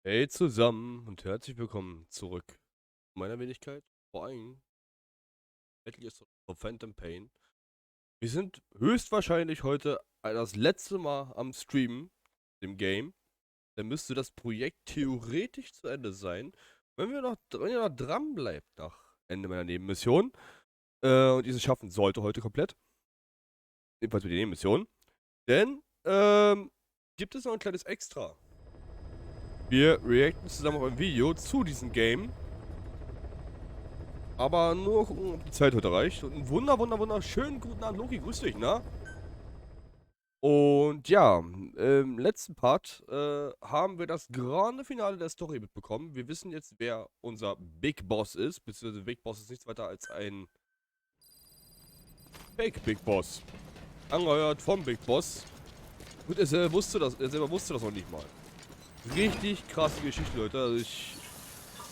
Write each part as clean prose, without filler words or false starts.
Hey zusammen und herzlich willkommen zurück zu meiner Wenigkeit. Vor allem Metal Gear Solid Phantom Pain. Wir sind höchstwahrscheinlich heute das letzte Mal am Streamen, dem Game. Dann müsste das Projekt theoretisch zu Ende sein, wenn ihr noch dran bleibt nach Ende meiner Nebenmission. Und diese schaffen sollte heute komplett. Jedenfalls mit den Nebenmissionen. Denn gibt es noch ein kleines Extra. Wir reacten zusammen auf ein Video zu diesem Game. Aber nur gucken, ob die Zeit heute reicht. Und einen wunderschönen guten Abend, Loki. Grüß dich, na? Und ja, im letzten Part haben wir das grande Finale der Story mitbekommen. Wir wissen jetzt, wer unser Big Boss ist. Beziehungsweise Big Boss ist nichts weiter als ein Fake Big Boss. Angeheuert vom Big Boss. Und er selber wusste das noch nicht mal. Richtig krasse Geschichte, Leute. Also ich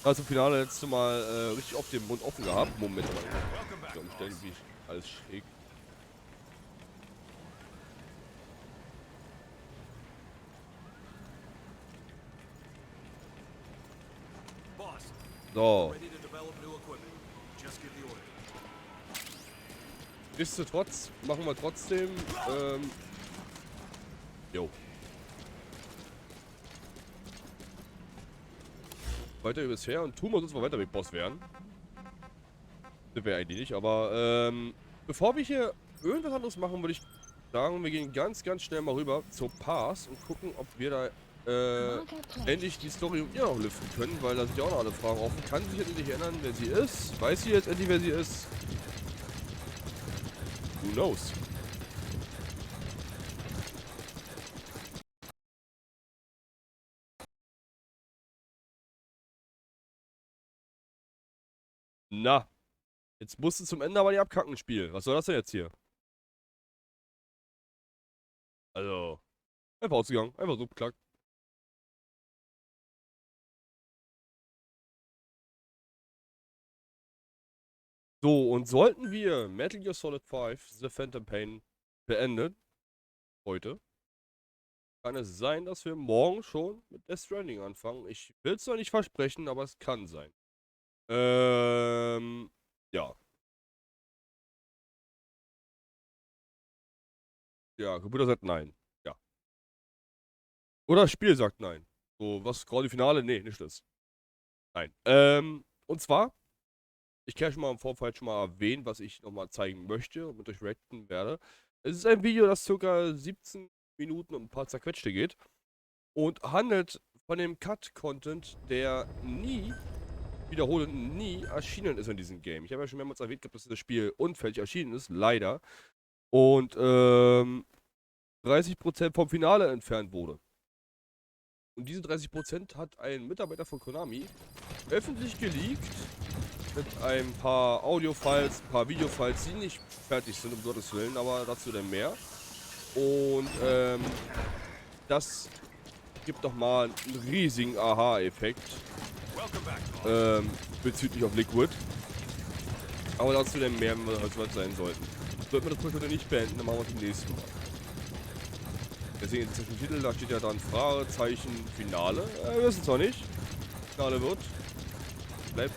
habe zum Finale letzte Mal richtig oft den Mund offen gehabt. Moment, aber ich glaube, stellen wie alles schräg. So. Nichtsdestotrotz machen wir trotzdem. Jo. Weiter wie bisher und tun wir uns mal weiter Big Boss werden. Sind wir eigentlich nicht, aber bevor wir hier irgendwas anderes machen, würde ich sagen, wir gehen ganz schnell mal rüber zur Pass und gucken, ob wir da endlich die Story ja noch lüften können, weil da sind ja auch noch alle Fragen offen. Kann sich jetzt endlich erinnern, wer sie ist? Weiß sie jetzt endlich, wer sie ist? Who knows? Na, jetzt musst du zum Ende aber die abkacken, Spiel. Was soll das denn jetzt hier? Also, einfach ausgegangen, einfach so klack. So, und sollten wir Metal Gear Solid 5 The Phantom Pain beenden, heute, kann es sein, dass wir morgen schon mit Death Stranding anfangen. Ich will es noch nicht versprechen, aber es kann sein. Ja. Ja, Computer sagt nein. Ja. Oder das Spiel sagt nein. So, was, gerade Finale? Nee, nicht das. Nein. Und zwar, ich kann schon mal im Vorfeld schon mal erwähnen, was ich nochmal zeigen möchte und mit euch reacten werde. Es ist ein Video, das ca. 17 Minuten und ein paar zerquetschte geht. Und handelt von dem Cut-Content, der nie, wiederholend nie erschienen ist in diesem Game. Ich habe ja schon mehrmals erwähnt gehabt, dass das Spiel unfällig erschienen ist, leider. Und 30% vom Finale entfernt wurde. Und diese 30% hat ein Mitarbeiter von Konami öffentlich geleakt mit ein paar Audio-Files, ein paar Video-Files, die nicht fertig sind, um Gottes Willen, aber dazu dann mehr. Und das gibt doch mal einen riesigen Aha-Effekt bezüglich auf Liquid. Aber dazu dann mehr, wenn wir heute was sein sollten. Sollten wir das Projekt heute nicht beenden, dann machen wir es im nächsten Mal. Deswegen zwischen Titel, da steht ja dann Fragezeichen Finale. Wir wissen es noch nicht. Finale wird. Bleibt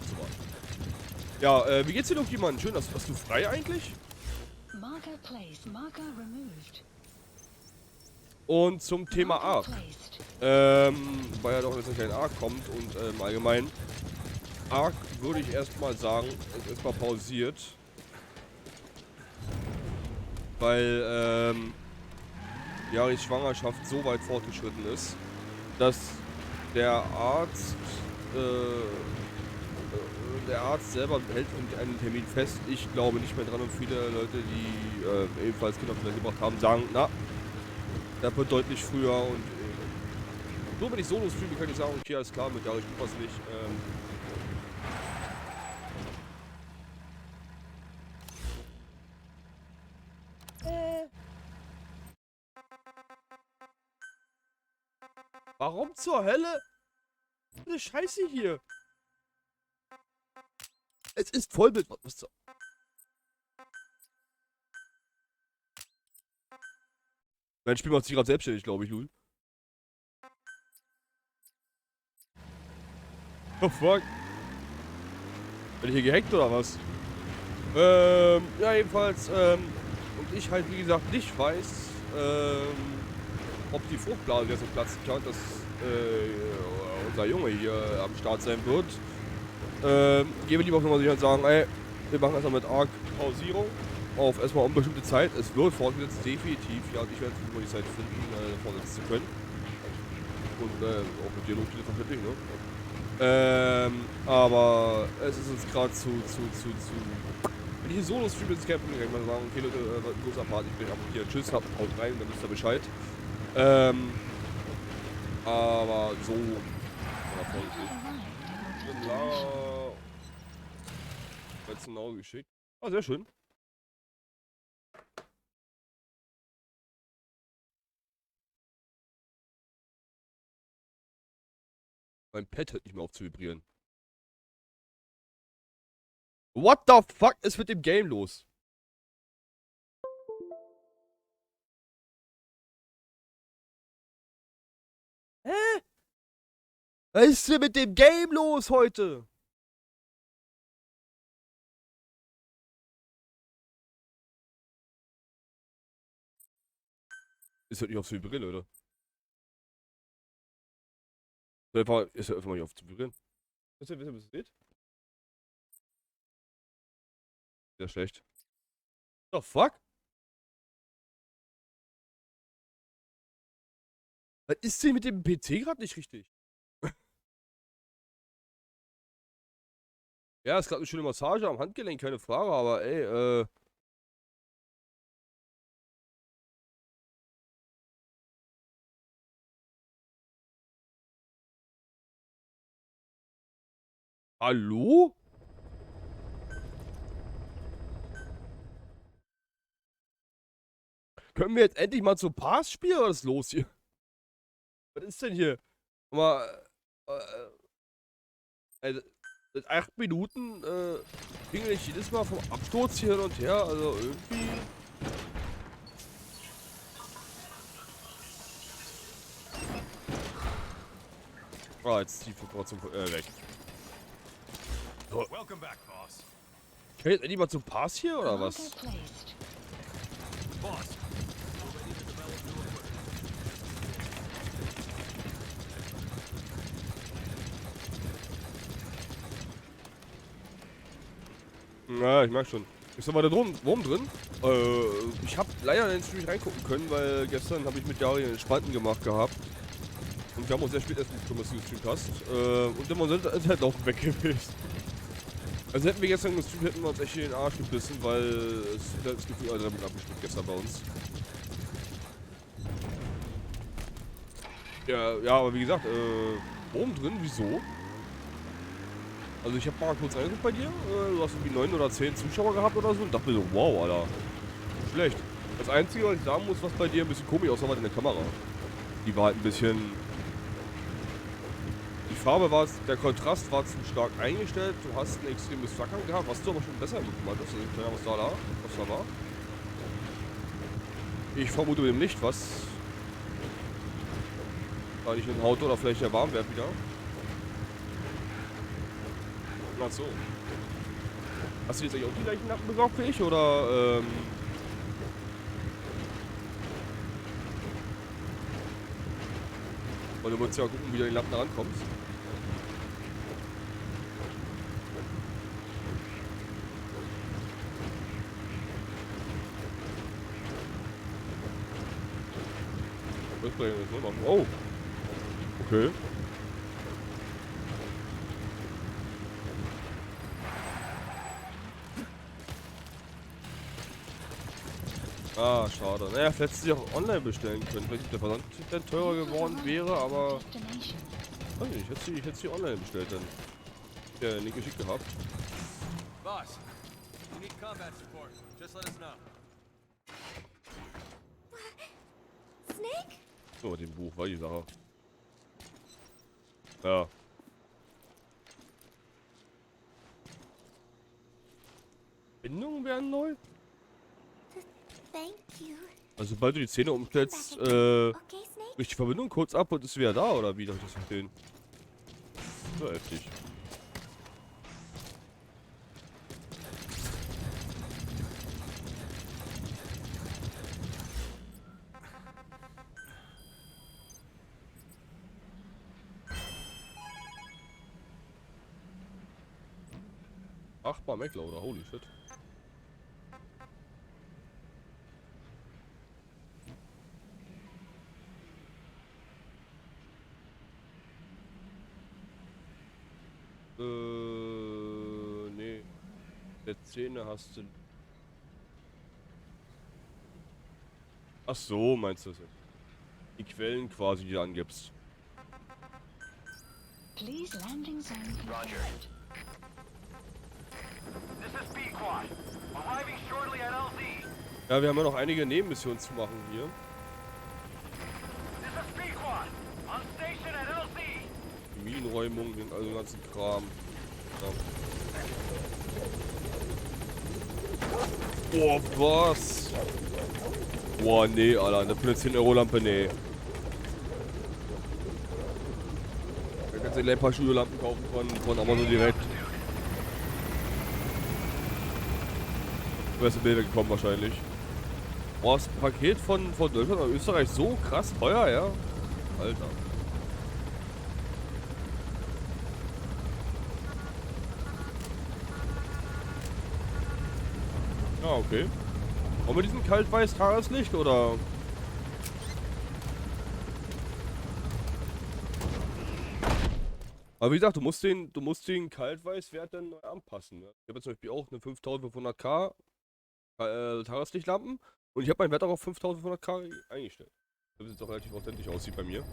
zu warten. Ja, wie geht's dir, Loki, Mann? Schön, hast du frei eigentlich? Und zum Thema Arc. Weil ja doch jetzt ein kleiner Arc kommt und allgemein. Arc würde ich erstmal sagen, ist erstmal pausiert. Weil, ja, die Schwangerschaft so weit fortgeschritten ist, dass der Arzt selber hält einen Termin fest. Ich glaube nicht mehr dran und viele Leute, die ebenfalls Kinder auf die Welt gebracht haben, sagen, na, das wird deutlich früher und nur wenn ich Solo streame, kann ich sagen, okay, alles klar, mit der ich was nicht. Warum zur Hölle? Eine Scheiße hier. Es ist Vollbild. Was zur... Mein Spiel macht sich gerade selbstständig, glaube ich, Lul. Oh fuck. Bin ich hier gehackt oder was? Ja, jedenfalls, und ich halt, wie gesagt, nicht weiß, ob die Fruchtblase jetzt so platzen kann, dass, unser Junge hier am Start sein wird. Gehen wir lieber auf Nummer sicher und sagen, ey, wir machen erstmal mit Arc Pausierung auf erstmal unbestimmte Zeit. Es wird fortgesetzt, definitiv. Ja, und ich werde über die Zeit finden, fortsetzen zu können. Und, auch mit Dialog verständlich, ne? Aber es ist uns gerade zu. Wenn ich hier solo streame, ist es kein Problem. Ich kann mal sagen, okay, Leute, großer Part, ich bin ab hier. Tschüss, haut rein, dann wisst ihr Bescheid. Aber so. Genau. Jetzt genau geschickt. Ah, sehr schön. Mein Pad hört nicht mehr auf zu vibrieren. What the fuck ist mit dem Game los? Hä? Was ist denn mit dem Game los heute? Ist hört nicht auf zu vibrieren, Leute. Ist hört einfach mal nicht auf zu vibrieren. Wisst ihr, was ihr seht? Sehr schlecht. The fuck? Was ist denn mit dem PC gerade nicht richtig? Ja, ist gerade eine schöne Massage am Handgelenk, keine Frage, aber ey, hallo? Können wir jetzt endlich mal zu Pass spielen oder was ist los hier? Was ist denn hier? Mal, also, seit 8 Minuten, ging ich jedes Mal vom Absturz hier hin und her, also irgendwie. Ah, jetzt ist die Information weg. So. Kann jetzt endlich mal zum Pass hier oder was? Ja, ich merk schon. Ist da mal der Wurm drin? Ich habe leider in den Stream nicht reingucken können, weil gestern habe ich mit Jari einen Spalten gemacht gehabt. Und wir haben uns sehr spät erst mitbekommen, dass du gestreamt hast. Und immer ist halt auch weg gewesen. Also hätten wir gestern gestreamt, hätten wir uns echt in den Arsch gebissen, weil das Gefühl, also damit abgeschnitten gestern bei uns. Ja, aber wie gesagt, Wurm drin, wieso? Also ich habe mal kurz reingeguckt bei dir, du hast irgendwie 9 oder 10 Zuschauer gehabt oder so und dachte mir so, wow, Alter, schlecht. Das Einzige, was ich sagen muss, was bei dir ein bisschen komisch aussah, war deine Kamera. Die war halt ein bisschen... Die Farbe war, der Kontrast war zu stark eingestellt, du hast ein extremes Flackern gehabt, was du aber schon besser gemacht hast, was da war. Ich vermute mit dem Licht, was... War nicht ein Auto oder vielleicht der Warmwert wieder. Ach so. Hast du jetzt eigentlich auch die gleichen Lampen besorgt wie ich, oder, Weil du musst ja gucken, wie du an die Lampen rankommst. Oh. Okay. Ah, schade. Naja, vielleicht hättest du sie auch online bestellen können. Vielleicht der Versand dann teurer geworden wäre, aber... Weiß nicht, ich hätte sie online bestellt dann. Der Link geschickt gehabt. Boss, you need combat support. Just let us know. Snake? So, mit dem Buch war die Sache. Ja. Bindungen werden neu? Thank you. Also sobald du die Zähne umstellst, Okay, Snake? bricht die Verbindung kurz ab und ist wieder da, oder wie? Darf ich das verstehen? So heftig. 8-mal Mac-Loader, holy shit. Nee. Der 10er hast du. Ach so, meinst du das jetzt? Die Quellen quasi, die du angibst. Please landing zone Roger. confirmed. This is B-Quad. Arriving shortly at LZ. Ja, wir haben ja noch einige Nebenmissionen zu machen hier. This is B-Quad. On station at LZ. Die Minenräumung, den also ganzen Kram. Ja. Boah, was? Boah, nee, Alter, eine 10-Euro-Lampe, nee. Da kannst du gleich ein paar Studiolampen kaufen von Amazon direkt. Du wärst in Bilder gekommen wahrscheinlich. Boah, ist das Paket von Deutschland nach Österreich so krass teuer, ja? Alter. Ja, okay. Und mit diesem kaltweiß Tageslicht, oder? Aber wie gesagt, du musst den Kaltweißwert dann neu anpassen. Ne? Ich habe jetzt zum Beispiel auch eine 5500K Tageslichtlampen und ich habe meinen Wert auch auf 5500K eingestellt. Das jetzt auch relativ authentisch aussieht bei mir.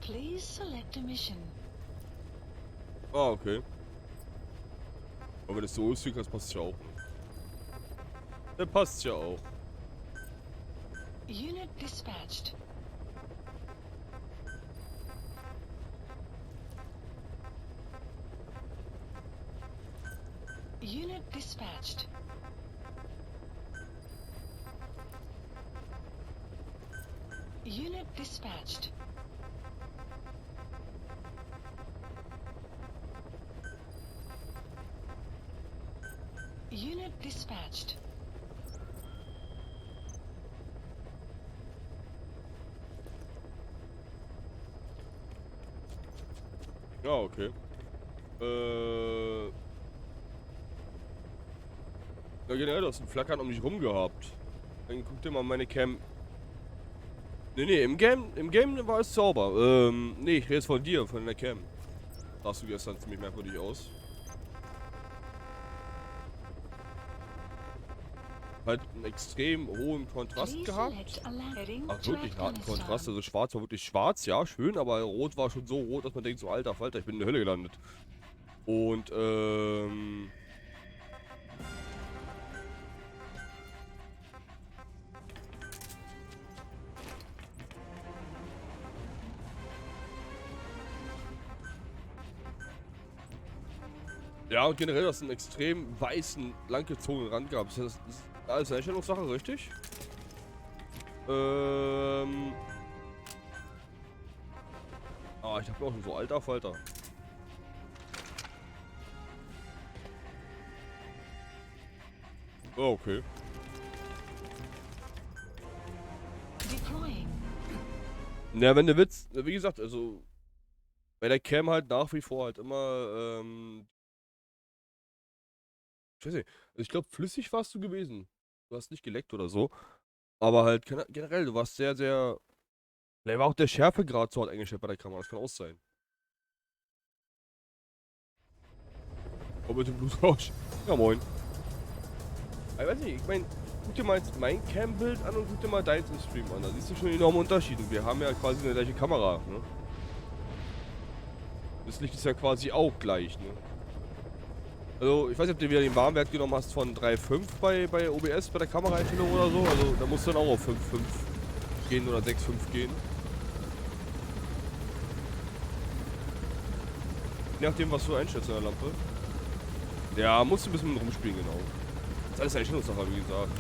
Please select a mission. Ah, okay. Aber wenn es so ist, das passt ja auch. Der passt ja auch. Unit dispatched. Unit dispatched. Unit dispatched. Unit dispatched. Ja, okay. Ja, generell, du hast ein Flackern um dich rum gehabt. Dann guck dir mal meine Cam. Nee, im Game war es sauber. Nee, ich rede jetzt von dir, von der Cam. Sahst du gestern ziemlich merkwürdig aus. Halt einen extrem hohen Kontrast Please gehabt. select a landing Ach, to wirklich einen harten Afghanistan. Kontrast. Also schwarz war wirklich schwarz, ja, schön, aber rot war schon so rot, dass man denkt, so alter Falter, ich bin in der Hölle gelandet. Und, ja, und generell, dass du einen extrem weißen, langgezogenen Rand gab. Das ist alles eine Einstellungssache, richtig? Ah, ich hab auch schon so alter Falter. Oh, okay. Deploying. Na, wenn der Witz, wie gesagt, also bei der Cam halt nach wie vor halt immer, ich weiß nicht, also ich glaube, flüssig warst du gewesen. Du hast nicht geleckt oder so. Aber halt generell, du warst sehr, sehr. Vielleicht war auch der Schärfegrad so halt eingestellt bei der Kamera, das kann auch sein. Aber mit dem Blutrausch. Ja, moin. Ich weiß nicht, ich meine, guck dir mal jetzt mein Cam-Bild an und guck dir mal deins im Stream an. Da siehst du schon enorme Unterschiede. Wir haben ja quasi eine gleiche Kamera, ne? Das Licht ist ja quasi auch gleich, ne? Also, ich weiß nicht, ob du wieder den Warmwert genommen hast von 3.5 bei OBS, bei der Kameraeinstellung oder so. Also, da musst du dann auch auf 5.5 gehen oder 6.5 gehen. Je nachdem, was du einstellst in der Lampe. Ja, musst du ein bisschen mit rumspielen, genau. Das ist alles Einstellungssache, wie gesagt.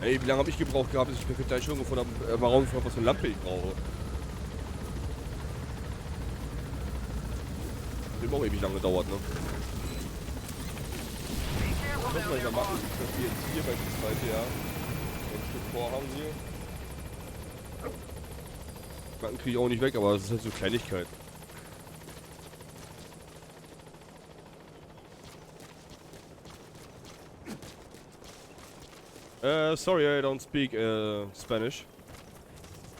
Ey, wie lange habe ich gebraucht gehabt, bis ich perfekte Einstellungen gefunden habe, warum was für eine Lampe ich brauche. Film auch ewig lange dauert, ne? Was man ja machen, dass wir jetzt hier beispielsweise, ja, ein Stück vorhaben hier. Macken kriege ich auch nicht weg, aber das ist halt so Kleinigkeit. Sorry, I don't speak Spanish.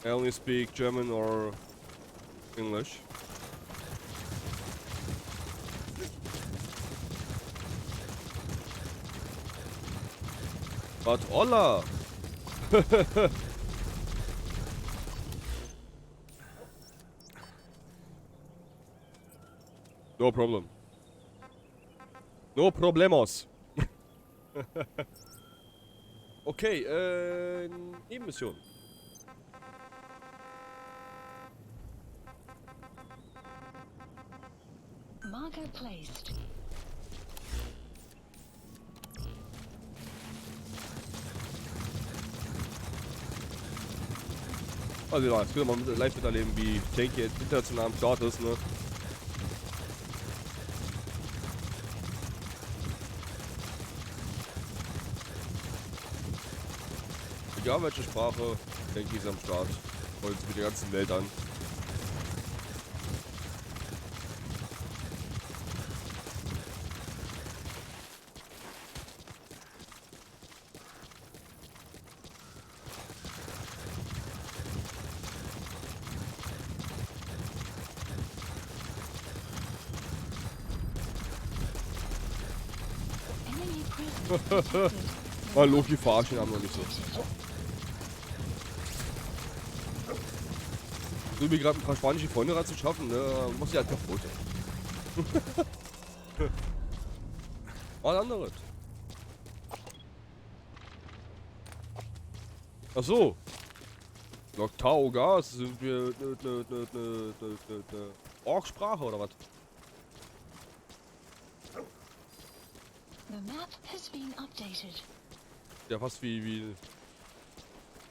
I only speak German or English. But hola! No problem. No problemos. Okay, Nebenmission. Marker placed. Also ja, jetzt will man live miterleben, wie Tanky jetzt international am Start ist, ne? Egal welche Sprache, Tanky ist am Start. Freut sich mit der ganzen Welt an. Enemy presence detected. Mal Loki verarschen haben wir nicht so. Ich will mir gerade ein paar spanische Freunde ranzuschaffen, ne? Muss ich halt kaputt. Mal anderes. Ach so. Noctao Gas, sind wir ne Orksprache oder was? The map has been updated. Ja, fast wie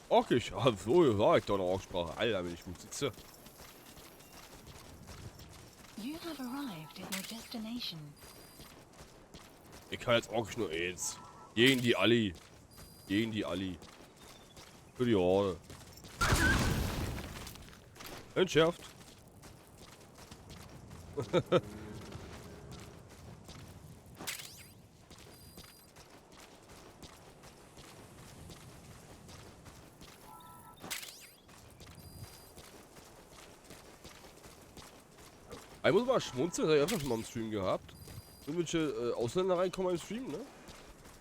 Orkisch. Ah, so, ja, ich doch eine Orksprache. Alter, wenn ich gut sitze. You have arrived at your destination. Ich kann jetzt Orkisch nur eins. Gegen die Alli. Gegen die Alli. Für die Horde. Entschärft. Ich muss mal schmunzeln, das habe ich öfter schon mal im Stream gehabt. Irgendwelche Ausländer reinkommen im Stream, ne?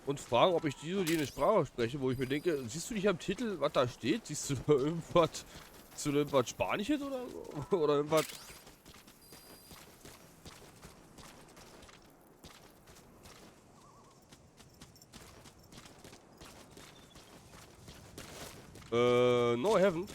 Und fragen, ob ich diese oder jene Sprache spreche, wo ich mir denke, siehst du nicht am Titel, was da steht? Siehst du da irgendwas zu irgendwas Spanisches oder so? Oder irgendwas? No, I haven't.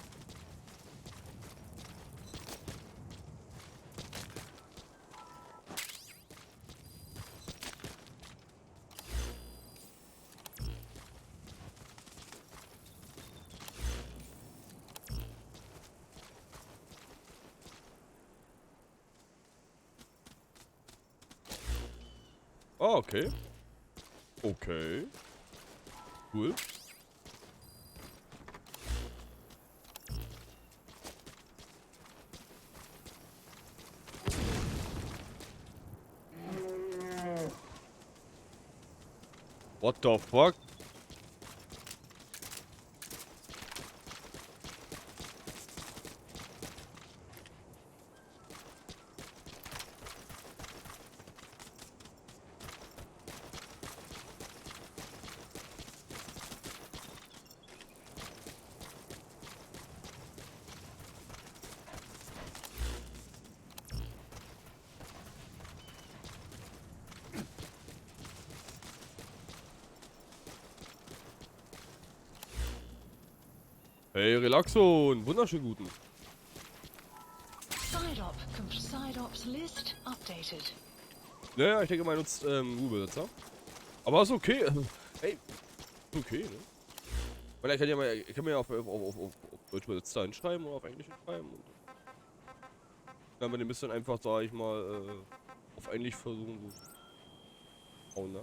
Ah, okay. Okay. Cool. What the fuck? Hey, Relaxo, einen wunderschönen guten. Side ops list updated. Naja, ich denke mal, nutzt Google-Benutzer. Aber ist okay. Ey, ist okay, ne? Weil ich kann mir ja auf Deutsch Benutzer hinschreiben oder auf Englisch hinschreiben. Und dann müsst ihr einfach, sag ich mal, eigentlich versuchen. Oh, ne?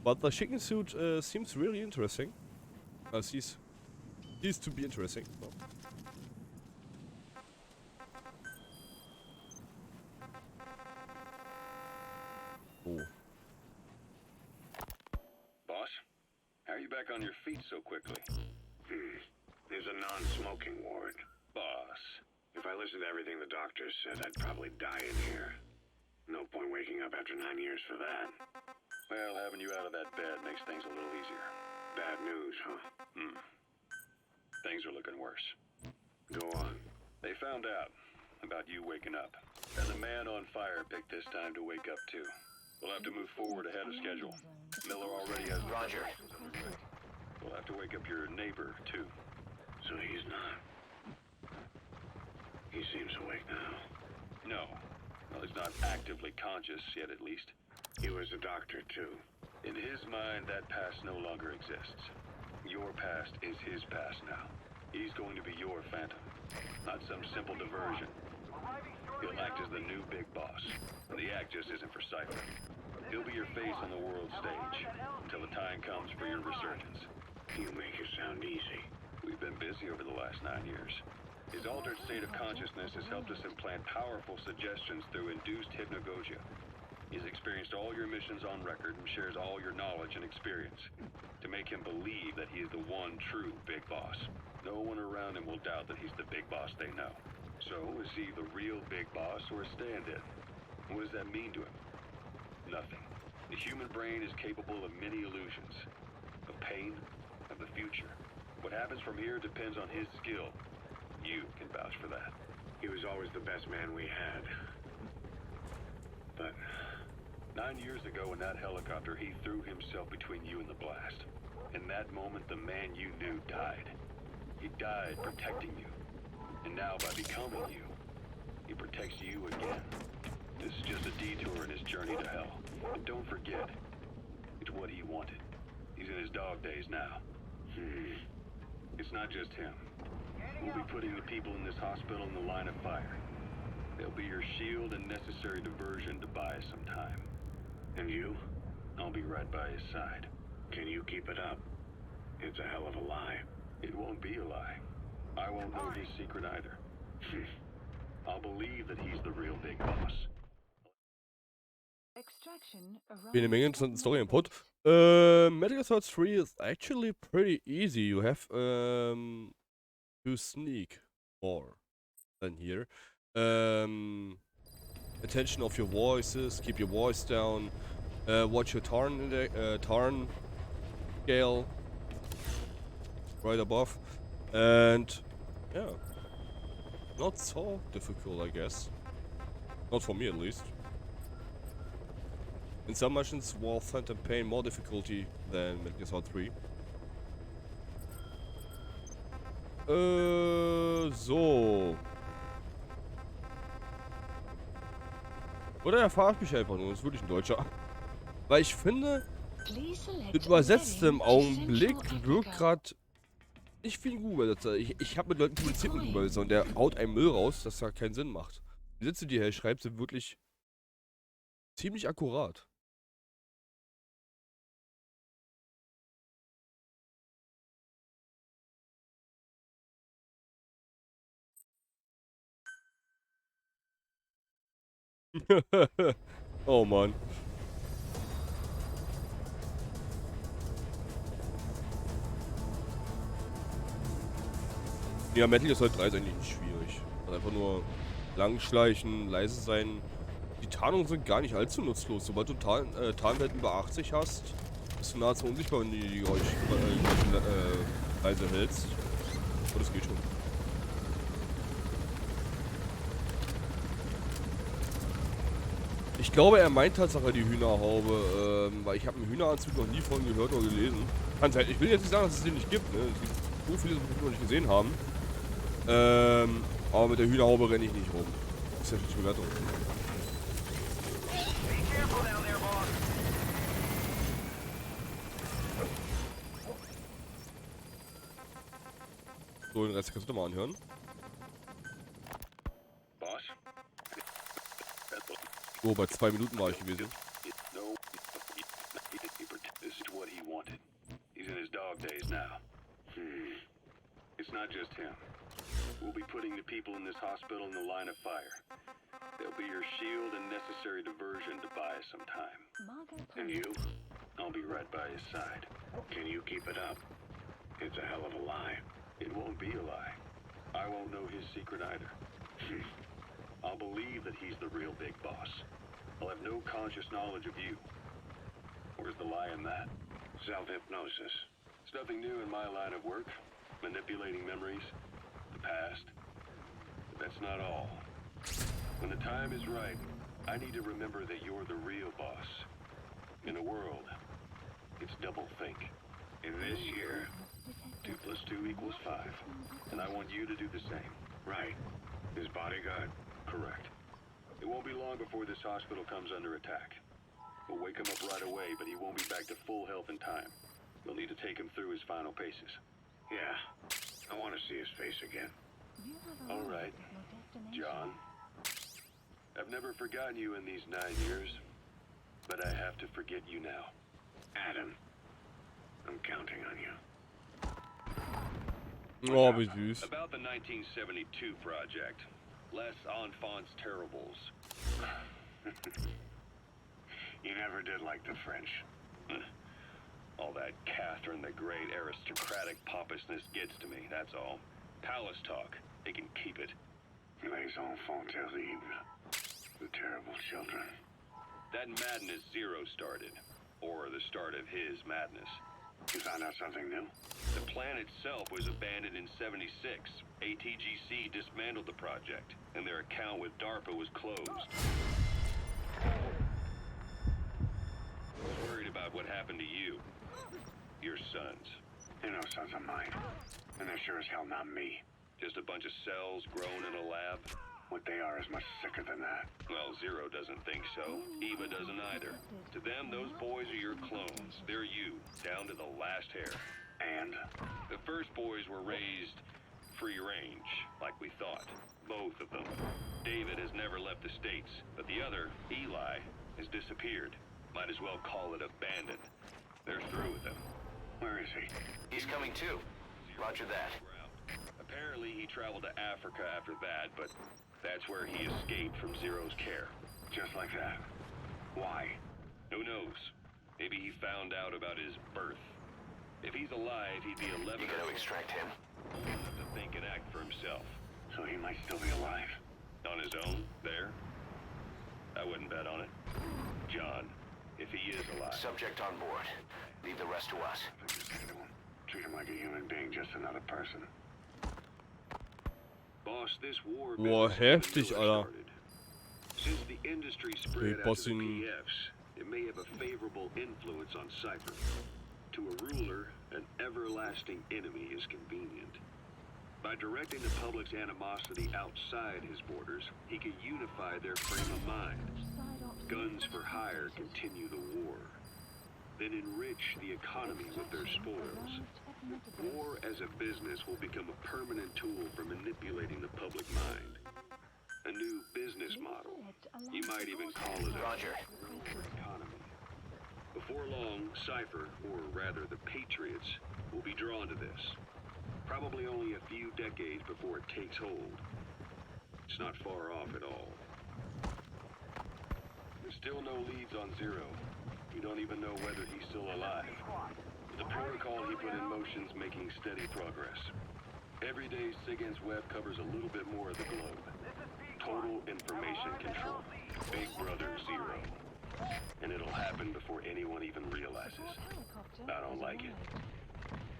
But the chicken suit seems really interesting. Seems to be interesting. No? Oh. Boss, how are you back on your feet so quickly? There's a non-smoking ward. Boss, if I listened to everything the doctors said, I'd probably die in here. No point waking up after 9 years for that. Well, having you out of that bed makes things a little easier. Bad news, huh? Things are looking worse. Go on. They found out about you waking up. And the man on fire picked this time to wake up too. We'll have to move forward ahead of schedule. Miller already has Roger. We'll have to wake up your neighbor too. So he's not. He seems awake now. No. Well, he's not actively conscious yet, at least. He was a doctor too. In his mind, that past no longer exists. Your past is his past now. He's going to be your phantom, not some simple diversion. He'll act as the new big boss, and the act just isn't for Cypher. He'll be your face on the world stage until the time comes for your resurgence. You make it sound easy. We've been busy over the last 9 years. His altered state of consciousness has helped us implant powerful suggestions through induced hypnagogia. He's experienced all your missions on record and shares all your knowledge and experience to make him believe that he is the one true big boss. No one around him will doubt that he's the big boss they know. So, is he the real big boss or a stand-in? What does that mean to him? Nothing. The human brain is capable of many illusions. Of pain, of the future. What happens from here depends on his skill. You can vouch for that. He was always the best man we had. But 9 years ago in that helicopter, he threw himself between you and the blast. In that moment, the man you knew died. He died protecting you. And now, by becoming you, he protects you again. This is just a detour in his journey to hell. And don't forget, it's what he wanted. He's in his dog days now. It's not just him. We'll be putting the people in this hospital in the line of fire. They'll be your shield and necessary diversion to buy us some time. And you? I'll be right by his side. Can you keep it up? It's a hell of a lie. It won't be a lie. I won't know his secret either. I'll believe that he's the real big boss. Wie eine Menge interessanten Story-Input. Metal Gear Solid 3 is actually pretty easy. You have to sneak more than here. Attention of your voices, keep your voice down. Watch your turn scale right above. And yeah, not so difficult, I guess. Not for me, at least. In some missions, War Phantom Pain more difficulty than Metal Gear Solid 3. So. Oder er verarscht mich einfach nur, ist wirklich ein Deutscher. Weil ich finde, das Übersetzte im Augenblick wirkt gerade nicht wie ein Google-Übersetzer. Ich habe mit Leuten kommuniziert mit Google-Übersetzer und der haut einen Müll raus, das da keinen Sinn macht. Die Sätze, die er schreibt, sind wirklich ziemlich akkurat. Oh Mann. Ja, Metal Gear Solid 3 ist eigentlich nicht schwierig. Also einfach nur langschleichen, leise sein. Die Tarnungen sind gar nicht allzu nutzlos. Sobald du Tarnwerten über 80 hast, bist du nahezu unsichtbar, wenn du die Geräusche leise hältst. Und das geht schon. Ich glaube, er meint Tatsache die Hühnerhaube, weil ich habe einen Hühneranzug noch nie von gehört oder gelesen. Ich will jetzt nicht sagen, dass es den nicht gibt, ne? Es gibt so viele, die wir noch nicht gesehen haben. Aber mit der Hühnerhaube renne ich nicht rum. Das ist ja nicht Bewertung. So, So, den Rest kannst du mal anhören. Boss? So, bei 2 Minuten war ich gewesen. No, this is what he wanted. He's in his dog days now. It's not just him. We'll be putting the people in this hospital in the line of fire. They'll be your shield and necessary diversion to buy us some time. And you? I'll be right by his side. Can you keep it up? It's a hell of a lie. It won't be a lie. I won't know his secret either. I'll believe that he's the real big boss. I'll have no conscious knowledge of you. Where's the lie in that? Self-hypnosis. It's nothing new in my line of work. Manipulating memories, the past. But that's not all. When the time is right, I need to remember that you're the real boss. In a world, it's double think. In this year, 2 + 2 = 5. And I want you to do the same. Right. His bodyguard? Correct. It won't be long before this hospital comes under attack. We'll wake him up right away, but he won't be back to full health in time. We'll need to take him through his final paces. Yeah. I want to see his face again. All right, John. I've never forgotten you in these 9 years, but I have to forget you now. Adam, I'm counting on you. Oh, wie süß. About the 1972 project. Les Enfants Terribles. You never did like the French. All that Catherine the Great aristocratic pompousness gets to me, that's all. Palace talk, they can keep it. Les Enfants Terribles. The terrible children. That madness Zero started. Or the start of his madness. You found out something new? The plan itself was abandoned in '76. ATGC dismantled the project, and their account with DARPA was closed. I was worried about what happened to you. Your sons. They're no sons of mine. And they're sure as hell not me. Just a bunch of cells grown in a lab? What they are is much sicker than that. Well, Zero doesn't think so. Eva doesn't either. To them, those boys are your clones. They're you, down to the last hair. And? The first boys were raised free range, like we thought. Both of them. David has never left the States, but the other, Eli, has disappeared. Might as well call it abandoned. They're through with him. Where is he? He's coming too. Roger that. Apparently he traveled to Africa after that, but that's where he escaped from Zero's care. Just like that. Why? Who knows? Maybe he found out about his birth. If he's alive, he'd be 11 You or gotta extract him. old enough to think and act for himself. So he might still be alive. On his own, there? I wouldn't bet on it. John, if he is alive. Subject on board. Leave the rest to us. Treat him like a human being, just another person. Boss, this war Boah, heftig, Alter. Since the industry spread Okay, out to Boss the ihn- PFs, it may have a favorable influence on Cypher. To a ruler, an everlasting enemy is convenient. By directing the public's animosity outside his borders, he can unify their frame of mind. Guns for hire continue the war. Then enrich the economy with their spoils. War as a business will become a permanent tool for manipulating the public mind. A new business model. You might even call it a Roger. economy. Before long, Cypher, or rather the Patriots, will be drawn to this. Probably only a few decades before it takes hold. It's not far off at all. There's still no leads on Zero. We don't even know whether he's still alive. The protocol he put in motion's making steady progress. Every day, SIGINT's web covers a little bit more of the globe. Total information control. Big Brother Zero. And it'll happen before anyone even realizes. I don't like it.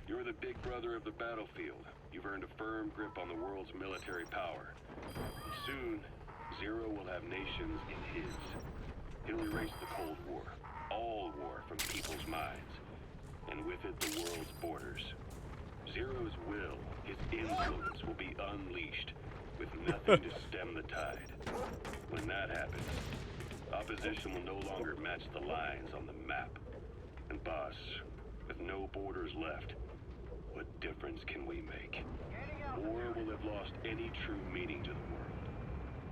You're the big brother of the battlefield. You've earned a firm grip on the world's military power. And soon, Zero will have nations in his. He'll erase the Cold War. All war from people's minds. And with it, the world's borders. Zero's will, his influence, will be unleashed, with nothing to stem the tide. When that happens, opposition will no longer match the lines on the map. And boss, with no borders left, what difference can we make? Or will have lost any true meaning to the world.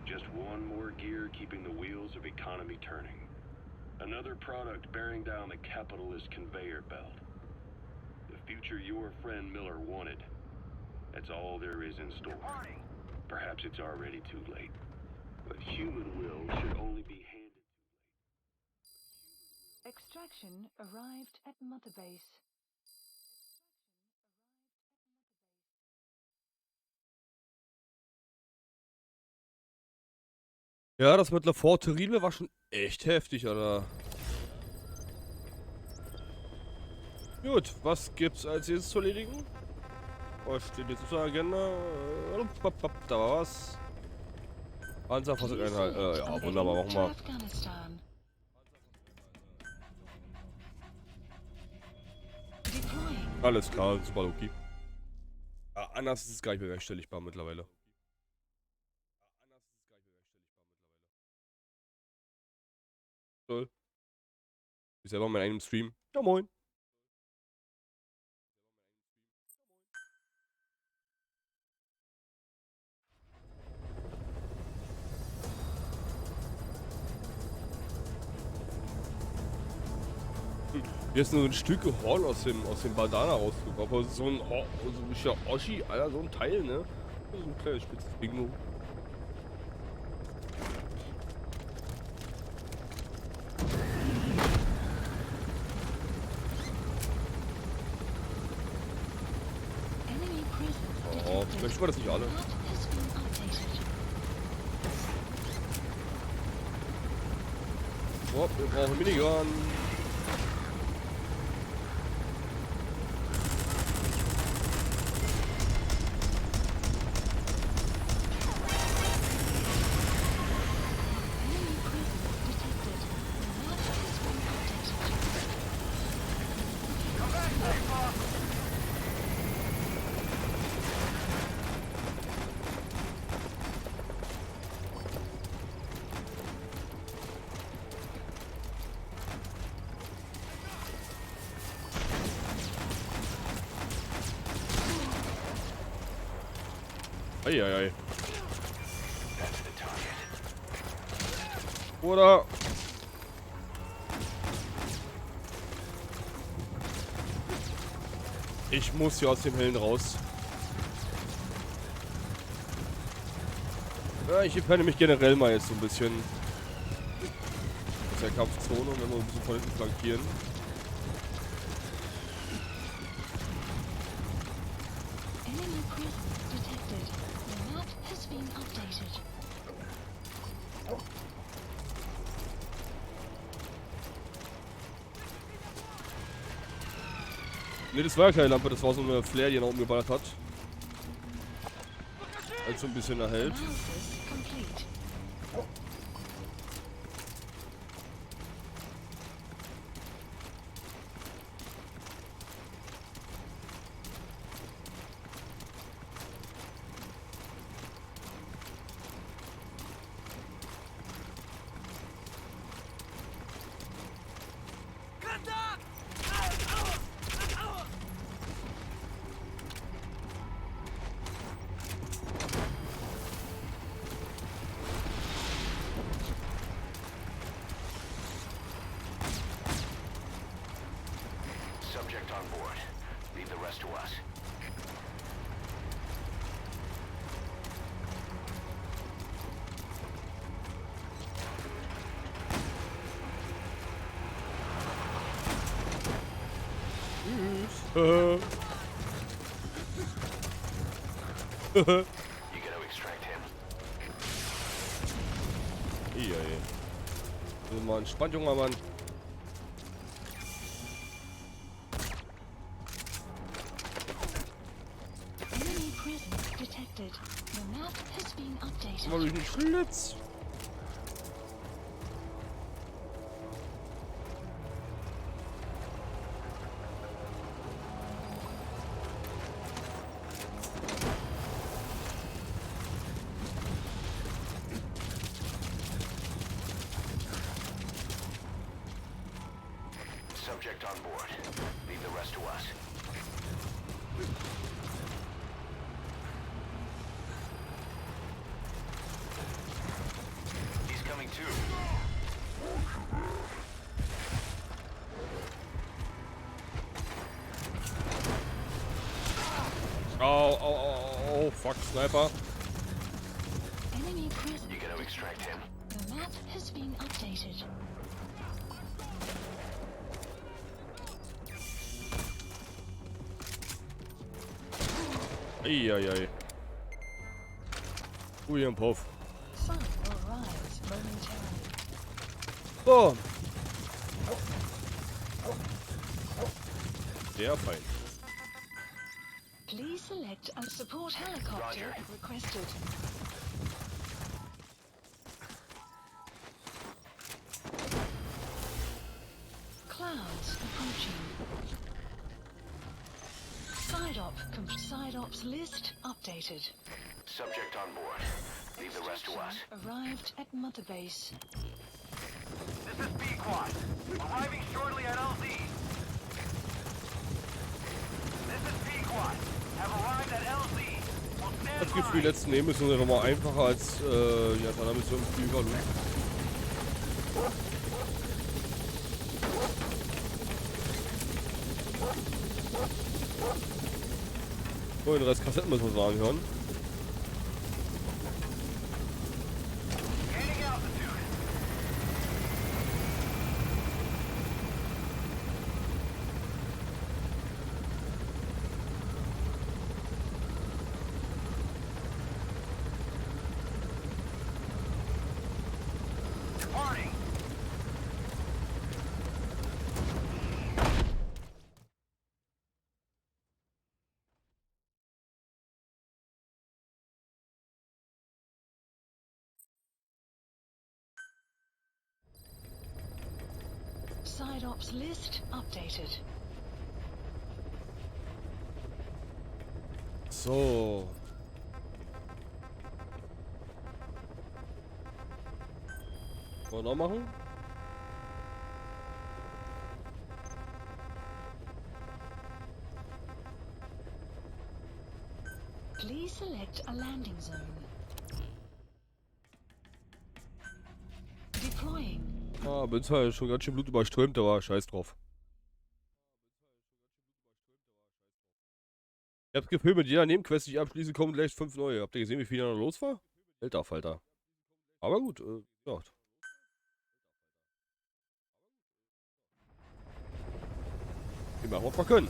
Just one more gear keeping the wheels of economy turning. Another product bearing down the capitalist conveyor belt. The future your friend Miller wanted. That's all there is in store. Perhaps it's already too late. But human will should only be handed. Extraction arrived at Mother Base. Ja, das mit Lefort Terrible war schon echt heftig, Alter. Gut, was gibt's als nächstes zu erledigen? Was steht jetzt auf der Agenda? Da war was. Panzerfahrzeugeinheit. Ja, wunderbar, machen wir. Afghanistan. Deploying. Alles klar, super Loki. Ja, anders ist es gar nicht mehr bewerkstelligbar mittlerweile. Toll. Ich selber in einem Stream. Ja, moin. Hier ist nur ein Stück Horn aus dem Bandana rausgekommen. Aber so ein Oschi, Alter, so ein Teil, ne? So ein kleines spitzes Bingo. Enemy presence Oh, detected. möchten wir das nicht alle? Map has been updated. Oh, wir brauchen Minigun. Enemy presence detected. The map has been updated. Eieiei. That's the target. Oder? Ich muss hier aus dem Hellen raus. Ja, ich penne mich generell mal jetzt so ein bisschen. Das ist ja Kampfzone und wenn wir ein bisschen von hinten flankieren. Enemy presence detected. The map has been updated. Ne, das war ja keine Lampe, das war so eine Flare, die er nach oben geballert hat. Als so ein bisschen erhält. Analysis complete. Subject on board. Leave the rest to us. Tschüss. You gotta extract him. Eieiei. So, mal entspannt, junger Mann. Enemy presence detected. The map has been updated. Mal durch den Schlitz. Subject on board. Leave the rest to us. He's coming too. Oh, fuck, Sniper. Enemy present. You gonna extract him? The map has been updated. Eieiei. Ui, im Puff. Sun will rise momentarily. So. Sehr fein. Please select a support helicopter Roger. if requested. Clouds approaching. Side ops list updated. Subject on board. Leave the rest to us. Arrived at Mother Base. This is B-Quad. Arriving shortly at LZ. This is B-Quad. Have arrived at LZ. We'll stand Das Gefühl, die by. letzten Nebenmissionen sind immer einfacher als die Atalanta-Mission im Spiel gerade. Oh, den Rest Kassetten müssen wir uns anhören. Gaining altitude. Departing. Side ops list updated. So. Wollen wir noch machen? Please select a landing zone. Deploying. Ah, bin zwar schon ganz schön blutüberströmt, aber scheiß drauf. Ich hab das Gefühl, mit jeder Nebenquest, die ich abschließe, kommen gleich 5 neue. Habt ihr gesehen, wie viel da noch los war? Alter Falter. Aber gut, ja. Wir machen, was wir können.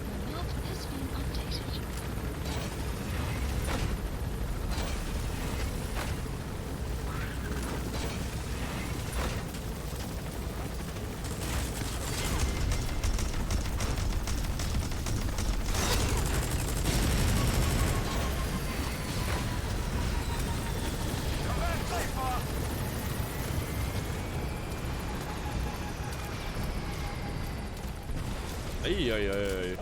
The map has been updated. Come back safe, boss. Eieiei.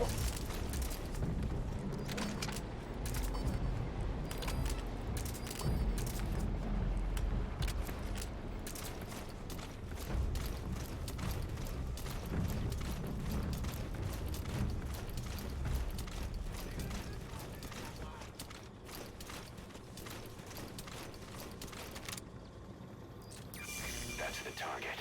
That's the target.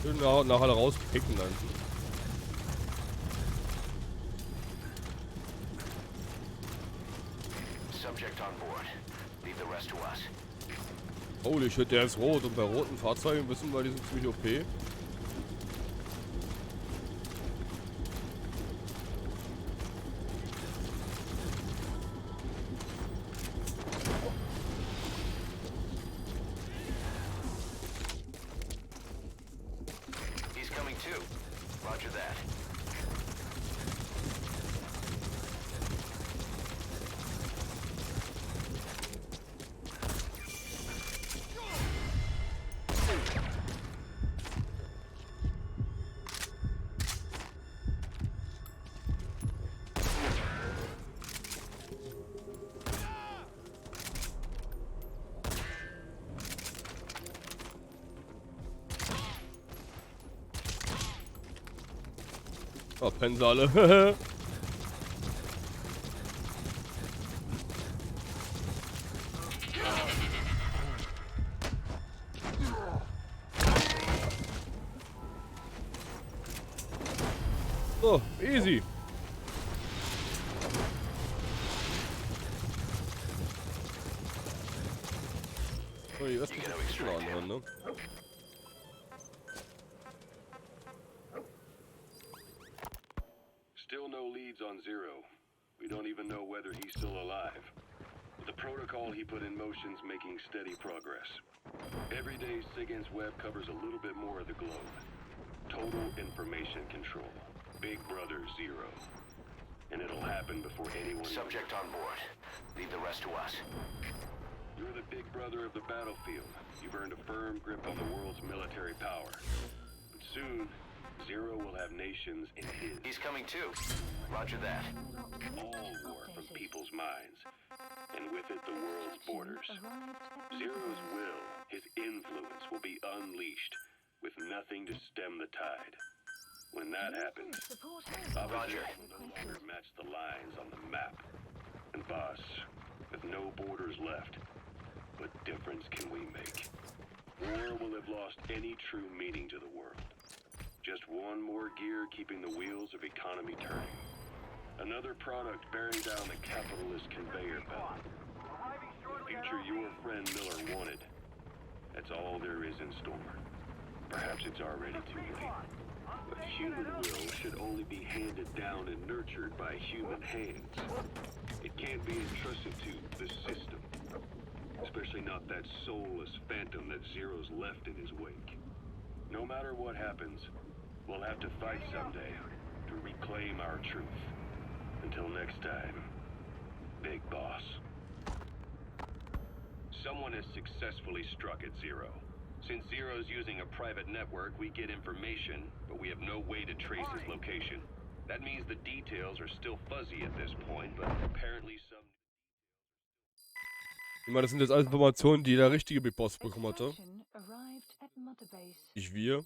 Schön nachher rauspicken dann. Subject on board. Leave the rest to us. Holy shit, der ist rot und bei roten Fahrzeugen wissen wir, die sind ziemlich OP. He's coming too. Roger that. Oh, pennen sie alle. So, easy. So, die ersten Pistole anhören, ne? Still no leads on Zero. We don't even know whether he's still alive. But the protocol he put in motion's making steady progress. Every day, SIGINT's web covers a little bit more of the globe. Total information control. Big Brother Zero. And it'll happen before anyone... Subject on board. Leave the rest to us. You're the big brother of the battlefield. You've earned a firm grip on the world's military power. But soon, Zero will have nations in his. He's coming too. Roger that. All war from people's minds. And with it, the world's borders. Zero's will, his influence, will be unleashed, with nothing to stem the tide. When that happens, Roger will no longer match the lines on the map. And boss, with no borders left, what difference can we make? War will have lost any true meaning to the world. Just one more gear keeping the wheels of economy turning. Another product bearing down the capitalist conveyor belt. The future your friend Miller wanted. That's all there is in store. Perhaps it's already too late. But human will should only be handed down and nurtured by human hands. It can't be entrusted to the system. Especially not that soulless phantom that Zero's left in his wake. No matter what happens, we'll have to fight someday to reclaim our truth. Until next time, Big Boss. Someone has successfully struck at Zero. Since Zero's using a private network, we get information, but we have no way to trace his location. That means the details are still fuzzy at this point, but apparently some... Ich meine, das sind jetzt alles Informationen, die der richtige Big Boss bekommen hatte. Nicht wir.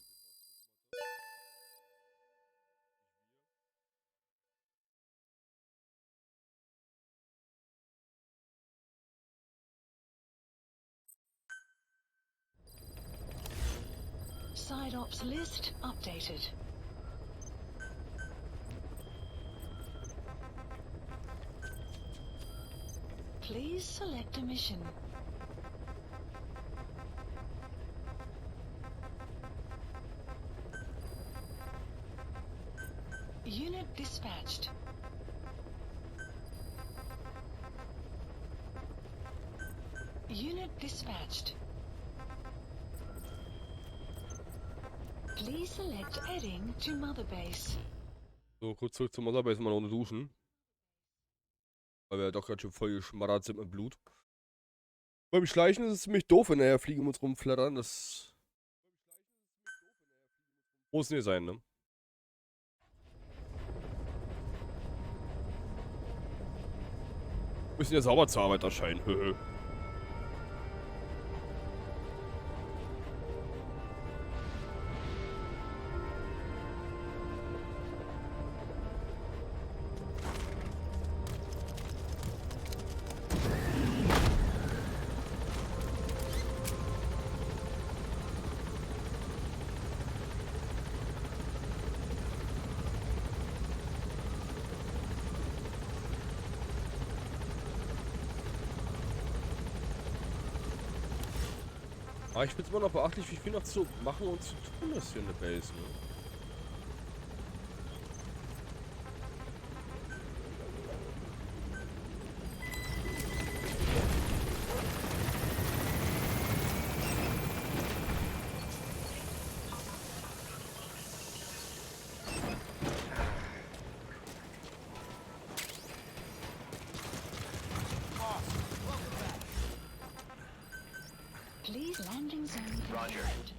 Side ops list updated. Please select a mission. Unit dispatched. Unit dispatched. Please select heading to Mother Base. So, kurz zurück zum Motherbase, mal ohne Duschen. Weil wir ja doch ganz schön voll geschmattert sind mit Blut. Beim Schleichen ist es ziemlich doof, wenn nachher Fliegen um uns rumflattern. Das muss nicht sein, ne? Müssen ja sauber zur Arbeit erscheinen. Aber ich finde es immer noch beachtlich, wie viel noch zu machen und zu tun ist hier in der Base, ne? Please landing zone Roger. confirmed.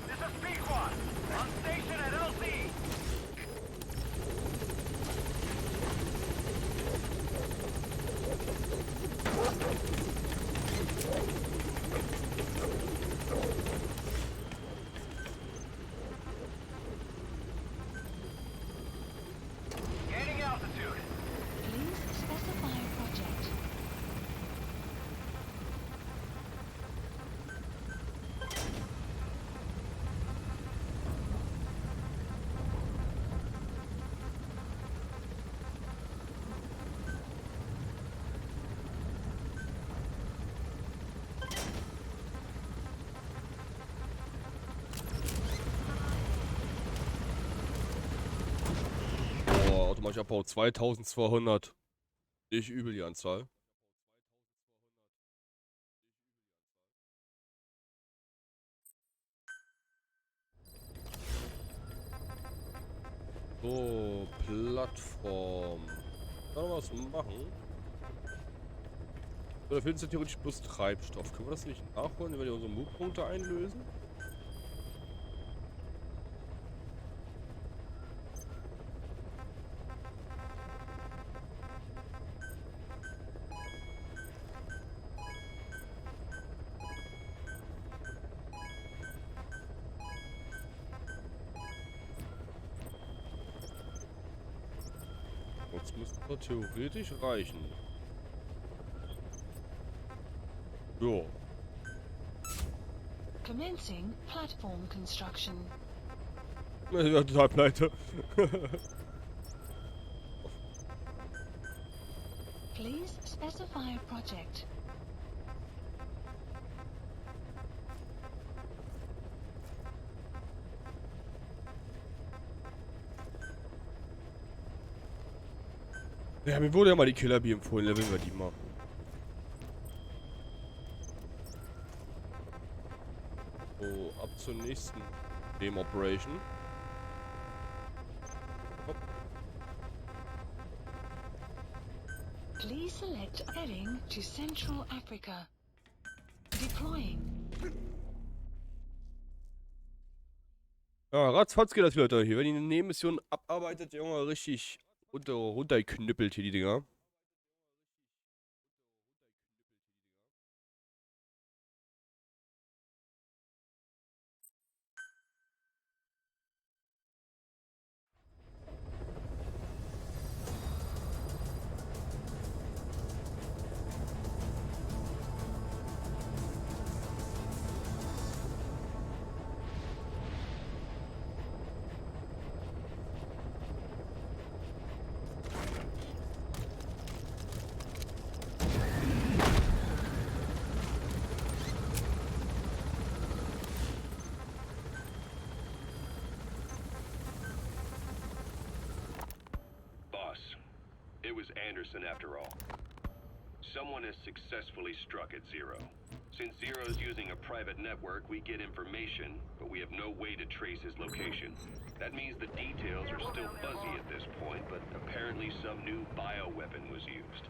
This is Pequod. On station at LZ. Gaining altitude. Please specify project. Boah, automatisch Abbau 2200. Nicht übel die Anzahl. So, Plattform. Kann man was machen? So, da fehlt uns ja theoretisch bloß Treibstoff. Können wir das nicht nachholen, wenn wir unsere Move-Punkte einlösen? Jetzt müsste das theoretisch reichen. Jo. Commencing platform construction. Ja, total pleite. Please specify a project. Ja, mir wurde ja mal die Killer Bee empfohlen, leveln wir die mal. So, ab zur nächsten Game Operation. Hopp. Please select heading to Central Africa. Deploying. Ja, ratzfatz geht das wieder Leute. Hier werden die Nebenmissionen abarbeitet, Junge, richtig runtergeknüppelt hier die Dinger. It was Anderson after all. Someone has successfully struck at Zero. Since Zero's using a private network, we get information, but we have no way to trace his location. That means the details are still fuzzy at this point, but apparently some new bioweapon was used.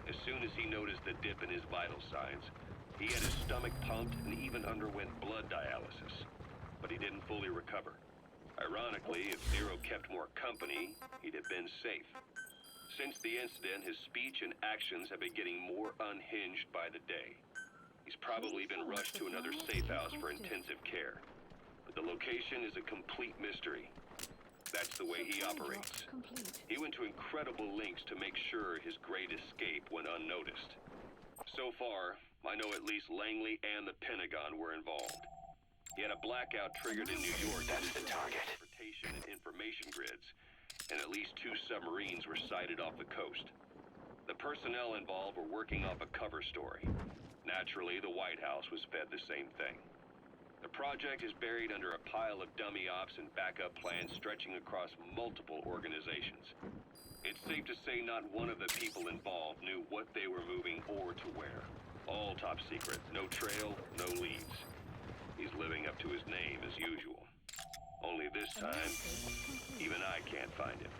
As soon as he noticed the dip in his vital signs, he had his stomach pumped and even underwent blood dialysis. But he didn't fully recover. Ironically, if Zero kept more company, he'd have been safe. Since the incident, his speech and actions have been getting more unhinged by the day. He's probably been rushed to another safe house for intensive care. But the location is a complete mystery. That's the way he operates. He went to incredible lengths to make sure his great escape went unnoticed. So far, I know at least Langley and the Pentagon were involved. He had a blackout triggered in New York. That's the target. Transportation and information grids. and at least 2 submarines were sighted off the coast. The personnel involved were working off a cover story. Naturally, the White House was fed the same thing. The project is buried under a pile of dummy ops and backup plans stretching across multiple organizations. It's safe to say not one of the people involved knew what they were moving or to where. All top secret, no trail, no leads. He's living up to his name as usual. Only this time, even I can't find him.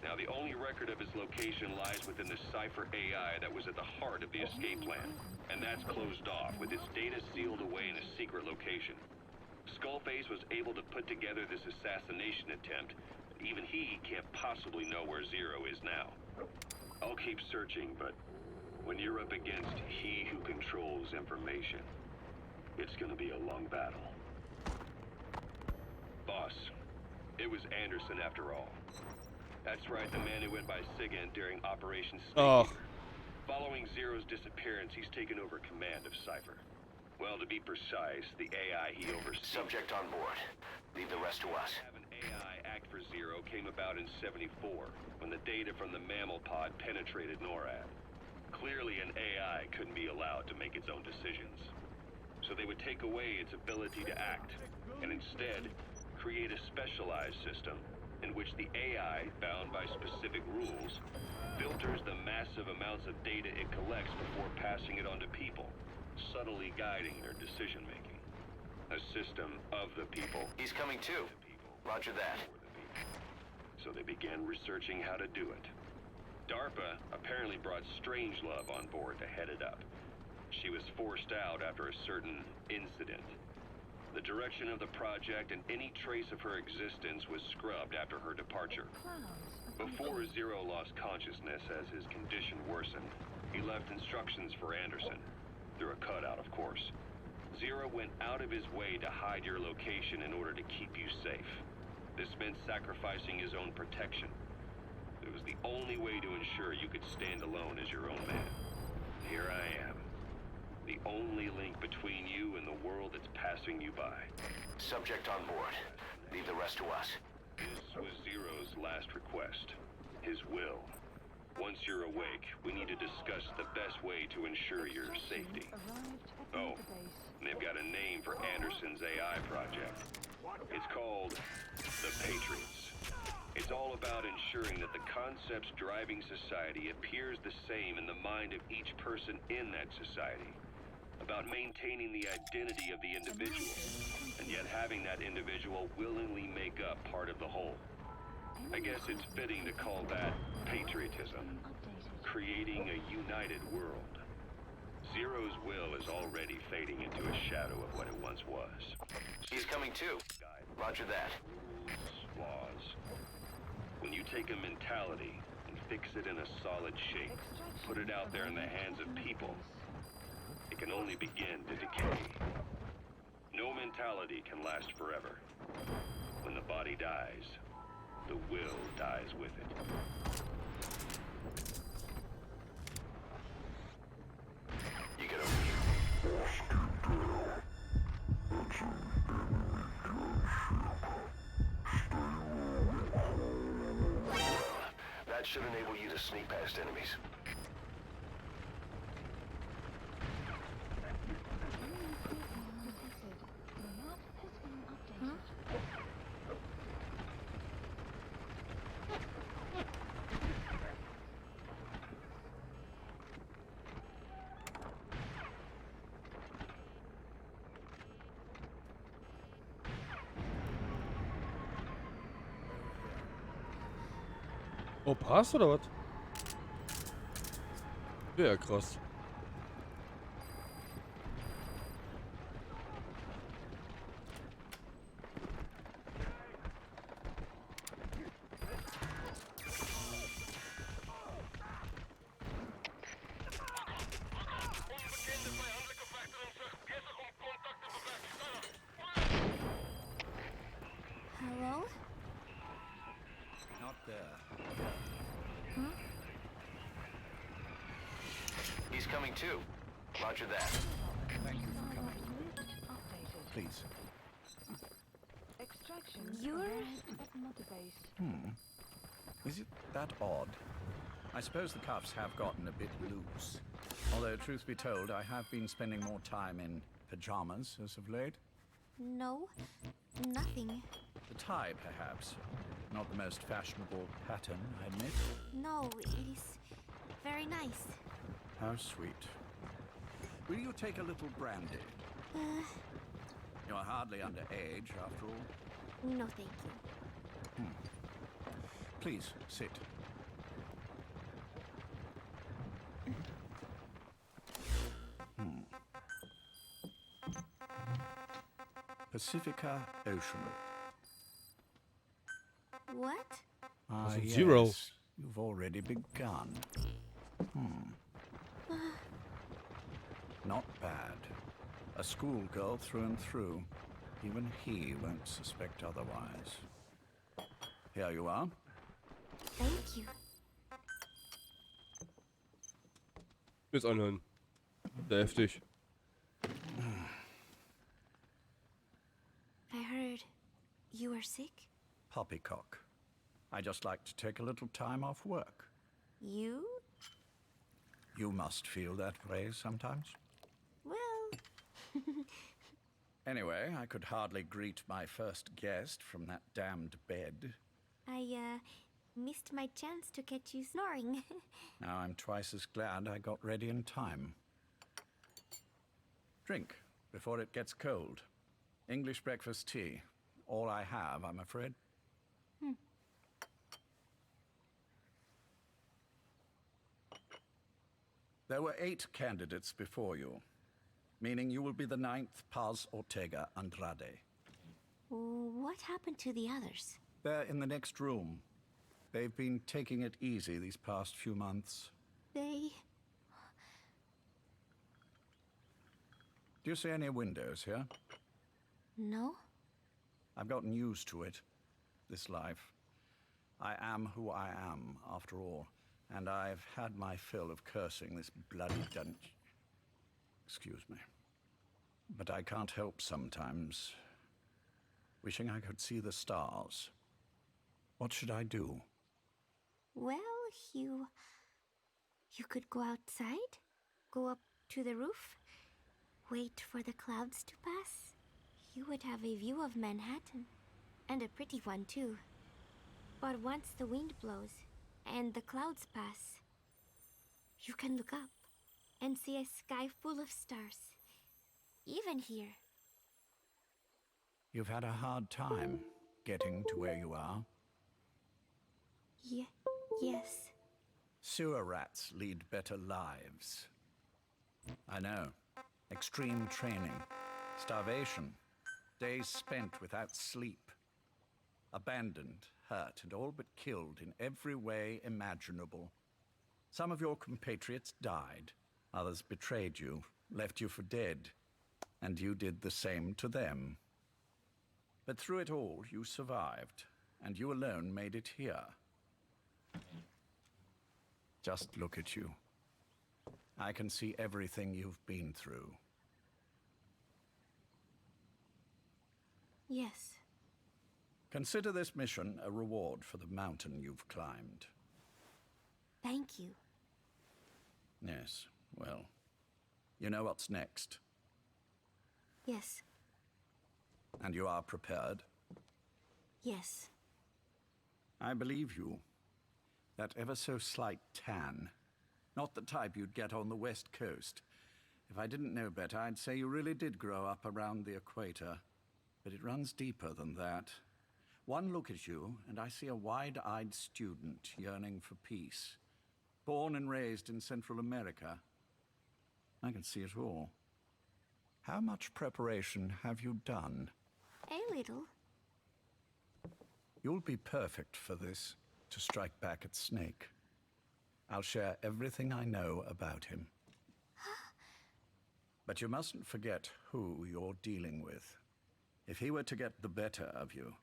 Now, the only record of his location lies within the Cypher AI that was at the heart of the escape plan, and that's closed off, with its data sealed away in a secret location. Skullface was able to put together this assassination attempt, but even he can't possibly know where Zero is now. I'll keep searching, but when you're up against he who controls information, it's gonna be a long battle. Boss, it was Anderson after all. That's right, the man who went by SIGINT during Operation Snake Oh. Eater. Following Zero's disappearance, he's taken over command of Cypher. Well, to be precise, the AI he oversees... Subject on board. Leave the rest to us. Have an AI act for Zero came about in '74, when the data from the mammal pod penetrated NORAD. Clearly, an AI couldn't be allowed to make its own decisions. So they would take away its ability to act, and instead, create a specialized system in which the AI, bound by specific rules, filters the massive amounts of data it collects before passing it on to people, subtly guiding their decision-making. A system of the people. He's coming too. The people. Roger that. For the people. So they began researching how to do it. DARPA apparently brought Strangelove on board to head it up. She was forced out after a certain incident. The direction of the project and any trace of her existence was scrubbed after her departure. Before Zero lost consciousness as his condition worsened, he left instructions for Anderson. Through a cutout, of course. Zero went out of his way to hide your location in order to keep you safe. This meant sacrificing his own protection. It was the only way to ensure you could stand alone as your own man. Here I am. The only link between you and the world that's passing you by. Subject on board. Leave the rest to us. This was Zero's last request. His will. Once you're awake, we need to discuss the best way to ensure your safety. Oh, and they've got a name for Anderson's AI project. It's called the Patriots. It's all about ensuring that the concepts driving society appears the same in the mind of each person in that society. About maintaining the identity of the individual, and yet having that individual willingly make up part of the whole. I guess it's fitting to call that patriotism, creating a united world. Zero's will is already fading into a shadow of what it once was. He's coming too. Roger that. Rules, laws. When you take a mentality and fix it in a solid shape, put it out there in the hands of people, it can only begin to decay. No mentality can last forever. When the body dies, the will dies with it. You get over here. That should enable you to sneak past enemies. Oh, passt oder was? Ja, krass. Hello? Not there. He's coming too. Roger that. Thank you for coming. Please. Extraction You're... arrived at Mother Base. Is it that odd? I suppose the cuffs have gotten a bit loose. Although, truth be told, I have been spending more time in pajamas as of late. No, nothing. The tie, perhaps. Not the most fashionable pattern, I admit. No, it is very nice. How sweet. Will you take a little brandy? You're hardly underage, after all. No, thank you. Please, sit. Pacifica Ocean. What? Ah, a zero. yes. You've already begun. Not bad. A schoolgirl through and through. Even he won't suspect otherwise. Here you are. Thank you. Jetzt anhören. Sehr heftig. I heard you were sick. Poppycock. I just like to take a little time off work. You? You must feel that way sometimes. Well, Anyway, I could hardly greet my first guest from that damned bed. I missed my chance to catch you snoring. Now I'm twice as glad I got ready in time. Drink before it gets cold. English breakfast tea. All I have, I'm afraid. There were 8 candidates before you, meaning you will be the 9th Paz Ortega Andrade. What happened to the others? They're in the next room. They've been taking it easy these past few months. They... Do you see any windows here? No? I've gotten used to it, this life. I am who I am, after all, and I've had my fill of cursing this bloody dungeon. Excuse me. But I can't help sometimes wishing I could see the stars. What should I do? Well, you could go outside, go up to the roof, wait for the clouds to pass. You would have a view of Manhattan, and a pretty one too. But once the wind blows and the clouds pass, you can look up and see a sky full of stars, even here. You've had a hard time getting to where you are. Yes. Sewer rats lead better lives. I know. Extreme training, starvation, days spent without sleep, abandoned, hurt, and all but killed in every way imaginable. Some of your compatriots died, others betrayed you, left you for dead, and you did the same to them. But through it all, you survived, and you alone made it here. Just look at you. I can see everything you've been through. Yes. Consider this mission a reward for the mountain you've climbed. Thank you. Yes, well, you know what's next, Yes. and you are prepared. Yes. I believe you. That ever so slight tan, not the type you'd get on the West Coast. If I didn't know better, I'd say you really did grow up around the equator. But it runs deeper than that. One look at you, and I see a wide-eyed student yearning for peace. Born and raised in Central America. I can see it all. How much preparation have you done? A little. You'll be perfect for this, to strike back at Snake. I'll share everything I know about him. But you mustn't forget who you're dealing with. If he were to get the better of you,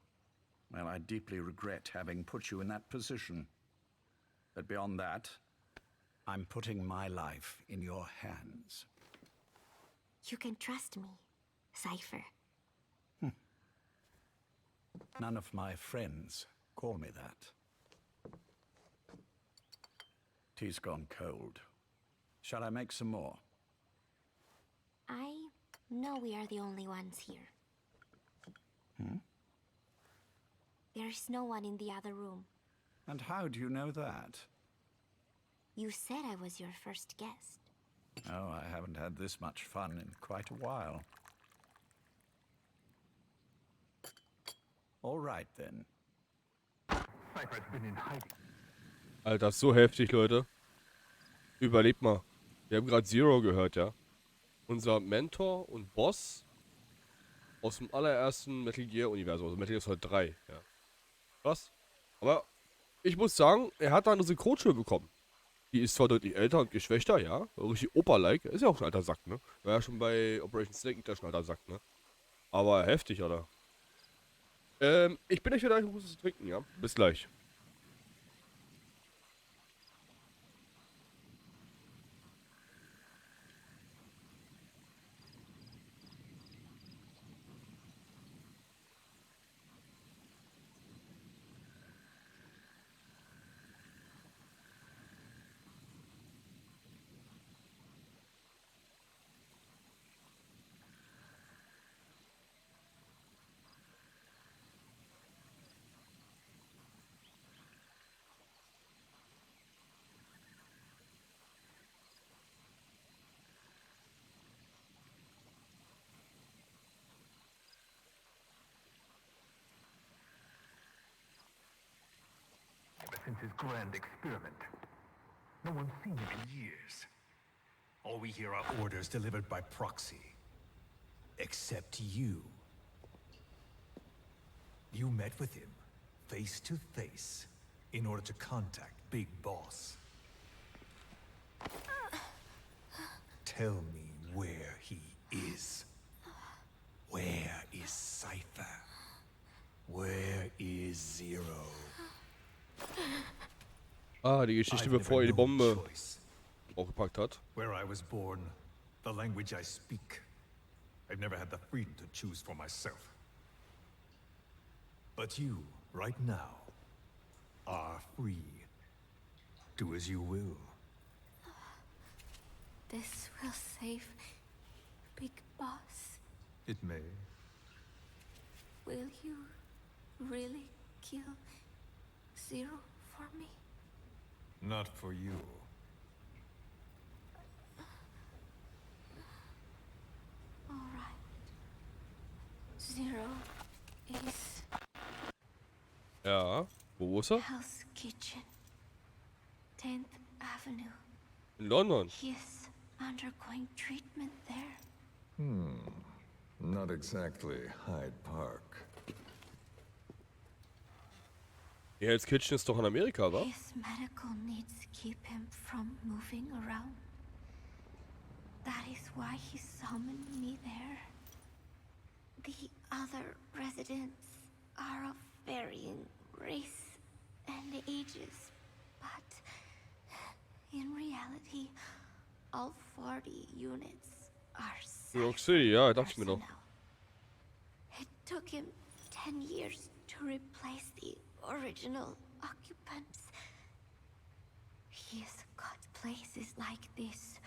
well, I deeply regret having put you in that position. But beyond that, I'm putting my life in your hands. You can trust me, Cypher. None of my friends call me that. Tea's gone cold. Shall I make some more? I know we are the only ones here. There's no one in the other room. And how do you know that? You said I was your first guest. Oh, I haven't had this much fun in quite a while. All right, then. Cypher's been in hiding. Alter, das ist so heftig, Leute. Überlebt mal. Wir haben gerade Zero gehört, ja. Unser Mentor und Boss aus dem allerersten Metal Gear Universum, also Metal Gear Solid 3, ja. Krass. Aber ich muss sagen, er hat da eine Synchronstimme bekommen. Die ist zwar deutlich älter und geschwächter, ja. Richtig Opa-like. Ist ja auch schon ein alter Sack, ne? War ja schon bei Operation Snake Eater schon ein alter Sack, ne? Aber heftig, oder? Ich bin euch wieder ein gutes zu trinken, ja. Bis gleich. Ever since his grand experiment. No one's seen him in years. All we hear are orders delivered by proxy. Except you. You met with him, face to face, in order to contact Big Boss. Tell me where he is. Where is Cypher? Where is Zero? Ah, die Geschichte, bevor er die Bombe aufgepackt hat. Where I was born, the language I speak. I've never had the freedom to choose for myself. But you, right now, are free. Do as you will. This will save Big Boss. It may. Will you really kill Zero for me? Not for you. All right. Zero is Ja, wo ist er? Hell's Kitchen, 10th Avenue. In London. He is undergoing treatment there. Not exactly Hyde Park. Die Hell's Kitchen ist doch in Amerika, wa? His medical needs keep him from moving around. That is why he summoned me there. The other residents are of varying race and ages, but in reality, all 40 units are New York City, ja, dachte ich mir doch. personnel. It took him 10 years to replace the original occupants. He has got places like this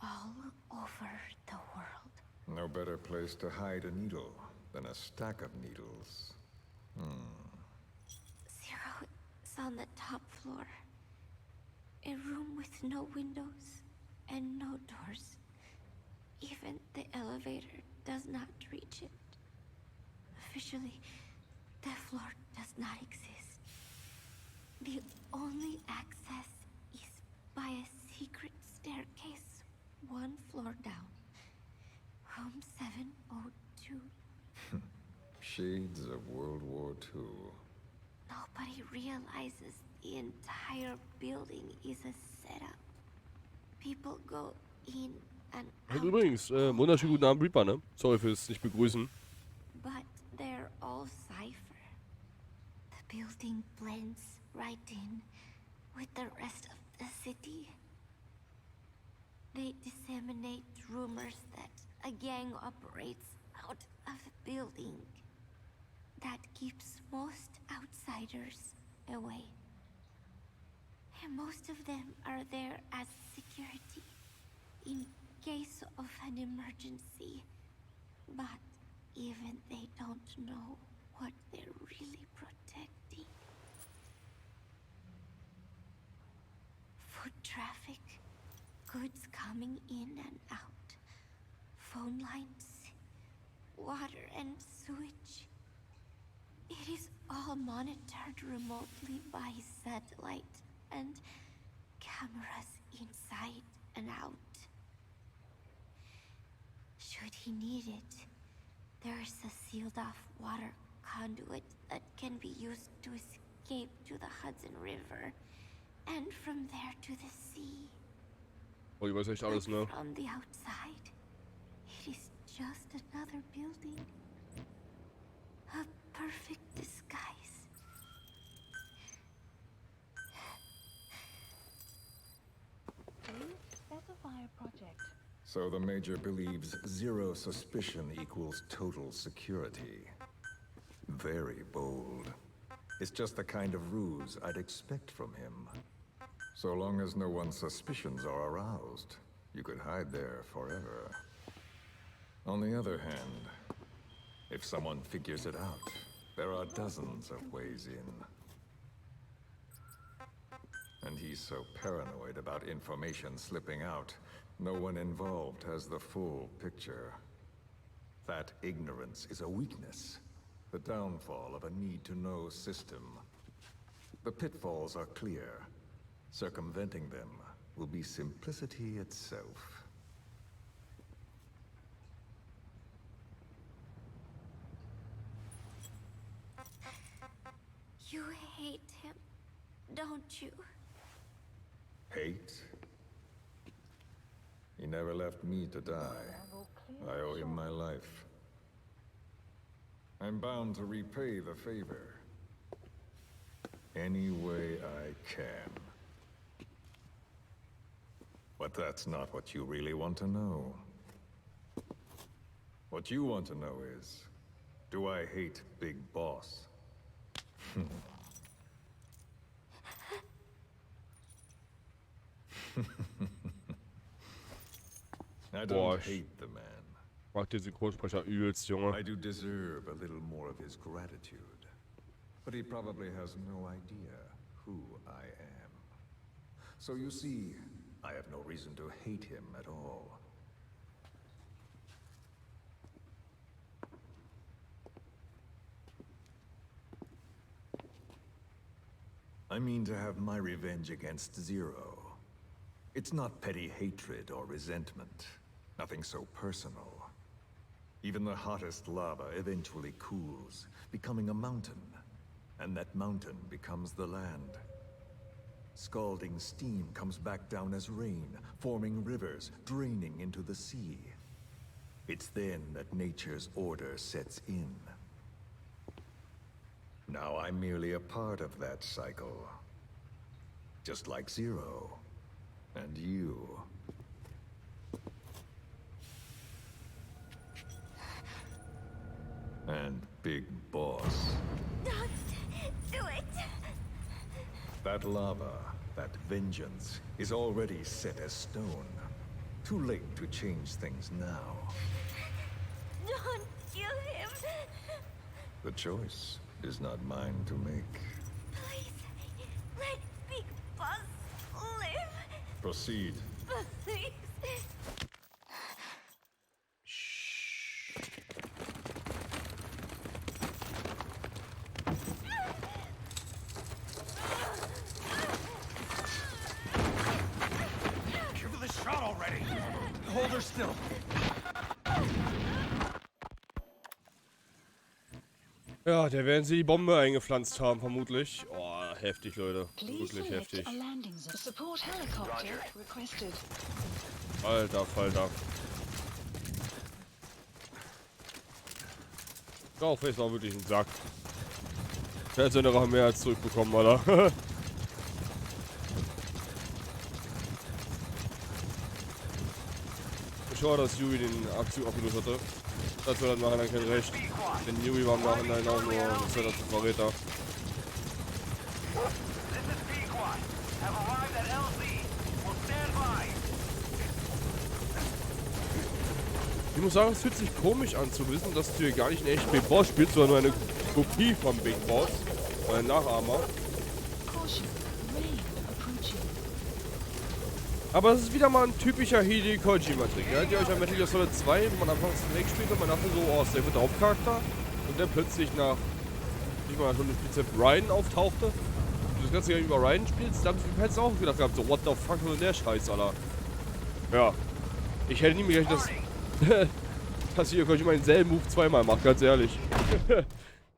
all over the world. No better place to hide a needle than a stack of needles. Zero is on the top floor. A room with no windows and no doors. Even the elevator does not reach it. Officially, the floor does not exist. The only access is by a secret staircase 1 floor down. Room 702. Shades of World War II. Nobody realizes the entire building is a setup. People go in and Und out, übrigens, wunderschönen guten Abend, Reaper, ne? Sorry fürs nicht begrüßen. but they're all cipher. The building blends right in with the rest of the city. They disseminate rumors that a gang operates out of the building. That keeps most outsiders away. Most of them are there as security in case of an emergency. But even they don't know what they're really protecting. Foot traffic, goods coming in and out, phone lines, water and sewage. It is all monitored remotely by satellite and cameras inside and out. Should he need it, there's a sealed-off water conduit that can be used to escape to the Hudson River, and from there to the sea. Oh, ich weiß echt alles, ne? From the outside, it is just another building. A perfect disguise. Please specify a project. So the Major believes zero suspicion equals total security. Very bold. It's just the kind of ruse I'd expect from him. So long as no one's suspicions are aroused, you could hide there forever. On the other hand, if someone figures it out, there are dozens of ways in. And he's so paranoid about information slipping out, no one involved has the full picture. That ignorance is a weakness, the downfall of a need-to-know system. The pitfalls are clear. Circumventing them will be simplicity itself. You hate him, don't you? Hate? He never left me to die. I owe him my life. I'm bound to repay the favor. Any way I can. But that's not what you really want to know. What you want to know is, do I hate Big Boss? I don't hate the man. Mag den Synchronsprecher übelst, Junge. I do deserve a little more of his gratitude. But he probably has no idea who I am. So you see, I have no reason to hate him at all. I mean to have my revenge against Zero. It's not petty hatred or resentment. Nothing so personal. Even the hottest lava eventually cools, becoming a mountain. And that mountain becomes the land. Scalding steam comes back down as rain, forming rivers, draining into the sea. It's then that nature's order sets in. Now I'm merely a part of that cycle. Just like Zero. And you. And Big Boss. Don't do it! That lava, that vengeance, is already set as stone. Too late to change things now. Don't kill him! The choice is not mine to make. Please, let Big Boss live! Proceed. Please! Give her the shot already! Hold her still! Ja, der werden sie die Bombe eingepflanzt haben, vermutlich. Oh, heftig, Leute. Wirklich heftig. Alter Falter. Darauf ist auch wirklich ein Sack. Der hat seine Rache mehr als zurückbekommen, Alter. Schade, dass Yui den Abzug abgelöst hatte. Das wird dann machen, dann kein Recht. Denn Yui war im Nachhinein auch nur ein Verräter. This is Pequot. Have a Ich muss sagen, es fühlt sich komisch an zu wissen, dass du hier gar nicht einen echten Big Boss spielst, sondern nur eine Kopie vom Big Boss. Ein Nachahmer. Caution, rain approaching. Aber es ist wieder mal ein typischer Hideo Kojima-Trick. Erinnert ihr euch an Metal Gear Solid 2, wo man anfangs Snake spielt und man dachte so, oh, ist der gute Hauptcharakter? Und dann plötzlich nach, nicht mal schon Spielzeit Ryan auftauchte. Und du das ganze Jahr über Ryan spielst, da hättest du auch gedacht gehabt, so, what the fuck, was ist denn der Scheiß, Alter? Ja. Ich hätte nie mehr gerechnet, dass Hideo Kojima denselben Move zweimal macht, ganz ehrlich.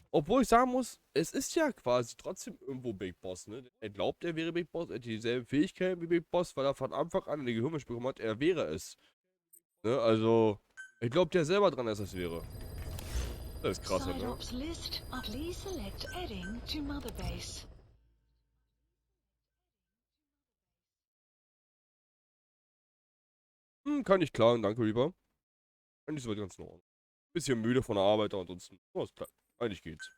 Obwohl ich sagen muss, es ist ja quasi trotzdem irgendwo Big Boss, ne? Er glaubt, er wäre Big Boss, er hat dieselben Fähigkeiten wie Big Boss, weil er von Anfang an eine Gehirnwäsche bekommen hat, er wäre es. Ne? Also, ich glaube der selber dran, dass es wäre. Das ist krass, ne? Side-ops list. Please select heading to Mother Base. Kann ich klagen, danke, Reaper. Eigentlich soweit ganz in Ordnung. Bisschen müde von der Arbeit, aber ansonsten, oh, ist klar. Eigentlich geht's.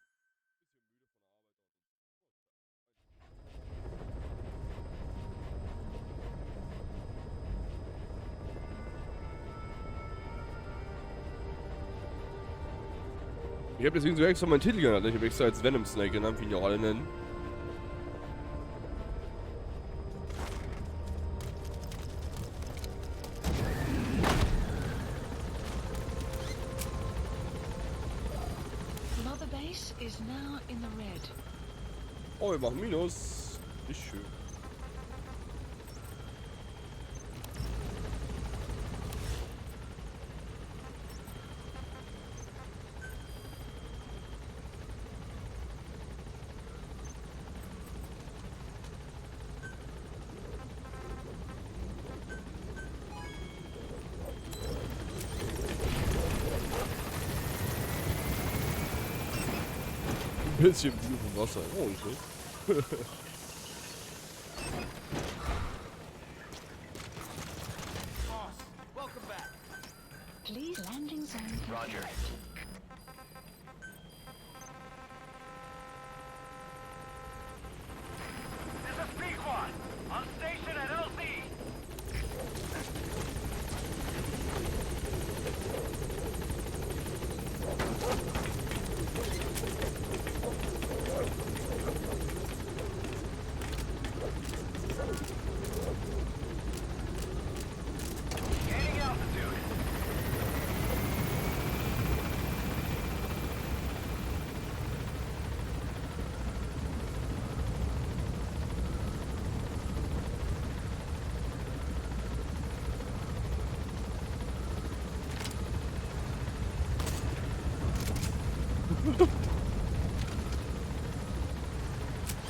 Ich habe deswegen so extra meinen Titel genannt. Ich habe extra als Venom Snake genannt, wie ihn ja auch alle nennen. Mother Base is now in the red. Oh, wir machen Minus. Ist schön. Ein bisschen Blut im Wasser. Oh, nicht schlecht. Boss, welcome back. Please landing zone confirmed. Roger. This is P1 on station at LZ. Gaining altitude.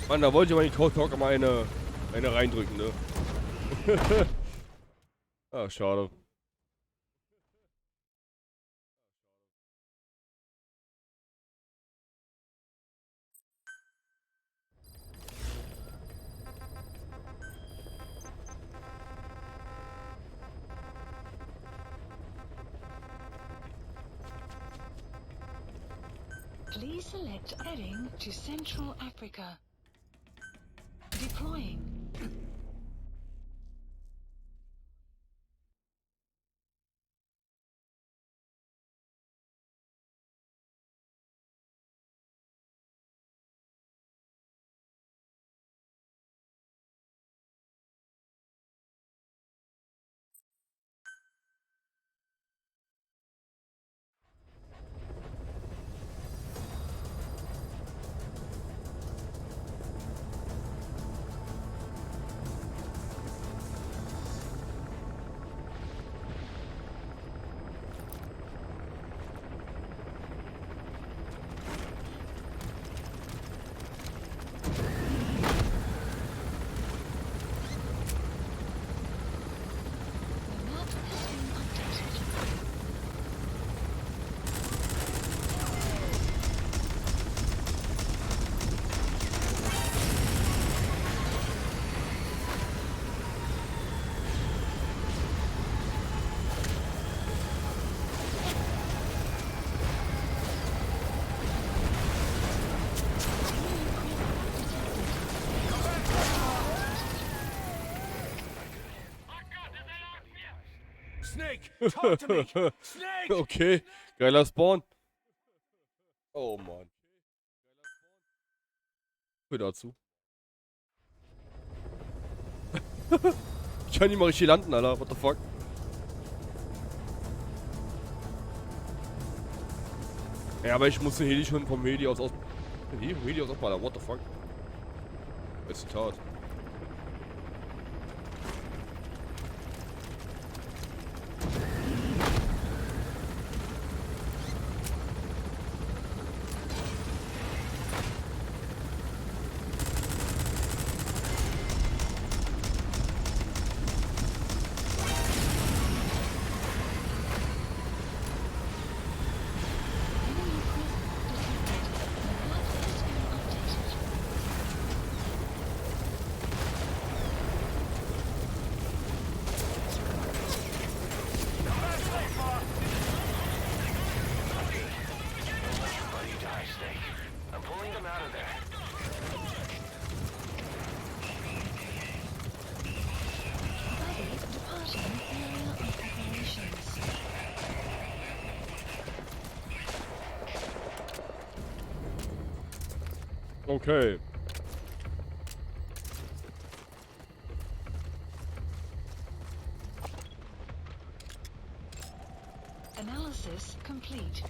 Mann, da wollte ich aber in den Code Talk mal eine reindrücken, ne? Ah, schade. Please select heading to Central Africa. Deploying. Snake! Talk to me! Snake! Okay, geiler Spawn. Oh Mann. Für dazu. Ich kann nicht mal richtig landen, Alter. What the fuck? Ja, aber ich muss den Heli schon vom Heli aus ausballern. What the fuck? Das Zitat. Okay. Analysis complete.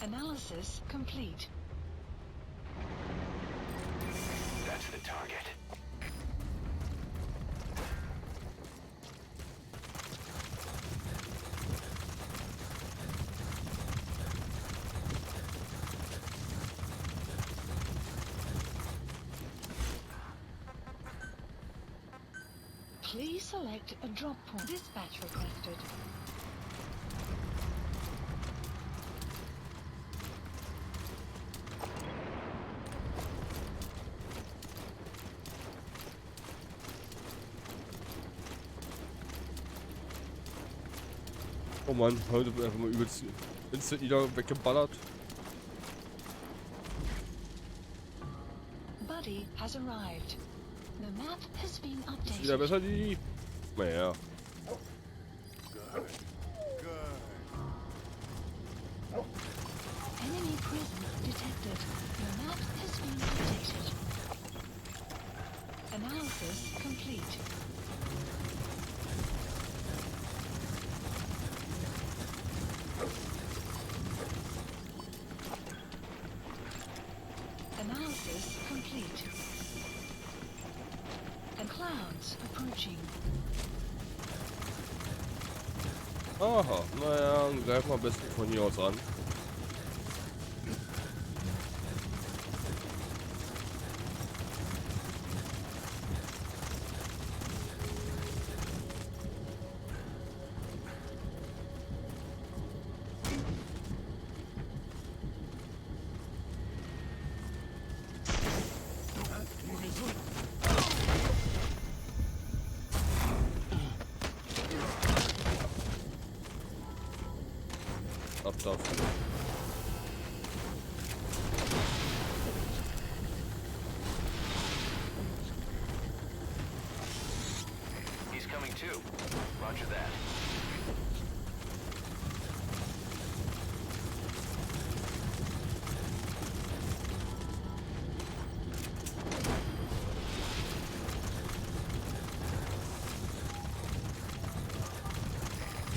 Analysis complete. That's the target. Please select a drop point. Dispatch requested. Oh Mann, heute wird einfach mal übelst instant wieder weggeballert. Buddy has arrived. The map has been Ist wieder updated. besser, die. Naja. Enemy prison detected. The map has been updated. Analysis complete. Analysis complete. And clouds approaching. Aha, naja, greifen wir am besten von hier aus an. Ab dafür. He's coming too. Roger that.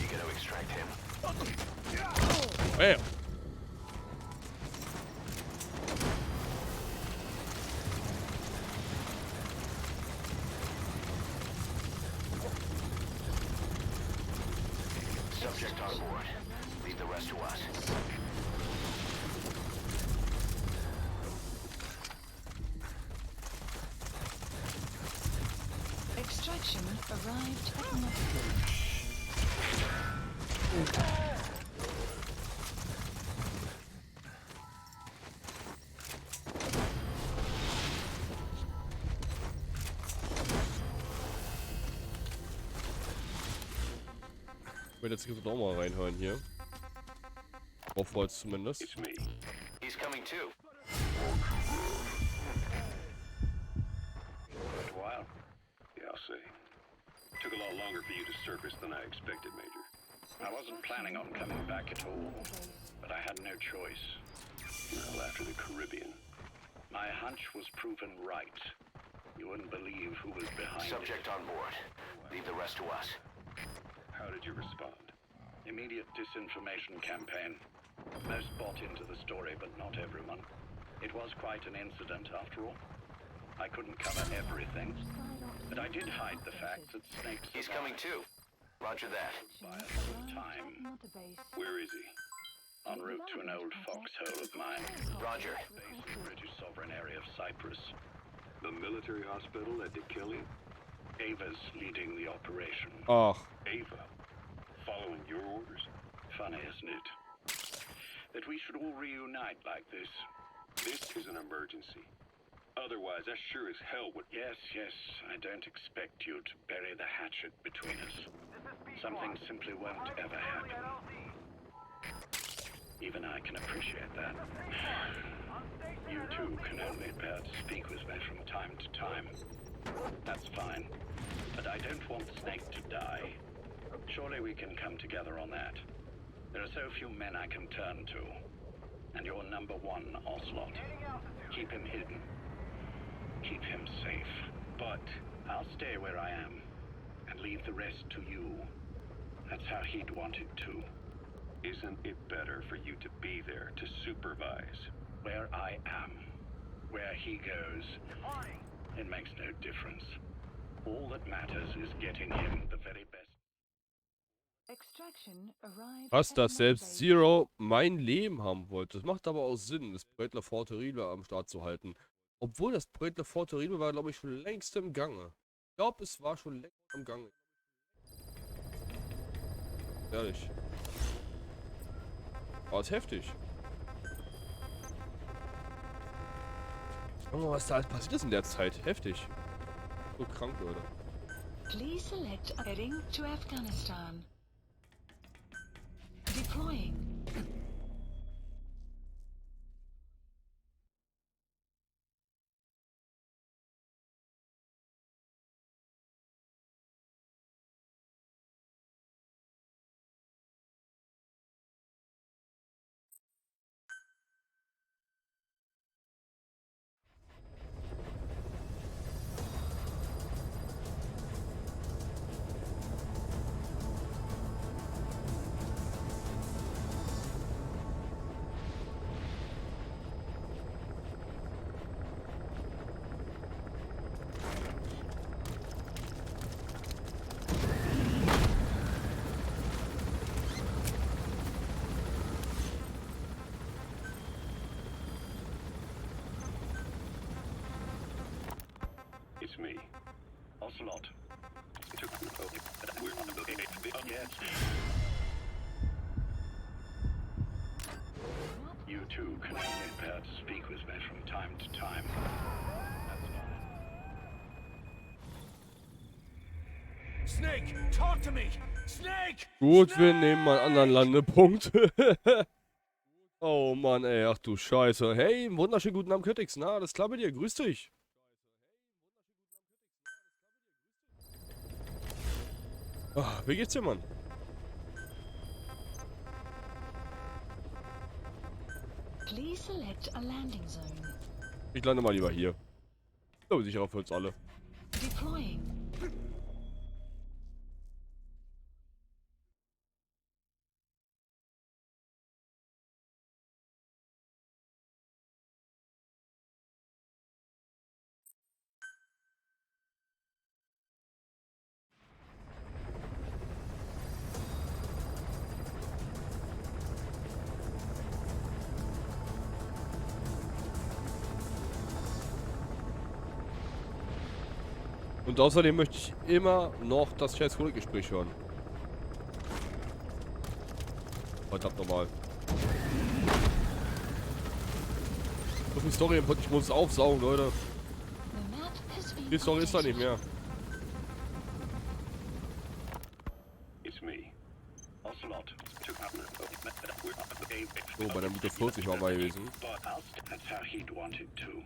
You gonna extract him? Bam! Subject on board. Leave the rest to us. Extraction arrived at North. Ich werde jetzt hier doch mal reinhören hier. Aufwärts zumindest. It's me. He's coming too. Worthwhile? Yeah, I'll see. Took a lot longer for you to surface than I expected, Major. I wasn't planning on coming back at all, but I had no choice. Well, after the Caribbean. My hunch was proven right. You wouldn't believe who was behind Subject it. on board. Leave the rest to us. How did you respond? Immediate disinformation campaign. Most bought into the story, but not everyone. It was quite an incident, after all. I couldn't cover everything, but I did hide the fact that Snake He's coming too. Roger that. by a full time. Where is he? En route to an old foxhole of mine. Roger. Base in the British sovereign area of Cyprus. The military hospital at Dikili? Ava's leading the operation. Ach, Ava? Following your orders? Funny, isn't it? That we should all reunite like this. This is an emergency. Otherwise, I sure as hell would... Yes, I don't expect you to bury the hatchet between us. Something simply won't ever happen. Even I can appreciate that. You too can only bear to speak with me from time to time. That's fine. But I don't want Snake to die. Surely we can come together on that. There are so few men I can turn to. And you're number one, Ocelot. Keep him hidden. Keep him safe. But I'll stay where I am and leave the rest to you. That's how he'd want it too. Isn't it better for you to be there to supervise? Where I am, where he goes, it makes no difference. All that matters is getting him the very best. Extraction arrived was, at dass selbst Motivate. Zero mein Leben haben wollte. Das macht aber auch Sinn, das Projekt La Forterina am Start zu halten. Obwohl das Projekt La Forterina war, glaube ich, schon längst im Gange. Ich glaube, es war schon längst im Gange. Ehrlich. Aber ist heftig. Guck mal, was da alles passiert ist in der Zeit. Heftig. So krank, Leute. Please select heading to Afghanistan. Deploying. It's me, Ocelot. Yes. You too can only bear to speak with me from time to time. That's fine. Snake, talk to me! Snake! Gut, wir nehmen mal einen anderen Landepunkt. Oh Mann, ey, ach du Scheiße. Hey, wunderschönen guten Abend, Kötix. Na, alles klar bei dir? Grüß dich. Ach, wie geht's dir, Mann? Please select a landing zone. Ich lande mal lieber hier. Ich glaube, sicherer für uns alle. Deploying. Und außerdem möchte ich immer noch das scheiß Gespräch hören. Verdammt nochmal. So viel Story, ich muss es aufsaugen, Leute. The map has been Die Story ist da nicht mehr. It's me, Ocelot. So, bei der Minute 40 war mal gewesen. But that's how he'd want it too.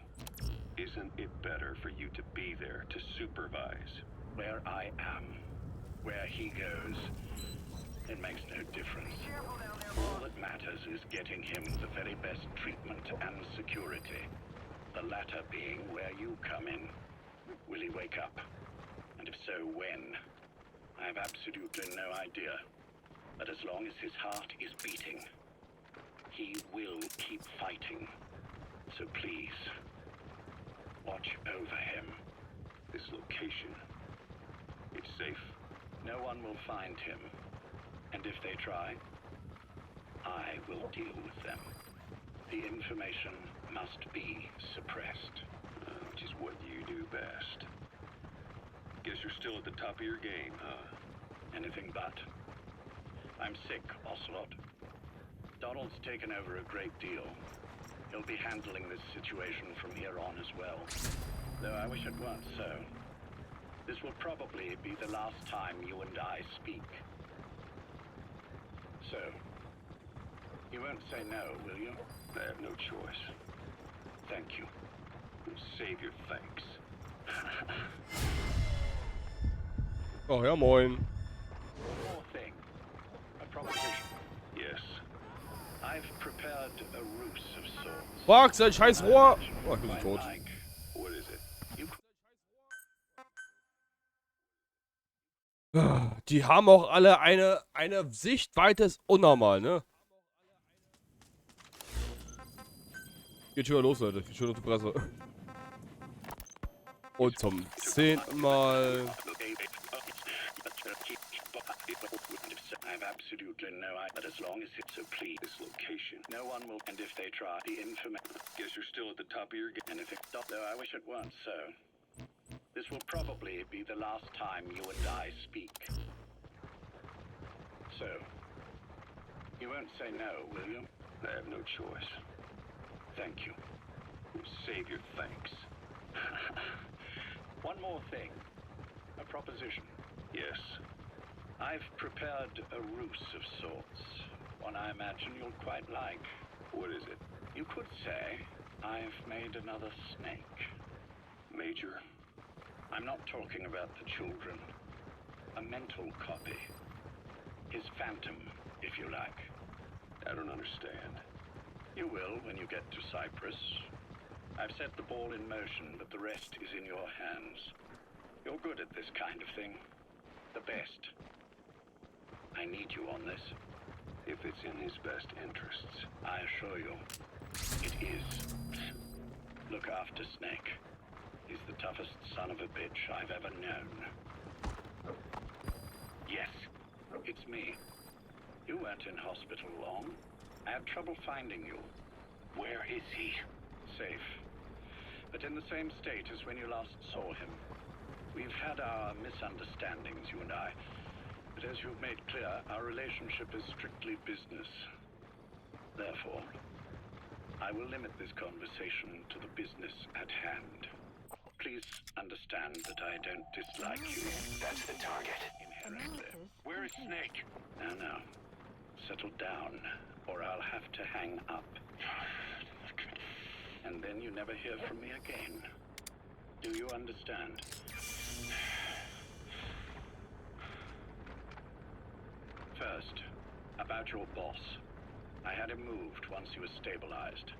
Isn't it better for you to be there to supervise? Where I am, Where he goes, it makes no difference. All that matters is getting him the very best treatment and security. The latter being where you come in. Will he wake up? And if so, when? I have absolutely no idea. But as long as his heart is beating, he will keep fighting. So please, watch over him. This location, it's safe? No one will find him. And if they try, I will deal with them. The information must be suppressed. Which is what you do best. Guess you're still at the top of your game, huh? Anything but. I'm sick, Ocelot. Donald's taken over a great deal. He'll be handling this situation from here on as well. Though I wish it weren't so. This will probably be the last time you and I speak. So, you won't say no, will you? I have no choice. Thank you. Save your thanks. Oh ja, moin. One more thing. A proposition. Yes. I've prepared a ruse of sorts. Fuck, sein scheiß Rohr! Oh, ich bin so tot. Like. What is it? You Die haben auch alle eine Sichtweite ist unnormal, ne? Geht schon los, Leute. Geht schon auf die Presse. Und zum 10. Mal. I've absolutely no idea, but as long as it's a plea, This location. no one will. And if they try, the information. Guess you're still at the top of your game. And if it stopped, though I wish it weren't so. This will probably be the last time you and I speak. So, you won't say no, will you? I have no choice. Thank you. Save your thanks. One more thing. A proposition. Yes. I've prepared a ruse of sorts. One I imagine you'll quite like. What is it? You could say I've made another snake. Major? I'm not talking about the children. A mental copy. His phantom, if you like. I don't understand. You will when you get to Cyprus. I've set the ball in motion, but the rest is in your hands. You're good at this kind of thing. The best. I need you on this. If it's in his best interests. I assure you, it is. Look after Snake. He's the toughest son of a bitch I've ever known. Yes, it's me. You weren't in hospital long. I had trouble finding you. Where is he? Safe. But in the same state as when you last saw him. We've had our misunderstandings, you and I. But as you've made clear, our relationship is strictly business. Therefore, I will limit this conversation to the business at hand. Please understand that I don't dislike you. That's the target. Inherently. Where is Snake? Now, settle down, or I'll have to hang up. And then you never hear from me again. Do you understand? First, about your boss. I had him moved once he was stabilized.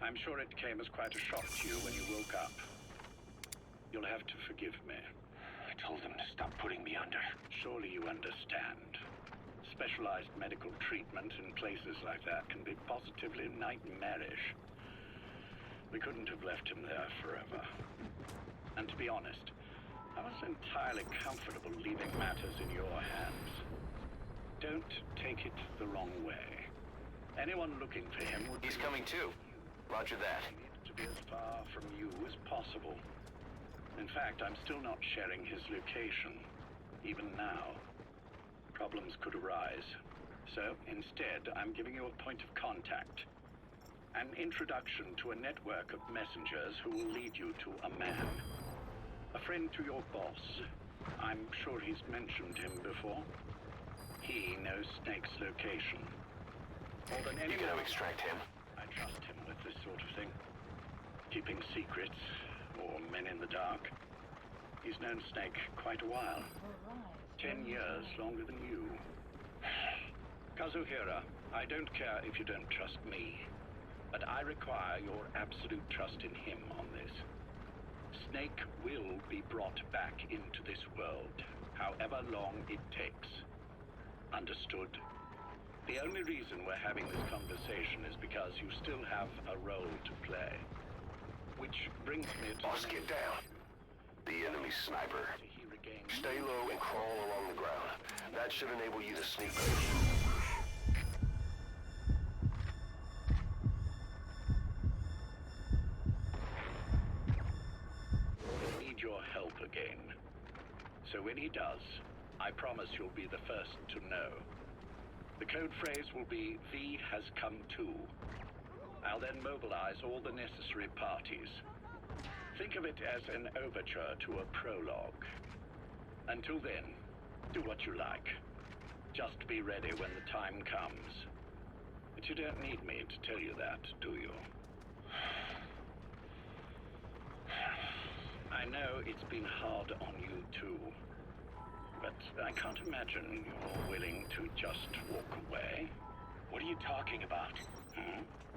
I'm sure it came as quite a shock to you when you woke up. You'll have to forgive me. I told him to stop putting me under. Surely you understand. Specialized medical treatment in places like that can be positively nightmarish. We couldn't have left him there forever. And to be honest, I was entirely comfortable leaving matters in your hands. Don't take it the wrong way. Anyone looking for him would He's coming too. Roger that. He needs to be as far from you as possible. In fact, I'm still not sharing his location, even now. Problems could arise. So, instead, I'm giving you a point of contact. An introduction to a network of messengers who will lead you to a man. A friend to your boss. I'm sure he's mentioned him before. He knows Snake's location. More than You're anyone gonna extract him. I trust him with this sort of thing. Keeping secrets, or men in the dark. He's known Snake quite a while. 10 years longer than you. Kazuhira, I don't care if you don't trust me, but I require your absolute trust in him on this. Snake will be brought back into this world, however long it takes. Understood? The only reason we're having this conversation is because you still have a role to play. Which brings me to... Boss, get down. The enemy sniper. Stay low and crawl along the ground. That should enable you to sneak out. Need your help again. So when he does, I promise you'll be the first to know. The code phrase will be V has come to. I'll then mobilize all the necessary parties. Think of it as an overture to a prologue. Until then, do what you like. Just be ready when the time comes. But you don't need me to tell you that, do you? I know it's been hard on you too. But I can't imagine you're willing to just walk away. What are you talking about?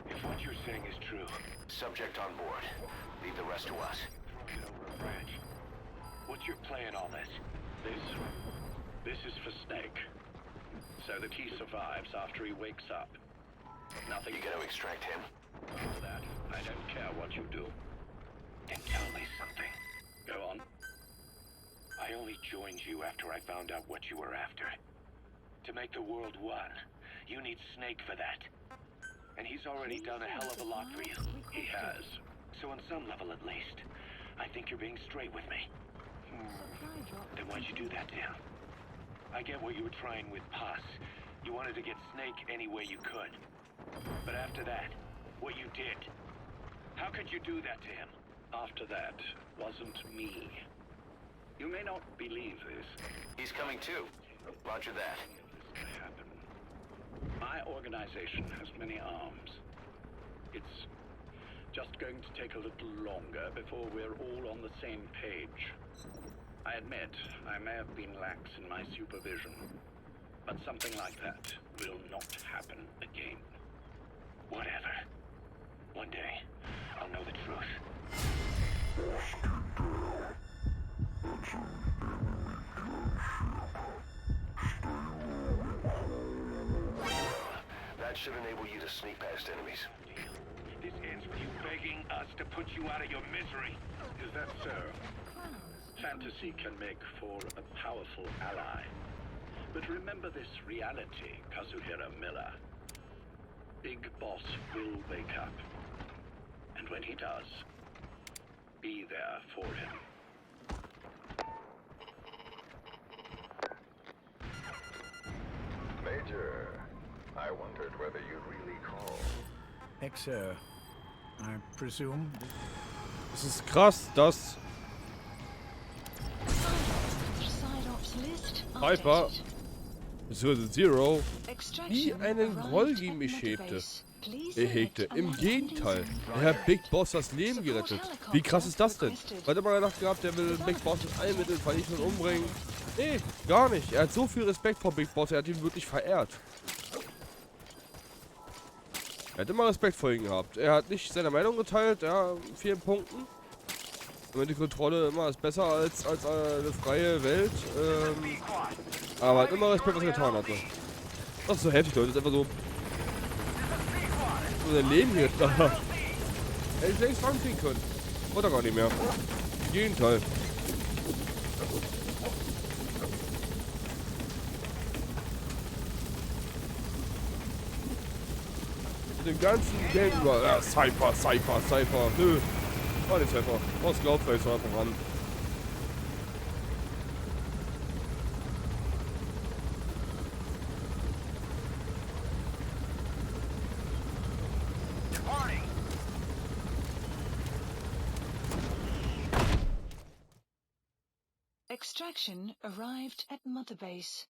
If what you're saying is true... Subject on board. Leave the rest to us. Throw it over a branch. What's your play in all this? This is for Snake. So that he survives after he wakes up. Nothing... You gonna extract him? After that, I don't care what you do. Then tell me something. Go on. I only joined you after I found out what you were after. To make the world one, you need Snake for that. And he's already done a hell of a lot for you. He has. So on some level at least, I think you're being straight with me. Then why'd you do that to him? I get what you were trying with Paz. You wanted to get Snake any way you could. But after that, what you did, how could you do that to him? After that, wasn't me. You may not believe this. He's coming too. Roger that. This may happen. My organization has many arms. It's just going to take a little longer before we're all on the same page. I admit, I may have been lax in my supervision, but something like that will not happen again. Whatever. One day, I'll know the truth. That should enable you to sneak past enemies. This ends with you begging us to put you out of your misery. Is that so? Fantasy can make for a powerful ally. But remember this reality, Kazuhira Miller. Big Boss will wake up. And when he does, be there for him. Major, I wondered whether you'd really call. Exer, I presume. Es ist krass, dass Piper, beziehungsweise Zero, nie einen Groll gegen mich hegte. Im Gegenteil, er hat Big Boss das Leben gerettet. Wie krass ist das denn? Hat er mal gedacht gehabt, der will Big Boss mit allen Mitteln vernichten und umbringen? Nee, gar nicht. Er hat so viel Respekt vor Big Boss, er hat ihn wirklich verehrt. Er hat immer Respekt vor ihm gehabt. Er hat nicht seine Meinung geteilt, ja, in vielen Punkten. Und die Kontrolle immer ist besser als eine freie Welt. Aber hat immer Respekt, was er getan hatte. Das ist so heftig, Leute. Das ist einfach so sein Leben hier. Hätte ich längst ranziehen können. Oder gar nicht mehr. Im Gegenteil. Mit dem ganzen Geld über. Ja, Cypher. Nö. War nicht Cypher. Was glaubt vielleicht von Anfang an. Extraction arrived at Mother Base.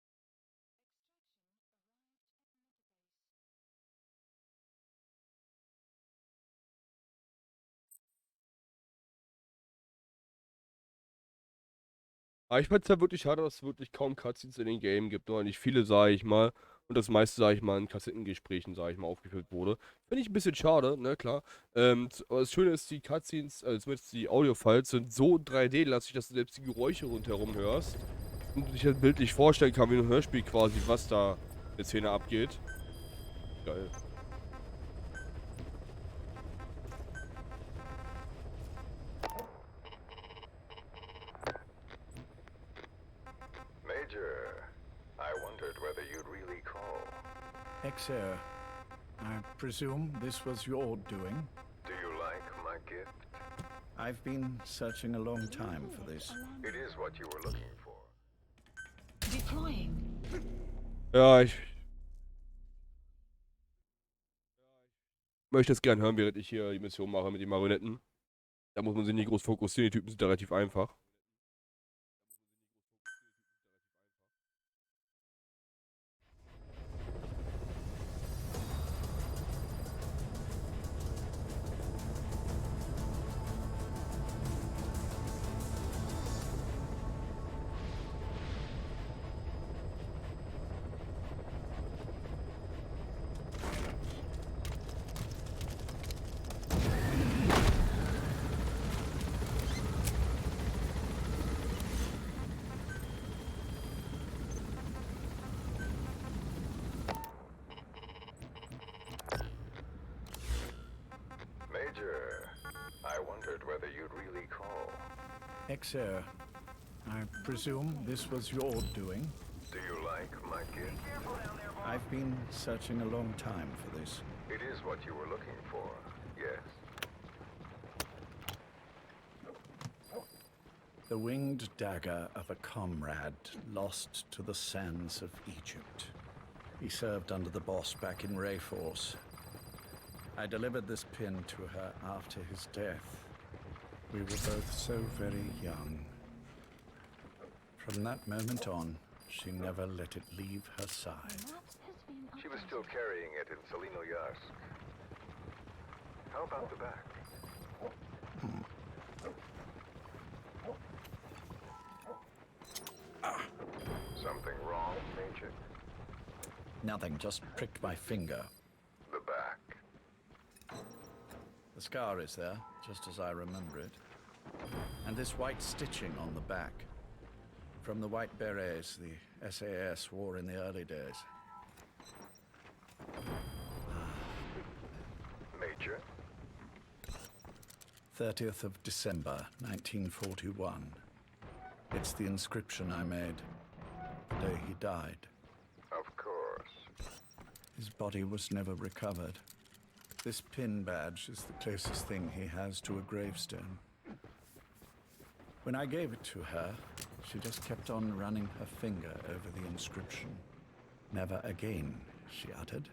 Aber ich find's halt wirklich schade, dass es wirklich kaum Cutscenes in den Game gibt, oder nicht viele, sage ich mal. Und das meiste, sage ich mal, in Kassettengesprächen, sage ich mal, aufgeführt wurde. Finde ich ein bisschen schade, ne, klar. Aber das Schöne ist, die Cutscenes, also zumindest die Audio-Files, sind so 3D-lastig, dass du selbst die Geräusche rundherum hörst. Und dich halt bildlich vorstellen kann, wie ein Hörspiel quasi, was da in der Szene abgeht. Geil. Major, I wondered whether you'd really call. Exer, I presume this was your doing? Do you like my gift? I've been searching a long time for this. It is what you were looking for. Deploying. Ja, ich möchte es gern hören, während ich hier die Mission mache mit den Marionetten. Da muss man sich nicht groß fokussieren, die Typen sind relativ einfach. Major, I wondered whether you'd really call. Exer, I presume this was your doing? Do you like my gift? I've been searching a long time for this. It is what you were looking for, yes. The winged dagger of a comrade lost to the sands of Egypt. He served under the boss back in Rayforce. I delivered this pin to her after his death. We were both so very young. From that moment on, she never let it leave her side. She was still carrying it in Selino-Yarsk. How about the back? Something wrong, Major? Nothing, just pricked my finger. The back. The scar is there, just as I remember it. And this white stitching on the back. From the white berets the SAS wore in the early days. Major? 30th of December, 1941. It's the inscription I made the day he died. Of course. His body was never recovered. This pin badge is the closest thing he has to a gravestone. When I gave it to her, she just kept on running her finger over the inscription. Never again, she uttered,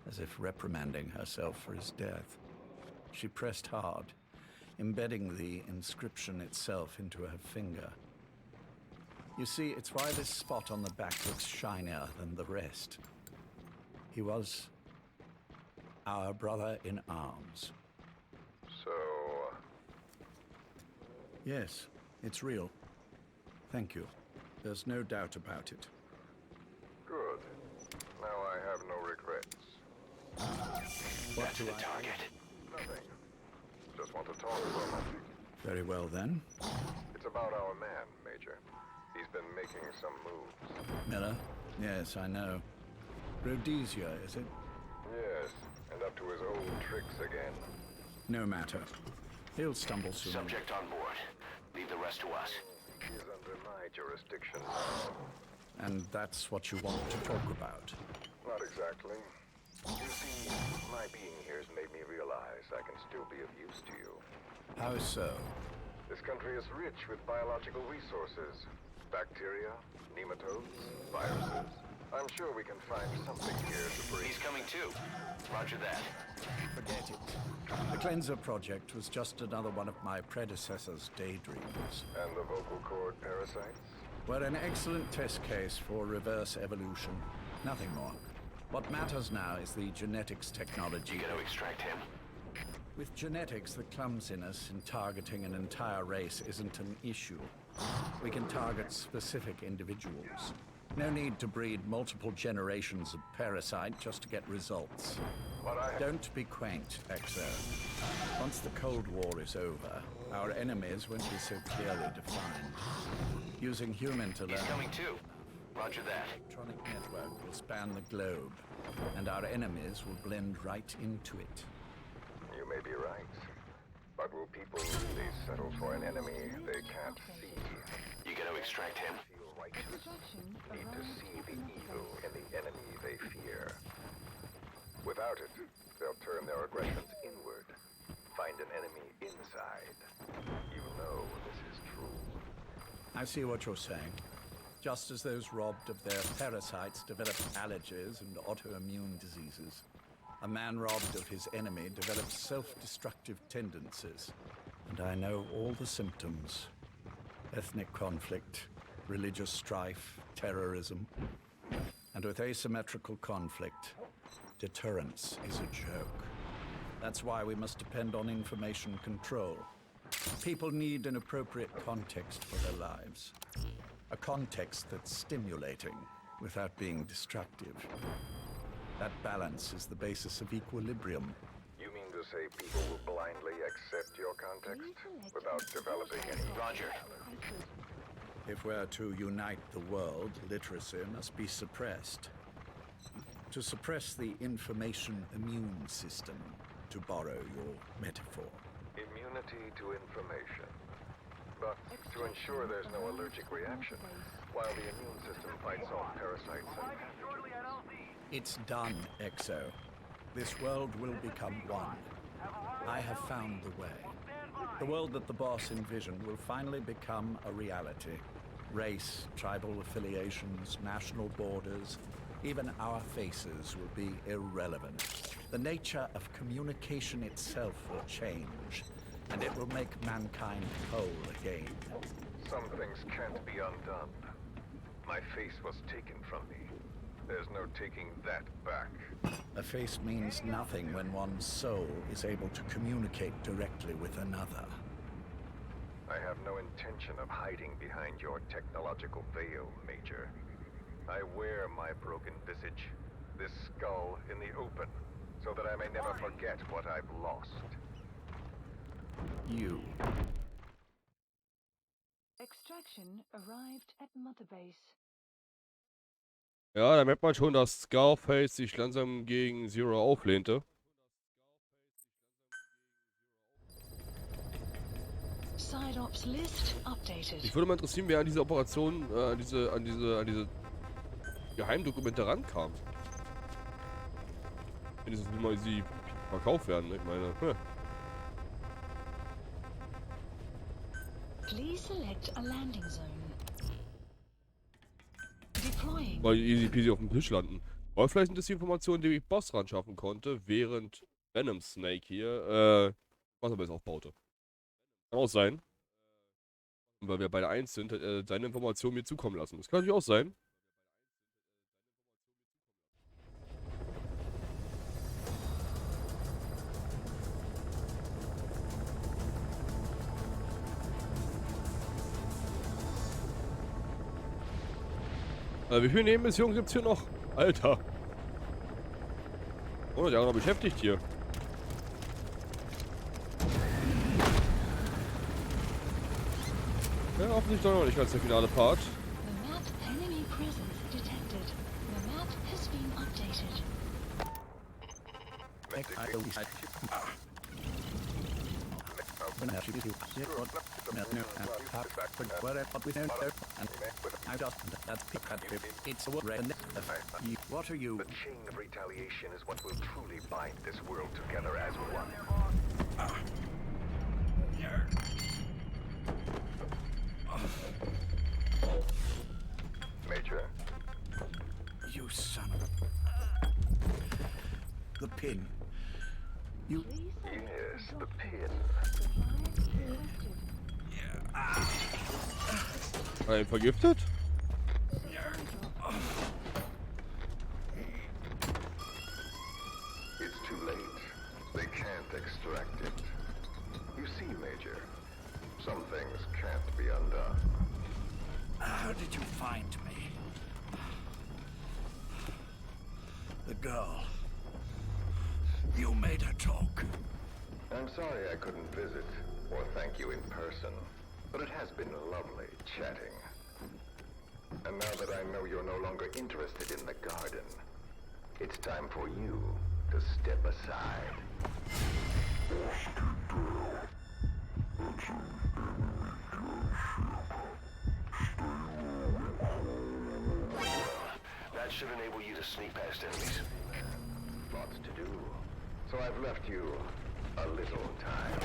as if reprimanding herself for his death. She pressed hard, embedding the inscription itself into her finger. You see, it's why this spot on the back looks shinier than the rest. He was our brother in arms. So... Yes, it's real. Thank you. There's no doubt about it. Good. Now I have no regrets. What do I... Nothing. Just want to talk for a moment. Very well, then. It's about our man, Major. He's been making some moves. Miller? Yes, I know. Rhodesia, is it? Yes, and up to his old tricks again. No matter. He'll stumble soon. Subject on board. Leave the rest to us. He is under my jurisdiction. And that's what you want to talk about. Not exactly. You see, my being here has made me realize I can still be of use to you. How so? This country is rich with biological resources. Bacteria, nematodes, viruses. I'm sure we can find something here to bring. He's coming too. Roger that. Forget it. The Cleanser Project was just another one of my predecessor's daydreams. And the vocal cord parasites? We're an excellent test case for reverse evolution. Nothing more. What matters now is the genetics technology. You gotta extract him. With genetics, the clumsiness in targeting an entire race isn't an issue. We can target specific individuals. No need to breed multiple generations of parasite just to get results. Don't be quaint, Exo. Once the Cold War is over, our enemies won't be so clearly defined. Using human to learn... He's coming too. Roger that. Electronic network will span the globe, and our enemies will blend right into it. You may be right. But will people really settle for an enemy they can't see? You gonna extract him? Feel righteous. Need to see the evil in the enemy they fear. Without it, they'll turn their aggressions inward. Find an enemy inside. You know this is true. I see what you're saying. Just as those robbed of their parasites develop allergies and autoimmune diseases, a man robbed of his enemy develops self-destructive tendencies. And I know all the symptoms. Ethnic conflict, religious strife, terrorism. And with asymmetrical conflict, deterrence is a joke. That's why we must depend on information control. People need an appropriate context for their lives. A context that's stimulating without being destructive. That balance is the basis of equilibrium. You mean to say people will blindly accept your context without developing any... Roger. If we're to unite the world, literacy must be suppressed. To suppress the information immune system, to borrow your metaphor. Immunity to information. But to ensure there's no allergic reaction, while the immune system fights off parasites and pathogens. It's done, Exo. This world will become one. I have found the way. The world that the boss envisioned will finally become a reality. Race, tribal affiliations, national borders, even our faces will be irrelevant. The nature of communication itself will change, and it will make mankind whole again. Some things can't be undone. My face was taken from me. There's no taking that back. A face means nothing when one's soul is able to communicate directly with another. I have no intention of hiding behind your technological veil, Major. I wear my broken visage, this skull in the open, so that I may never forget what I've lost. You. Extraction arrived at Mother Base. Ja, da merkt man schon, dass Scarface sich langsam gegen Zero auflehnte. Side-Ops list updated. Ich würde mal interessieren, wer an diese Operation, an diese Geheimdokumente rankam. Wenigstens wie mal sie verkauft werden, ich meine. Please select a landing zone. Deploying. Weil die easy peasy auf dem Tisch landen. Aber vielleicht sind das die Informationen, die ich Boss ran schaffen konnte, während Venom Snake hier, was er jetzt aufbaute. Kann auch sein. Und weil wir beide eins sind, hat er seine Informationen mir zukommen lassen. Das kann natürlich auch sein. Wie viele Nebenmissionen gibt's hier noch? Alter. Oh, der ist auch noch beschäftigt hier. Ja, hoffentlich doch noch nicht ganz der finale Part. The map enemy presence detected. The map has been updated. What are you? The chain of retaliation is what will truly bind this world together as one. Major? You son of a... The pin. You... Yes, the pin. War er vergiftet? It's too late. They can't extract it. You see, Major, some things can't be undone. How did you find me? The girl. You made her talk. I'm sorry I couldn't visit or thank you in person, but it has been lovely chatting. And now that I know you're no longer interested in the garden, it's time for you to step aside. That should enable you to sneak past enemies. Lots to do. So I've left you a little time.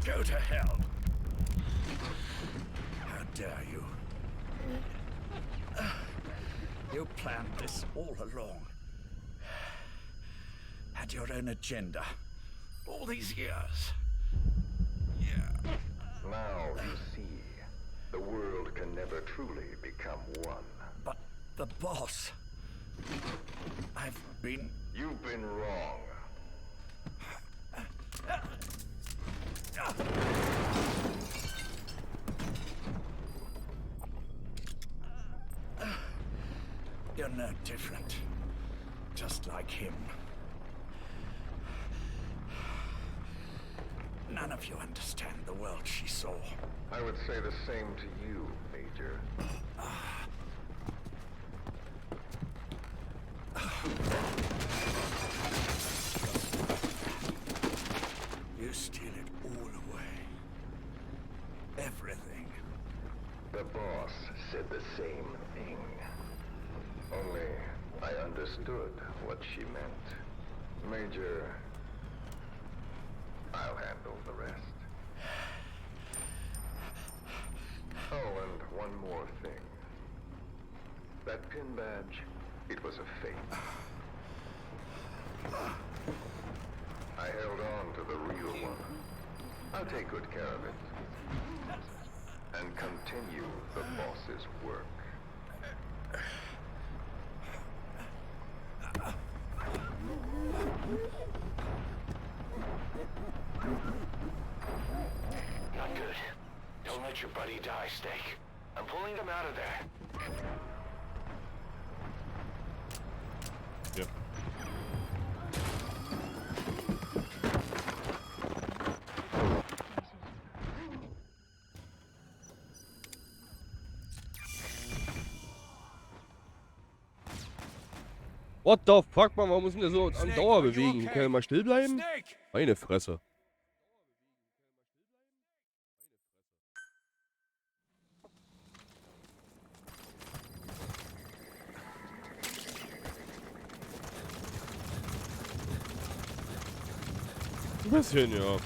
Go to hell. How dare you? You planned this all along. Had your own agenda. All these years. Yeah. Now you see, the world can never truly become one. But the boss... You've been wrong. You're no different. Just like him. None of you understand the world she saw. I would say the same to you, Major. You steal it all away. Everything. The boss said the same thing. Only I understood what she meant. Major, I'll handle the rest. Oh, and one more thing. That pin badge, it was a fake. I held on to the real one. I'll take good care of it. And continue the boss's work. Not good. Don't let your buddy die, Snake. I'm pulling them out of there. Yep. What the fuck, Mann? Warum muss denn der so an Dauer bewegen? Kann er mal still bleiben? Meine Fresse. Ein bisschen, ja.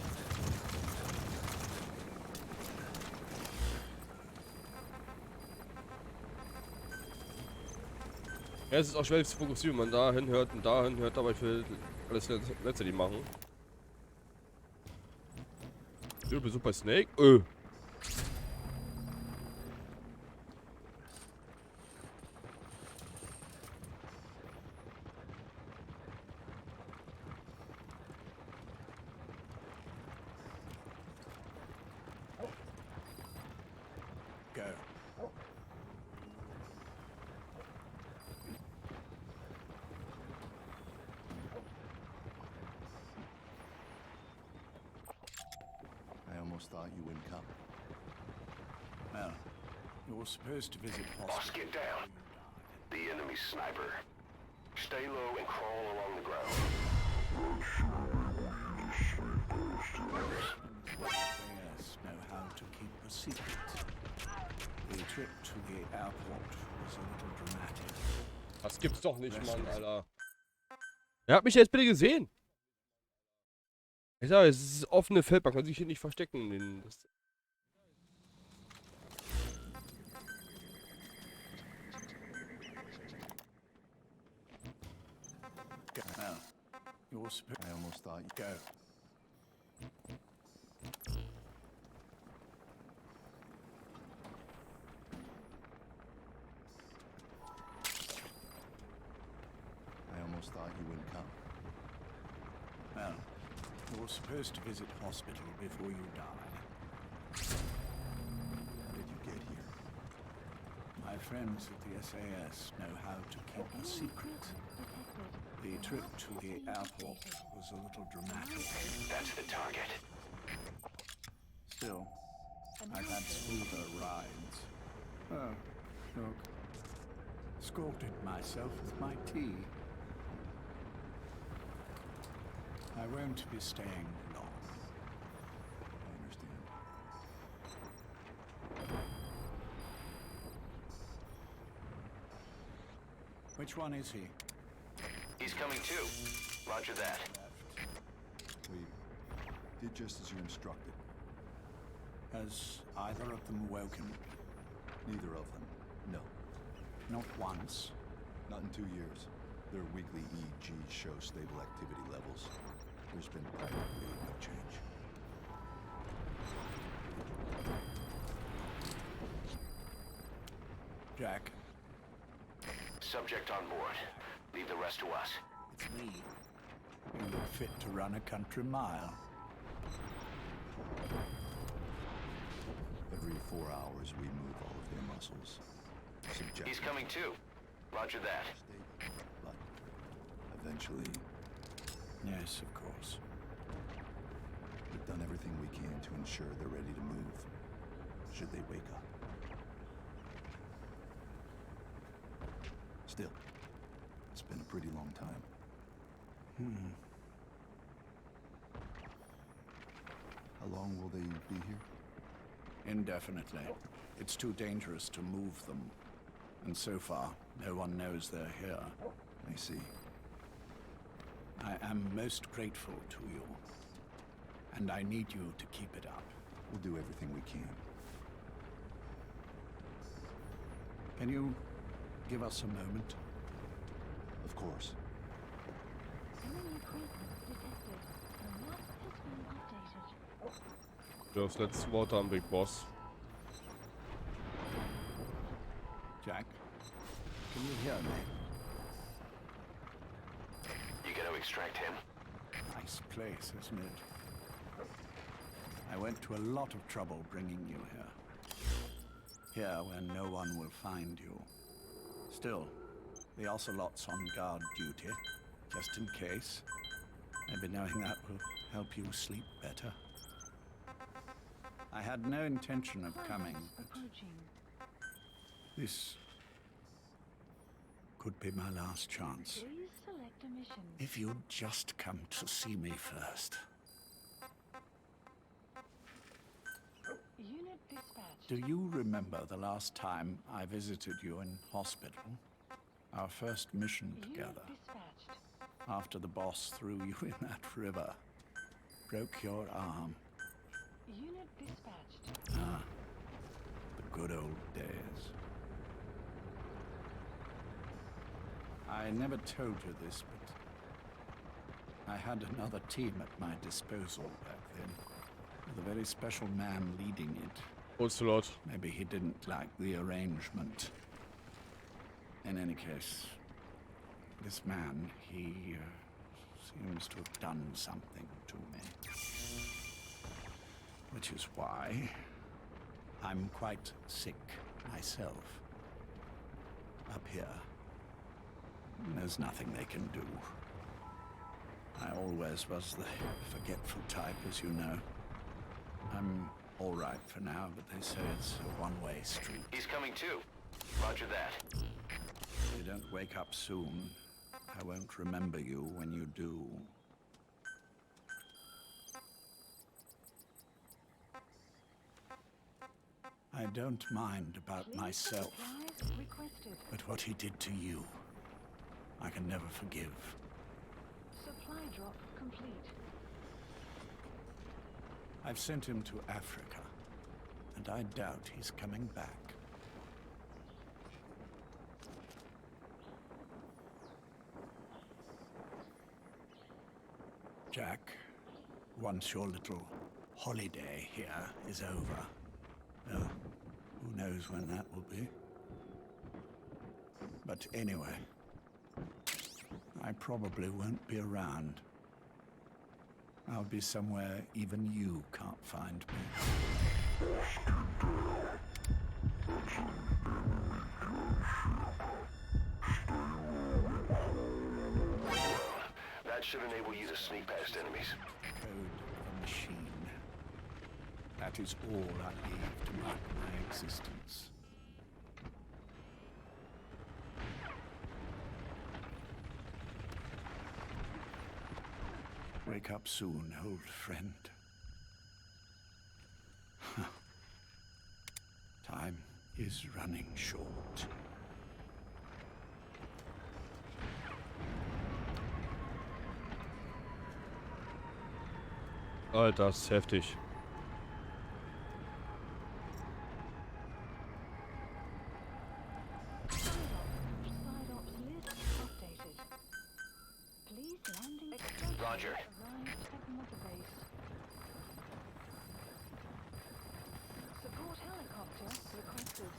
Ja, es ist auch schwer zu fokussieren, wenn man dahin hört und dahin hört, aber ich will alles letztendlich machen. Du bist super Snake? Go. I almost thought you wouldn't come. Well, you're supposed to visit Boss, hospital. get down. The enemy sniper. Stay low and crawl along the ground. Players know how to keep a secret. The trip to the airport was a little dramatic. Das gibt's doch nicht, Mann, Alter. Er hat mich jetzt bitte gesehen. Ich sage, es ist offene Feld, man kann sich hier nicht verstecken. Go. Now, you're supposed... I almost thought you... Go. I almost thought you wouldn't come. Well, you're supposed to visit hospital before you die. How did you get here? friends at the SAS know how to keep a secret. The trip to the airport was a little dramatic. That's the target. Still, I've had smoother rides. Oh, look. Escorted myself with my tea. I won't be staying long. I understand. Which one is he? He's coming too. Roger that. We did just as you instructed. Has either of them woken? Neither of them. No. Not once. Not in 2 years. Their weekly EEGs show stable activity levels. There's been practically no change. Jack, Subject on board. Leave the rest to us. it's me. You look fit to run a country mile. Every 4 hours, we move all of their muscles. Subjective. He's coming too. Roger that. Stable, but eventually, Yes, of course. we've done everything we can to ensure they're ready to move, should they wake up. Still, it's been a pretty long time. How long will they be here? Indefinitely. It's too dangerous to move them. And so far, no one knows they're here. I see. I am most grateful to you. And I need you to keep it up. We'll do everything we can. Can you give us a moment? Of course. Enemy presence detected. The map has been updated. Just let's water on Big Boss. Jack, can you hear me? You gonna extract him? Nice place, isn't it? I went to a lot of trouble bringing you here. Here where no one will find you. Still, the Ocelot's on guard duty, just in case. Maybe knowing that will help you sleep better. I had no intention of coming, but Approaching. this could be my last chance. Please select a mission. If you'd just come to see me first. Unit dispatched. Do you remember the last time I visited you in hospital? Our first mission together. Unit dispatched. After the boss threw you in that river. Broke your arm. Unit dispatched. Ah, the good old days. I never told you this, but I had another team at my disposal back then, with a very special man leading it. Ocelot. Maybe he didn't like the arrangement. In any case, this man, he seems to have done something to me. Which is why I'm quite sick myself. Up here, there's nothing they can do. I always was the forgetful type, as you know. I'm all right for now, but they say it's a one-way street. He's coming too. Roger that. If you don't wake up soon, I won't remember you when you do. I don't mind about Please myself, supplies requested. but what he did to you, I can never forgive. Supply drop complete. I've sent him to Africa, and I doubt he's coming back. Jack, once your little holiday here is over, well, who knows when that will be? But anyway, I probably won't be around. I'll be somewhere even you can't find me. Override should enable you to sneak past enemies. Code of a machine. That is all I leave to mark my existence. Wake up soon, old friend. Time is running short. Alter, das ist heftig. Roger. Support helicopter requested.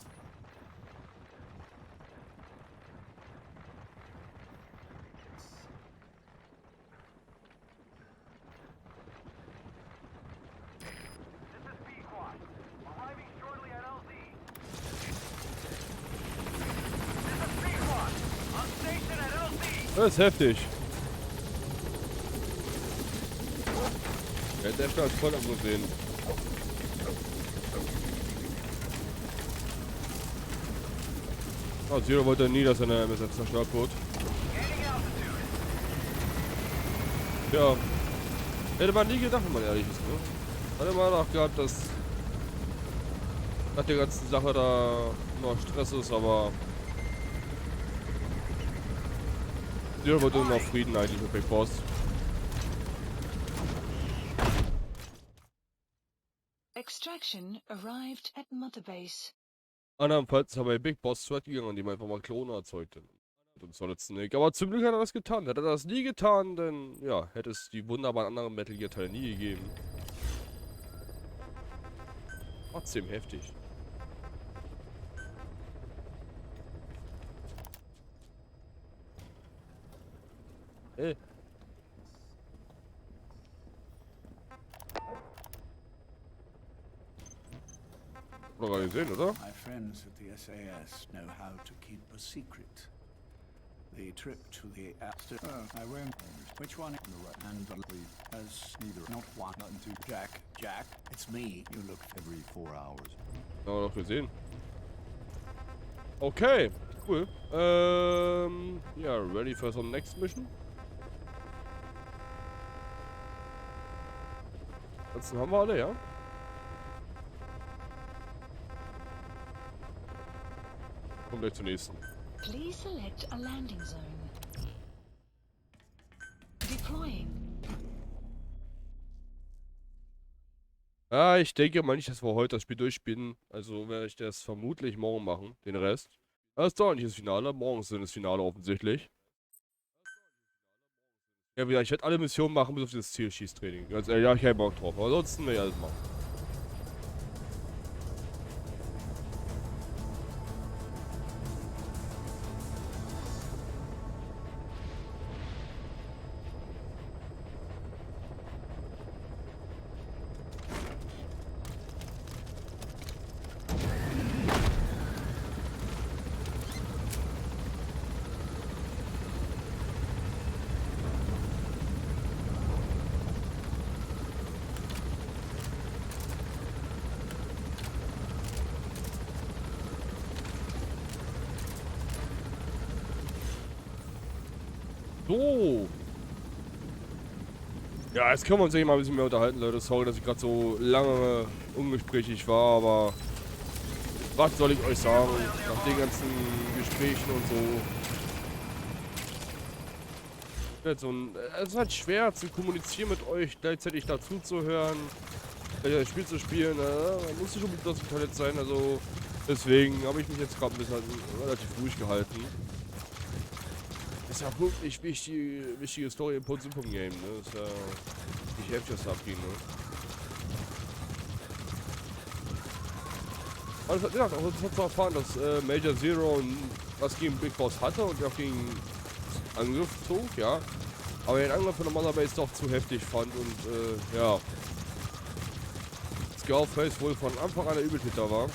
Das ist heftig. Er hätte öfter als voll gesehen. Oh, Zero wollte nie, dass seine MSF zerstört wird. Ja. Hätte man nie gedacht, wenn man ehrlich ist, ne? Hatte man auch gehabt, dass nach der ganzen Sache da noch Stress ist, aber Zero wollte nur noch Frieden eigentlich mit Big Boss. Extraction arrived at Mother Base. Andernfalls ist er bei Big Boss zu weit gegangen, und ihm einfach mal Klone erzeugt. Und Solid Snake. Aber zum Glück hat er das getan. Hätte er das nie getan, dann ja, hätte es die wunderbaren anderen Metal Gear Teile nie gegeben. Trotzdem heftig. Ey. Oder gar nicht gesehen, oder? My friends at the SAS know how to keep a secret. The trip to the after. I won't. Which one? The right and the left. As neither. Not one. Nothing to Jack. Jack. It's me. You look Every 4 hours. Haben wir doch gesehen. Okay, cool. Ja, ready for some next mission? Ansonsten haben wir alle, ja? Kommen gleich zur nächsten. Please select a landing zone. Deploying. Ja, ich denke mal nicht, dass wir heute das Spiel durchspielen. Also werde ich das vermutlich morgen machen, den Rest. Das dauert nicht das Finale. Morgen ist dann das Finale offensichtlich. Ja, wie gesagt, ich werde alle Missionen machen, bis auf das Zielschießtraining. Ganz ehrlich, ja, ich habe Bock drauf. Aber ansonsten werde ich alles machen. So. Ja, jetzt können wir uns ja mal ein bisschen mehr unterhalten, Leute. Sorry, dass ich gerade so lange ungesprächig war, aber was soll ich euch sagen? Nach den ganzen Gesprächen und so. Es ist halt schwer zu kommunizieren mit euch, gleichzeitig dazu zu hören, das Spiel zu spielen. Man muss schon mit das Internet sein, also deswegen habe ich mich jetzt gerade ein bisschen relativ ruhig gehalten. Ist ja wirklich wichtige Story im Punkt-Game, ne? Ist ja nicht heftig, was da abging, ne? Also, ja, auch interessant zu erfahren, dass Major Zero was gegen Big Boss hatte und auch gegen Angriff zog, ja. Aber den Angriff von der Mother Base doch zu heftig fand und, ja. Scarface wohl von Anfang an der Übeltäter war.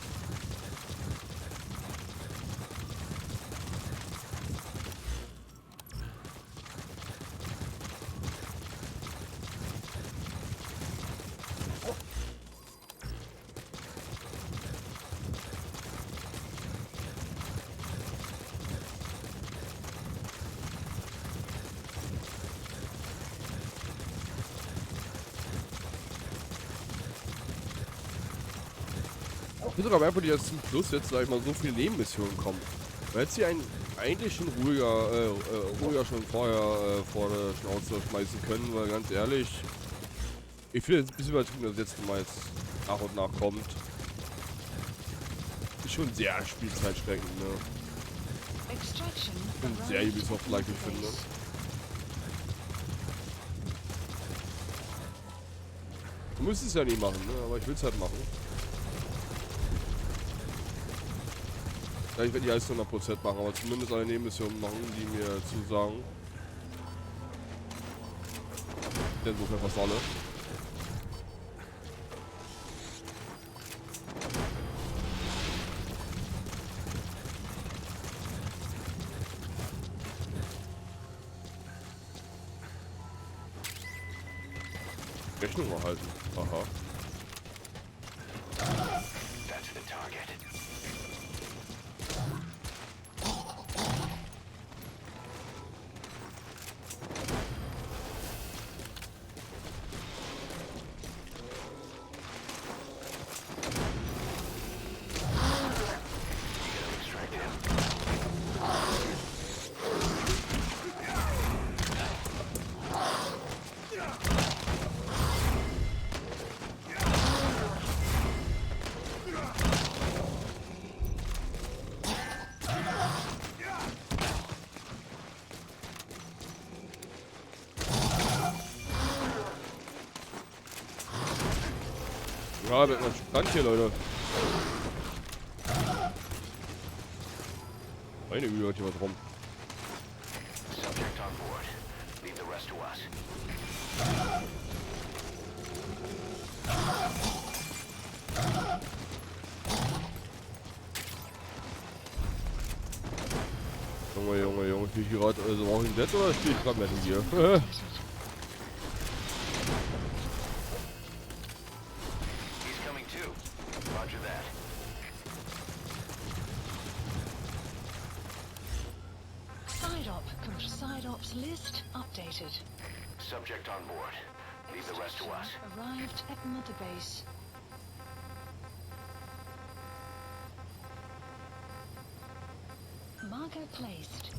Ich bin sogar merkwürdig, die jetzt zum Schluss jetzt, sag ich mal, so viele Nebenmissionen kommen. Weil jetzt hier eigentlich schon ruhiger schon vorher vor der Schnauze schmeißen können, weil ganz ehrlich, ich finde es ein bisschen übertrieben, dass jetzt mal jetzt nach und nach kommt. Ist schon sehr spielzeitschreckend, ne? Und sehr Ubisoft-like, ich finde. Du müsstest es ja nie machen, ne? Aber ich will es halt machen. Ja, ich werde die alles 100% machen, aber zumindest eine Nebenmission machen, die mir zusagen. Denn so fast alle. Rechnung erhalten. Aha. That's the target. Ja, wird man spannend hier, Leute. Meine Güte, hat hier was rum. Subject on board. Leave the rest to us. Junge, spiel ich gerade, also auch in Dead oder spiel ich gerade Metal Gear? He's coming too. Roger that. Side ops list updated. Subject on board. Leave the rest to us. Arrived at Mother Base. Marker placed.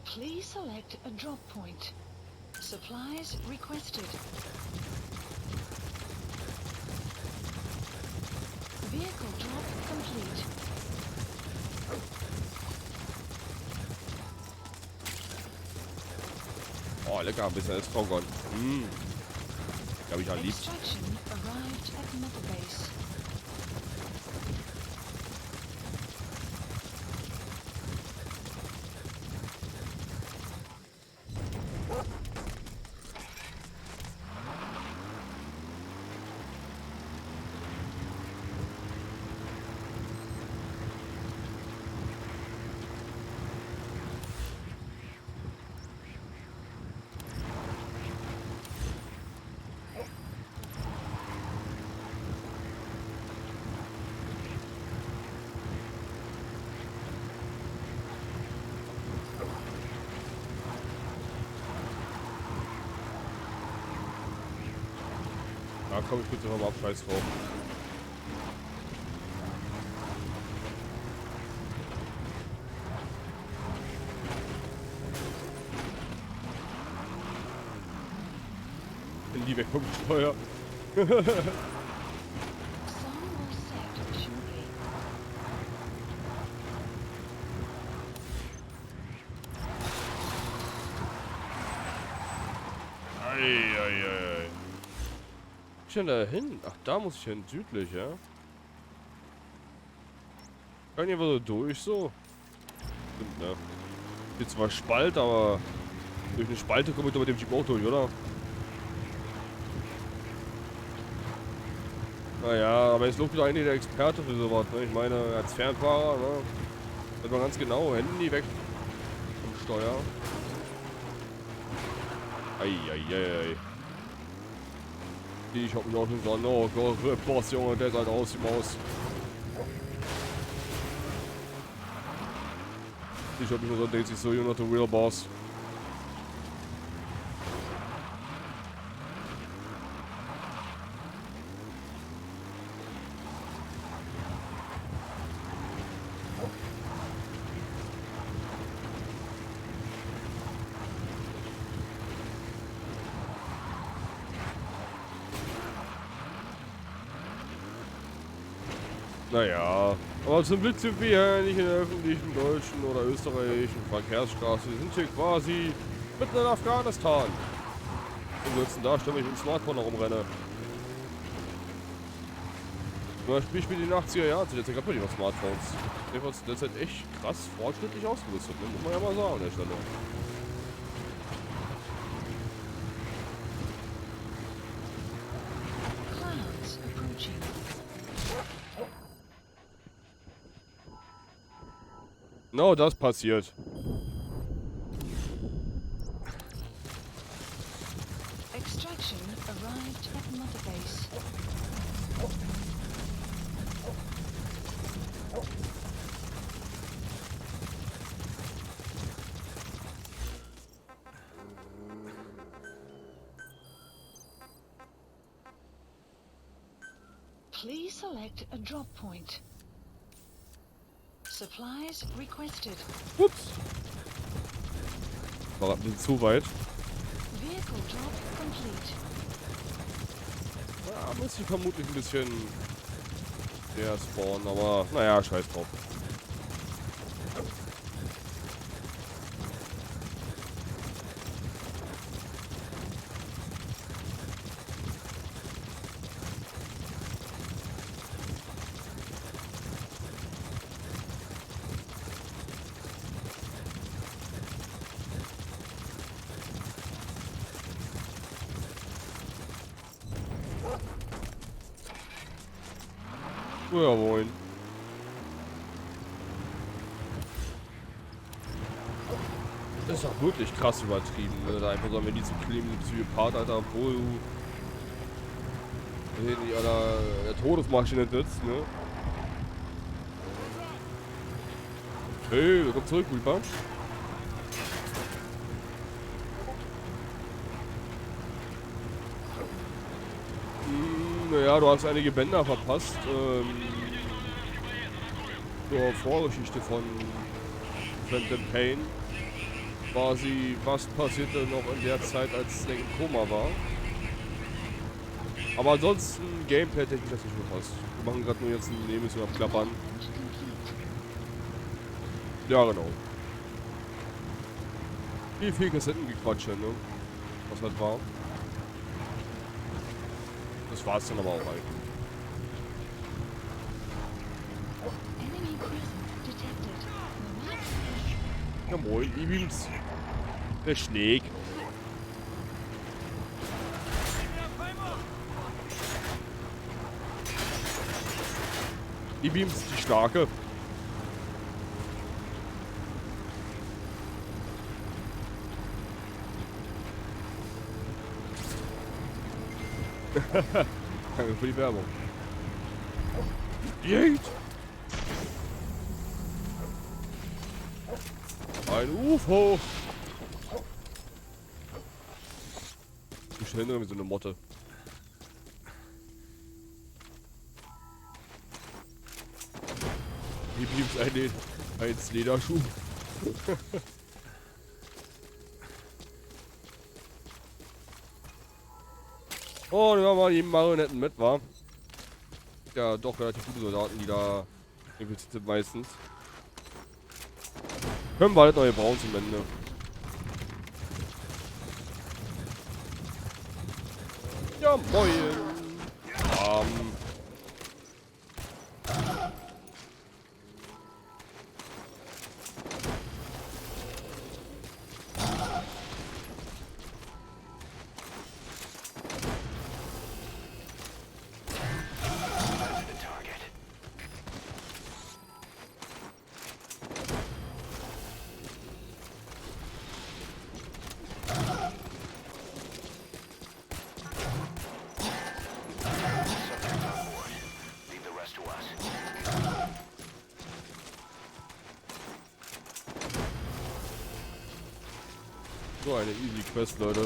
Please select a drop point. Supplies requested. Vehicle drop complete. Oh, lecker, ein bisschen Estrogon. Hab ich ja lieb. Extraction arrived at Mother Base. Da komm ich bitte nochmal ab, scheiß drauf. Bin die weg vom Steuer. Sun will set shortly. Eieiei. Wo ist denn da hin? Ach, da muss ich hin, südlich, ja? Kann hier so durch, so? Stimmt, ne? Hier zwar Spalt, aber durch eine Spalte komme ich doch mit dem Jeep auch durch, oder? Naja, aber jetzt lobt doch eigentlich der Experte für sowas, ne? Ich meine, als Fernfahrer, ne? Das war ganz genau, Handy weg vom Steuer. Eieiei. Ich hab mich auch schon gesagt, oh Gott, Boss, Junge, der sah aus wie Maus. Ich hab immer so denkt sich so, you're not the real boss. Naja, aber zum Glück sind wir ja nicht in der öffentlichen deutschen oder österreichischen Verkehrsstraße. Wir sind hier quasi mitten in Afghanistan. Und sitzen da, stelle ich mit dem Smartphone herumrenne. Zum Beispiel spiele in den 80er Jahren, zu der Zeit gab es nicht noch Smartphones. Der war zu der Zeit echt krass fortschrittlich ausgerüstet, ne? Muss man ja mal sagen an der Stelle. Clouds approaching. Genau das passiert. Extraction arrived at Mother Base. Please select a drop point. Supplies requested. Ups. War ein bisschen zu weit. Vehicle drop complete. Ja, muss ich vermutlich ein bisschen mehr spawnen, aber naja, scheiß drauf. Ja, moin. Das ist doch wirklich krass übertrieben, ne? Da einfach so ein Medizinkleben Psychopath, Alter, obwohl du nicht an der Todesmaschine sitzt, ne? Hey, komm zurück, Reaper. Naja, du hast einige Bänder verpasst. Zur Vorgeschichte von Phantom Pain. Quasi, was passierte noch in der Zeit, als Snake im Koma war. Aber ansonsten, Gameplay-technisch hast du nicht verpasst. Wir machen gerade nur jetzt ein Nebenmission abklappern. Ja, genau. Viel Kassettengequatsche, ne? Was halt war. Das war's dann aber auch eigentlich. Enemy presence detected. The map Ja moin, E-Beams. Der Schneeg. E-Beams, die starke. Danke für die Werbung. Yeet! Ein UFO! Ich stelle irgendwie so eine Motte. Hier blieb ein Lederschuh. Oh, da war die Marionetten mit, war. Ja, doch relativ gute Soldaten, die da infiziert sind meistens. Können wir halt neue brauchen zum Ende. Ja, moin. So eine easy Quest, Leute.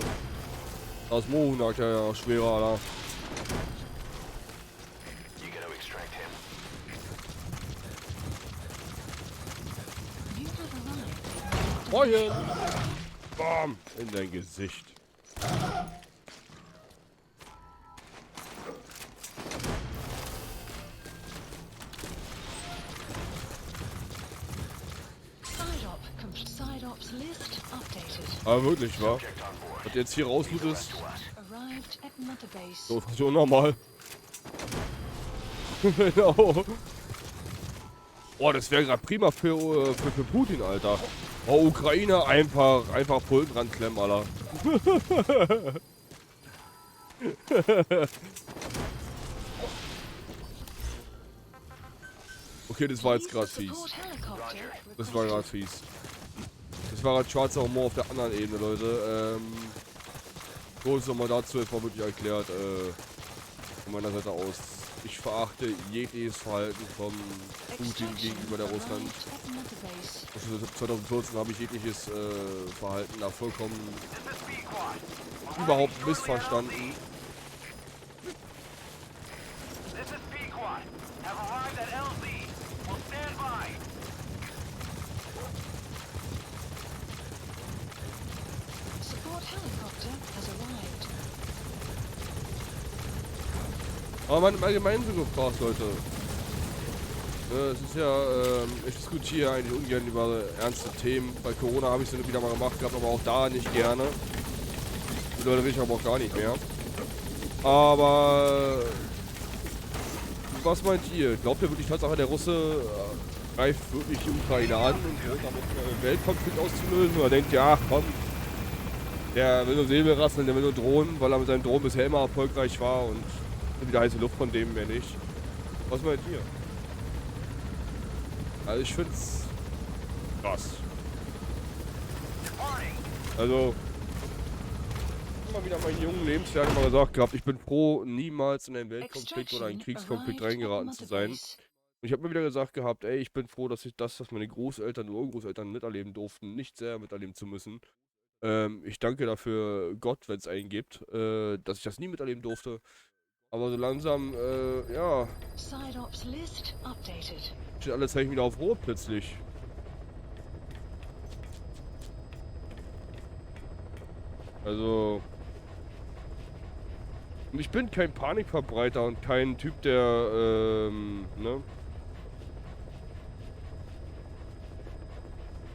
Das Mohunag, ja, schwerer, Alter. You gotta extract him. You have arrived. Moin! Bam! In dein Gesicht. Side ops list updated. Aber wirklich, wa? Was jetzt hier rausloot ist, Arrived at Mother Base. so ist schon normal. Genau. Boah, das wäre gerade prima für Putin, Alter. Oh, Ukraine, einfach Pulten ranklemmen, Alter. Okay, das war jetzt gerade fies. Das war gerade fies. Das war gerade schwarzer Humor auf der anderen Ebene, Leute. Kurz nochmal dazu, jetzt mal wirklich erklärt, von meiner Seite aus. Ich verachte jegliches Verhalten von Putin gegenüber der Russland. 2014 habe ich jegliches Verhalten da vollkommen überhaupt missverstanden. Aber man im Allgemeinen so gefragt, Leute. Es ist ja, ich diskutiere eigentlich ungern über ernste Themen. Bei Corona habe ich es wieder mal gemacht gehabt, aber auch da nicht gerne. Die Leute will ich aber auch gar nicht mehr. Aber was meint ihr? Glaubt ihr wirklich Tatsache, der Russe greift wirklich die Ukraine an und droht damit einen Weltkonflikt auszulösen? Oder denkt ihr, ach komm, der will nur Säbelrasseln, der will nur drohen, weil er mit seinem Drohnen bisher immer erfolgreich war und wieder heiße Luft von dem mehr nicht. Was meint ihr? Also ich find's krass. Also immer wieder meinen jungen Lebensjahren immer gesagt gehabt, ich bin froh, niemals in einen Weltkonflikt oder einen Kriegskonflikt reingeraten zu sein. Und ich habe mir wieder gesagt gehabt, ey, ich bin froh, dass ich das, was meine Großeltern und Urgroßeltern miterleben durften, nicht sehr miterleben zu müssen. Ich danke dafür Gott, wenn es einen gibt, dass ich das nie miterleben durfte. Aber so langsam, ja, steht alle Zeichen wieder auf Rot plötzlich. Also, und ich bin kein Panikverbreiter und kein Typ, der, ne?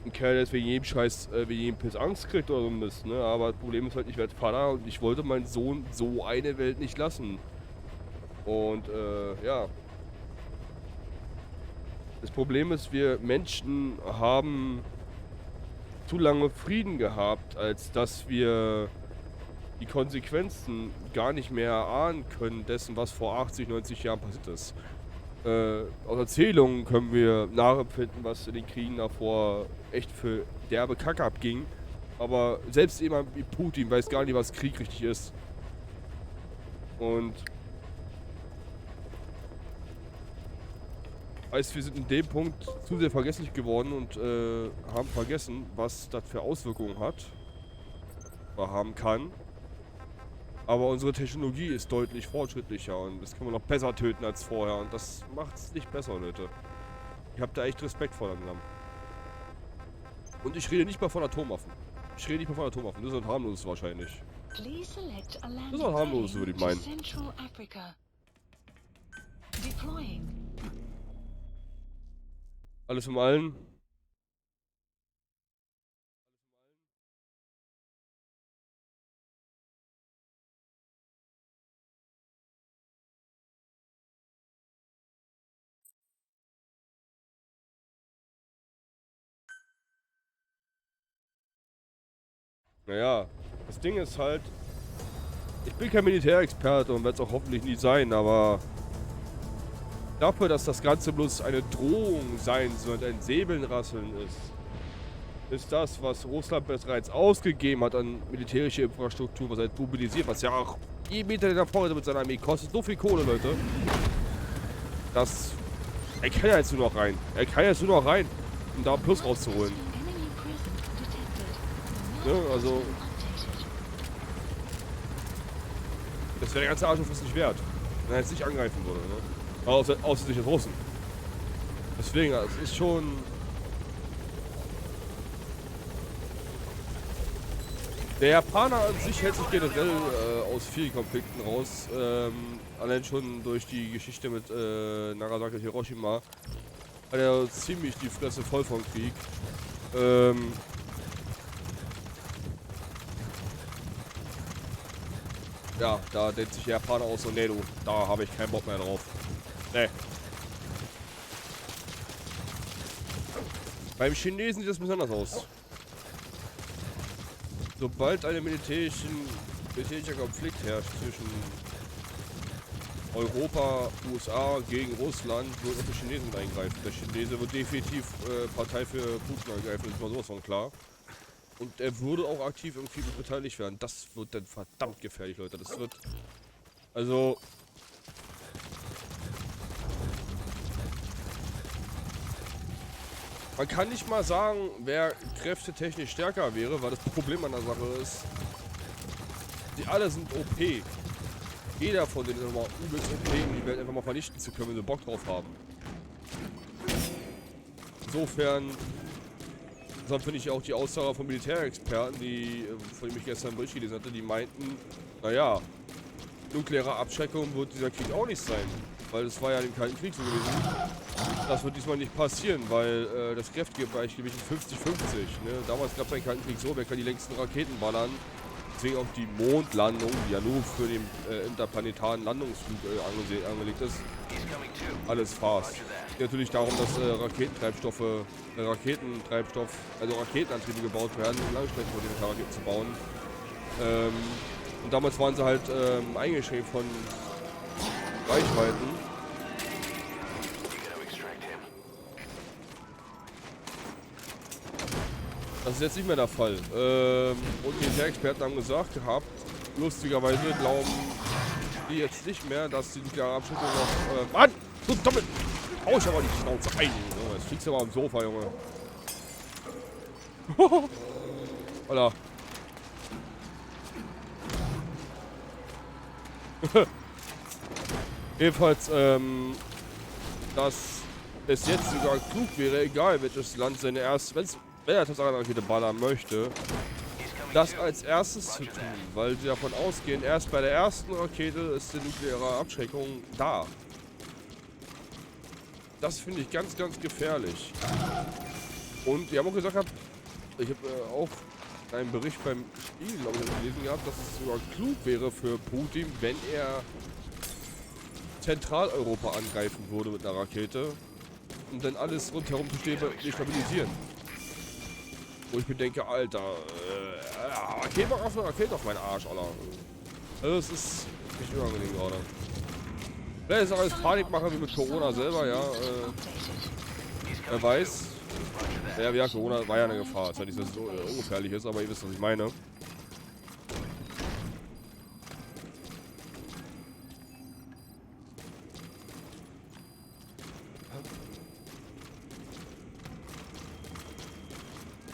Ein Kerl, der wegen jedem Scheiß, wegen jedem Piss Angst kriegt oder so Mist, ne? Aber das Problem ist halt, ich werde Vater und ich wollte meinen Sohn so eine Welt nicht lassen. Und, ja. Das Problem ist, wir Menschen haben zu lange Frieden gehabt, als dass wir die Konsequenzen gar nicht mehr erahnen können dessen, was vor 80, 90 Jahren passiert ist. Aus Erzählungen können wir nachempfinden, was in den Kriegen davor echt für derbe Kacke abging. Aber selbst jemand wie Putin weiß gar nicht, was Krieg richtig ist. Und heißt, wir sind in dem Punkt zu sehr vergesslich geworden und haben vergessen, was das für Auswirkungen hat. Oder haben kann. Aber unsere Technologie ist deutlich fortschrittlicher und das können wir noch besser töten als vorher. Und das macht es nicht besser, Leute. Ich habe da echt Respekt vor langsam. Und ich rede nicht mal von Atomwaffen. Ich rede nicht mal von Atomwaffen. Das ist ein harmloses wahrscheinlich. Das ist ein harmloses, würde ich meinen. Alles im Allen. Naja, das Ding ist halt, ich bin kein Militärexperte und werde es auch hoffentlich nie sein, aber dafür, dass das Ganze bloß eine Drohung sein soll und ein Säbelrasseln ist das, was Russland bereits ausgegeben hat an militärische Infrastruktur, was er mobilisiert, was ja auch jeden Meter, der davor ist mit seiner Armee, kostet so viel Kohle, Leute. Er kann ja jetzt nur noch rein. Er kann jetzt nur noch rein, um da Plus rauszuholen. Ne? Also, das wäre der ganze Arsch auf uns nicht wert, wenn er jetzt nicht angreifen würde. Ne? Außer sich als Russen. Deswegen, es ist schon... Der Japaner an sich hält sich generell aus vielen Konflikten raus. Allein schon durch die Geschichte mit Nagasaki und Hiroshima hat er ziemlich die Fresse voll vom Krieg. Ja, da denkt sich der Japaner auch so, nee du, da habe ich keinen Bock mehr drauf. Nee. Beim Chinesen sieht das besonders aus. Sobald ein militärischer Konflikt herrscht zwischen Europa, USA gegen Russland, wird auch der Chinesen mit eingreifen. Der Chinese wird definitiv Partei für Putin angreifen, das ist mal sowas von klar. Und er würde auch aktiv im Krieg beteiligt werden. Das wird dann verdammt gefährlich, Leute. Das wird... Also... Man kann nicht mal sagen, wer kräftetechnisch stärker wäre, weil das Problem an der Sache ist, die alle sind OP. Jeder von denen ist immer übelst OP, um die Welt einfach mal vernichten zu können, wenn sie Bock drauf haben. Insofern, deshalb finde ich auch die Aussage von Militärexperten, von denen ich gestern einen Bericht gelesen hatte, die meinten, naja, nukleare Abschreckung wird dieser Krieg auch nicht sein. Weil es war ja im Kalten Krieg so gewesen. Das wird diesmal nicht passieren, weil das Kräftegleichgewicht ist 50-50. Ne? Damals gab es einen Kalten Krieg so, wer kann die längsten Raketen ballern. Deswegen auch die Mondlandung, die ja nur für den interplanetaren Landungsflug angelegt ist. Alles Farce. Es geht natürlich darum, dass also Raketenantriebe gebaut werden, um Langstreckenraketen zu bauen. Und damals waren sie halt eingeschränkt von Reichweiten. Das ist jetzt nicht mehr der Fall. Und die Militärexperten haben gesagt gehabt, lustigerweise glauben die jetzt nicht mehr, dass die nukleare Abschreckung noch... Mann! Du doppelt! Hau ich aber die Schnauze ein! Junge, jetzt fliegst du aber am Sofa, Junge. Holla. Jedenfalls, dass es jetzt sogar klug wäre, egal welches Land seine wenn er tatsächlich eine Rakete ballern möchte, das als erstes zu tun, weil sie davon ausgehen, erst bei der ersten Rakete ist die nukleare Abschreckung da. Das finde ich ganz, ganz gefährlich. Und die haben auch gesagt, ich habe auch einen Bericht beim Spiel, glaube ich, gelesen gehabt, dass es sogar klug wäre für Putin, wenn er Zentraleuropa angreifen würde mit einer Rakete, um dann alles rundherum zu destabilisieren. Wo ich mir denke, Alter, Rakete auf meinen Arsch, Alter. Also es ist nicht unangenehm gerade. Vielleicht ist auch alles Panikmacher wie mit Corona selber, ja. Wer weiß. Ja, Corona war ja eine Gefahr. Es ist ja nicht, dass es so ungefährlich ist, aber ihr wisst, was ich meine.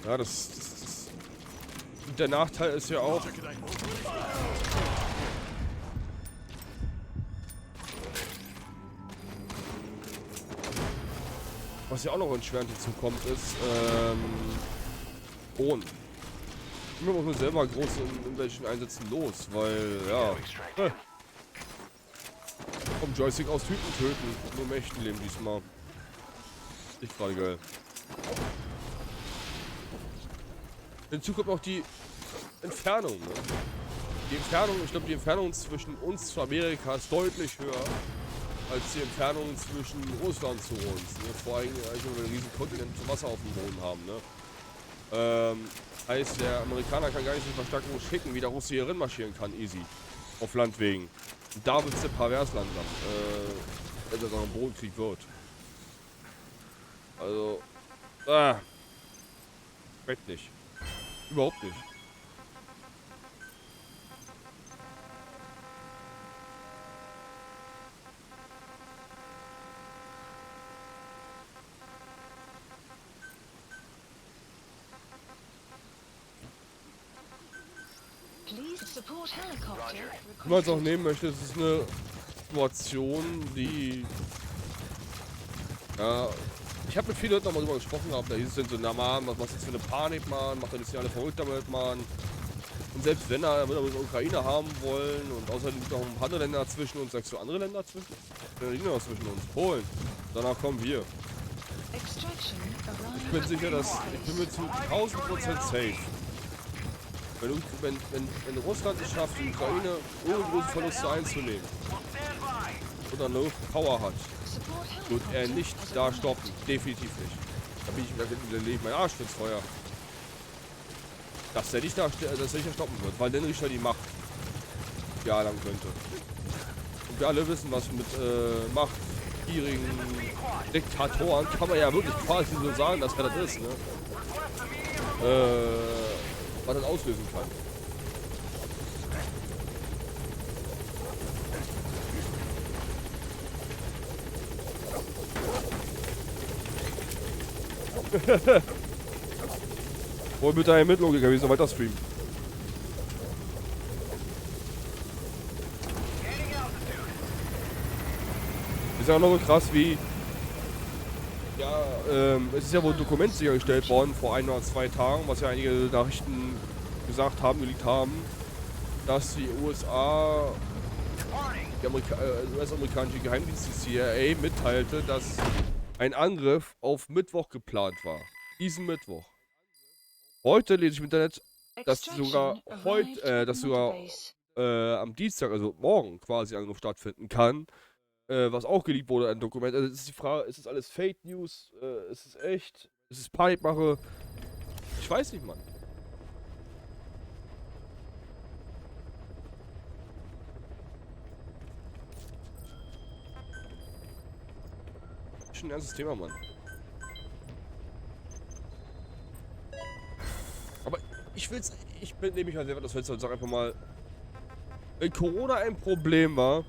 Ja, der Nachteil ist ja auch... Was ja auch noch erschwerend hinzukommt, ist, Drohnen. Immer muss man selber groß in welchen Einsätzen los, weil, ja... Vom Joystick aus Typen töten, nur im echten Leben diesmal. Nicht gerade geil. Hinzu kommt auch die Entfernung. Ne? Die Entfernung, ich glaube, die Entfernung zwischen uns zu Amerika ist deutlich höher als die Entfernung zwischen Russland zu uns. Ne? Vor allem, weil wir einen riesen Kontinent zu Wasser auf dem Boden haben. Ne? Heißt, der Amerikaner kann gar nicht so Verstärkung schicken, wie der Russe hier marschieren kann, easy. Auf Landwegen. Und da wird es pervers langsam. Wenn das auch ein Bodenkrieg wird. Also, schmeckt nicht. Überhaupt nicht. Please support helicopter. Wie man es auch nehmen möchte, es ist eine Situation, die... Ja, ich habe mit vielen Leuten nochmal drüber gesprochen gehabt, da hieß es dann so, na Mann, was machst du jetzt für eine Panik, Mann, macht er nicht alle verrückt damit, Mann. Und selbst wenn er mit der Ukraine haben wollen und außerdem gibt es noch ein paar andere Länder zwischen uns, sagst du andere Länder zwischen? Ja, nicht nur zwischen uns, Polen. Danach kommen wir. Ich bin sicher, dass, ich bin mir zu 1000% safe. Wenn Russland es schafft, die Ukraine ohne große Verluste einzunehmen und dann eine Power hat, wird er nicht da stoppen. Definitiv nicht. Da lege ich meinen Arsch ins Feuer. Dass er nicht da stoppen wird, weil dann Richter die Macht ja lang könnte. Und wir alle wissen, was mit machtgierigen Diktatoren, kann man ja wirklich quasi so sagen, dass er das ist, ne? Was das auslösen kann. Wohl mit der Ermittlung gewesen, weiter streamen. Ist ja auch noch so krass wie. Ja, es ist ja wohl ein Dokument sichergestellt worden vor 1 oder 2 Tagen, was ja einige Nachrichten gesagt haben, geleakt haben, dass die USA, die US-amerikanische Geheimdienst, die CIA, mitteilte, dass ein Angriff auf Mittwoch geplant war. Diesen Mittwoch. Heute lese ich im Internet, dass sogar am Dienstag, also morgen quasi Angriff stattfinden kann. Was auch geleakt wurde, ein Dokument. Also es ist die Frage, ist es alles Fake News? Ist es echt? Ist es Panikmache? Ich weiß nicht, Mann. Schon ein ernstes Thema, Mann. Aber ich nehme mich halt selber das Fenster und sag einfach mal, wenn Corona ein Problem war,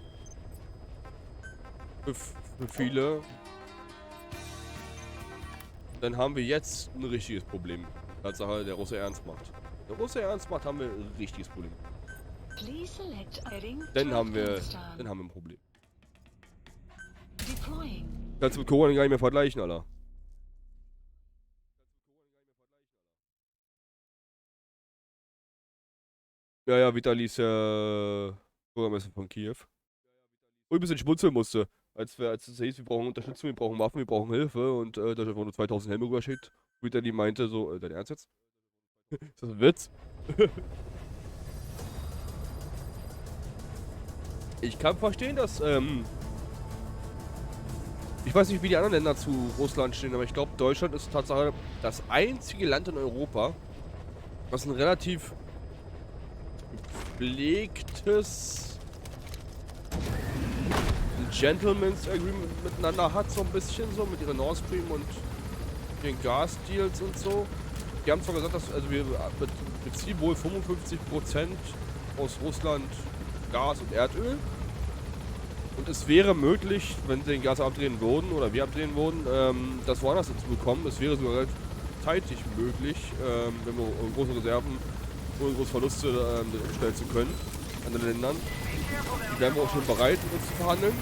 für viele, dann haben wir jetzt ein richtiges Problem. Tatsache, der Russe ernst macht. Der Russe ernst macht, haben wir ein richtiges Problem. Dann haben wir ein Problem. Kannst du mit Corona gar nicht mehr vergleichen, Alter. Ja, Vitali ist ja Bürgermeister von Kiew. Wo ich ein bisschen schmunzeln musste, als es hieß, wir brauchen Unterstützung, wir brauchen Waffen, wir brauchen Hilfe und Deutschland wurde 2000 Helme überschickt. Vitali meinte so, dein Ernst jetzt? Ist das ein Witz? Ich kann verstehen, dass, ich weiß nicht, wie die anderen Länder zu Russland stehen, aber ich glaube, Deutschland ist tatsächlich das einzige Land in Europa, was ein relativ gepflegtes Gentleman's Agreement miteinander hat, so ein bisschen so, mit ihren Nord Stream und den Gasdeals und so. Die haben zwar gesagt, dass wir beziehen wohl 55% aus Russland Gas und Erdöl. Und es wäre möglich, wenn sie den Gas abdrehen würden, oder wir abdrehen würden, das woanders zu bekommen. Es wäre sogar relativ zeitig möglich, wenn wir große Reserven ohne große Verluste umstellen zu können, anderen Ländern. Die wären wir auch schon bereit, mit uns zu verhandeln.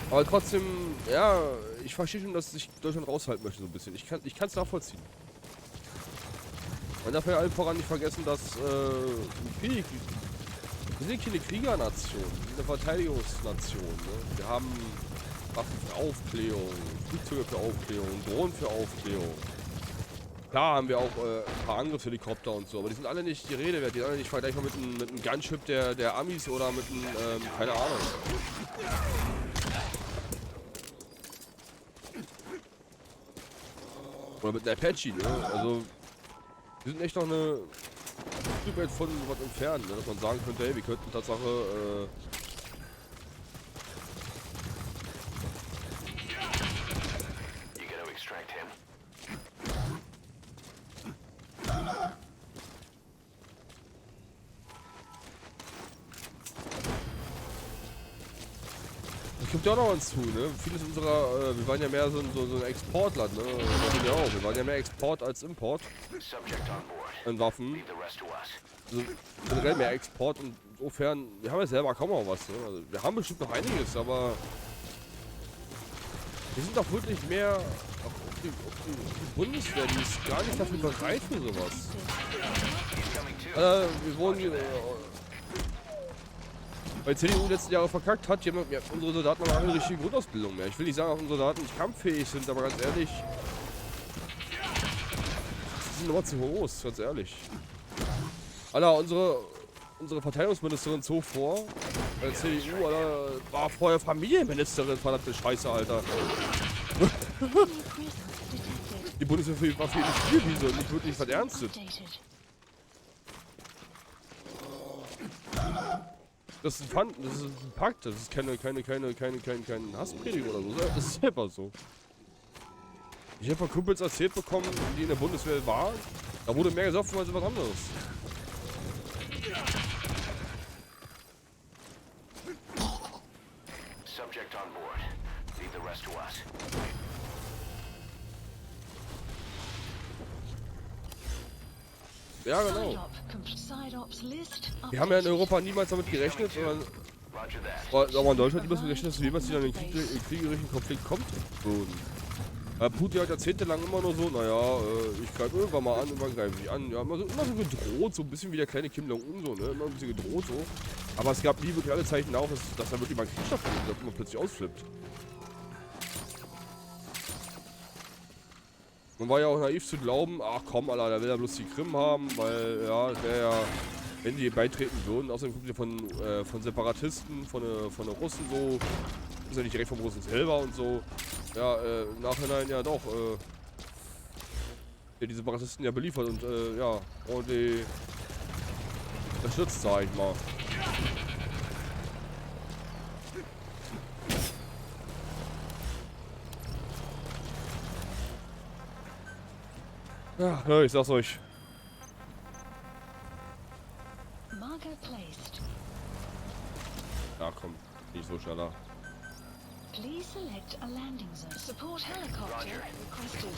Aber trotzdem, ja, ich verstehe schon, dass sich Deutschland raushalten möchte so ein bisschen. Ich kann es nachvollziehen. Man darf ja allen voran nicht vergessen, dass wir sind keine Kriegernation, wir sind eine Verteidigungsnation. Ne? Wir haben Waffen für Aufklärung, Flugzeuge für Aufklärung, Drohnen für Aufklärung. Klar haben wir auch ein paar Angriffshelikopter und so, aber die sind alle nicht die Rede wert. Die sind alle nicht vergleichbar mit einem Gunship der Amis oder mit einem, keine Ahnung. Oder mit einer Apache, ne? Also, wir sind echt noch eine Stück weit von was entfernt, ne? Dass man sagen könnte, hey, wir könnten Tatsache, das kommt ja auch noch uns zu, ne? Vieles unserer, wir waren ja mehr so ein Exportland, ne? Wir waren ja mehr Export als Import an Waffen. Also generell mehr Export und insofern, wir haben ja selber kaum noch was. Ne? Also, wir haben bestimmt noch einiges, aber wir sind doch wirklich mehr auf die Bundeswehr, die ist gar nicht dafür bereit für sowas. Wir wurden weil CDU letzten Jahre verkackt hat, ja, unsere Soldaten haben eine richtige Grundausbildung mehr. Ich will nicht sagen, dass unsere Soldaten nicht kampffähig sind, aber ganz ehrlich, die sind immer zu groß, ganz ehrlich. Alter, unsere Verteidigungsministerin zog vor, bei der CDU, Alter, war vorher Familienministerin, verdammte Scheiße, Alter. Die Bundeswehr war für ihn eine Spielwiese und nicht wirklich was Ernstes. Das ist ein Pakt, das ist keine Hasspredigt oder so. Das ist selber so. Ich habe von Kumpels erzählt bekommen, die in der Bundeswehr waren, da wurde mehr gesoffen als was anderes. Subject on board. Leave the rest to us. Ja, genau. Wir haben ja in Europa niemals damit gerechnet, sondern aber in Deutschland niemals gerechnet, dass wir jemals wieder in den kriegerischen Konflikt kommt. Putin hat jahrzehntelang immer nur so, naja, ich greife irgendwann mal an, irgendwann greife ich an. Ja, immer so gedroht, so ein bisschen wie der kleine Kim Jong-un, so, ne? Immer ein bisschen gedroht, so. Aber es gab nie wirklich alle Zeichen darauf, dass da wirklich mal ein Krieg stattfindet, dass man plötzlich ausflippt. Man war ja auch naiv zu glauben, ach komm, Alter, der will ja bloß die Krim haben, weil, ja, das wäre ja, wenn die beitreten würden, außerdem kommt ja von Separatisten, von der Russen so, ist ja nicht direkt vom Russen selber und so. Ja, im Nachhinein ja doch, ja, die Separatisten ja beliefert und, ja, und die unterstützt, sag ich mal. Ja, ich sag's euch. Ja, komm, nicht so schneller. Please select a landing zone. Support helicopter requested.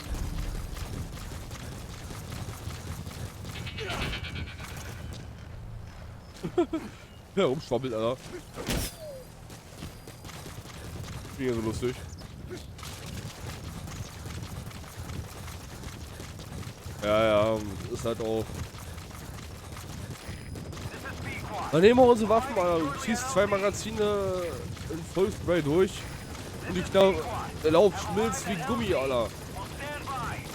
Ja, rumschwabbelt, Alter. Bin ja so lustig. Ja, ist halt auch. Dann nehmen wir unsere Waffen, Alter. Du ziehst 2 Magazine in Vollspray durch und der Lauf schmilzt wie Gummi, Alter.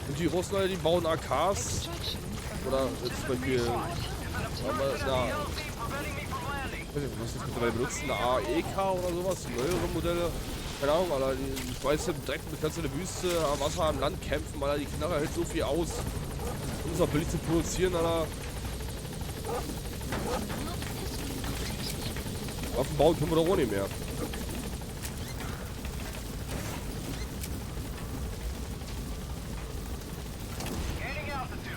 Und die Russen, Alter, die bauen AKs. Oder jetzt zum Beispiel. Was ist mittlerweile benutzt? Eine AEK oder sowas? Neuere Modelle. Keine Ahnung, Alter. Die schmeißen direkt mit ganz in der Wüste, am Wasser, am Land kämpfen, Alter. Die Knarre hält so viel aus. Um es auch billig zu produzieren, Alter. Waffen bauen können wir doch auch nicht mehr.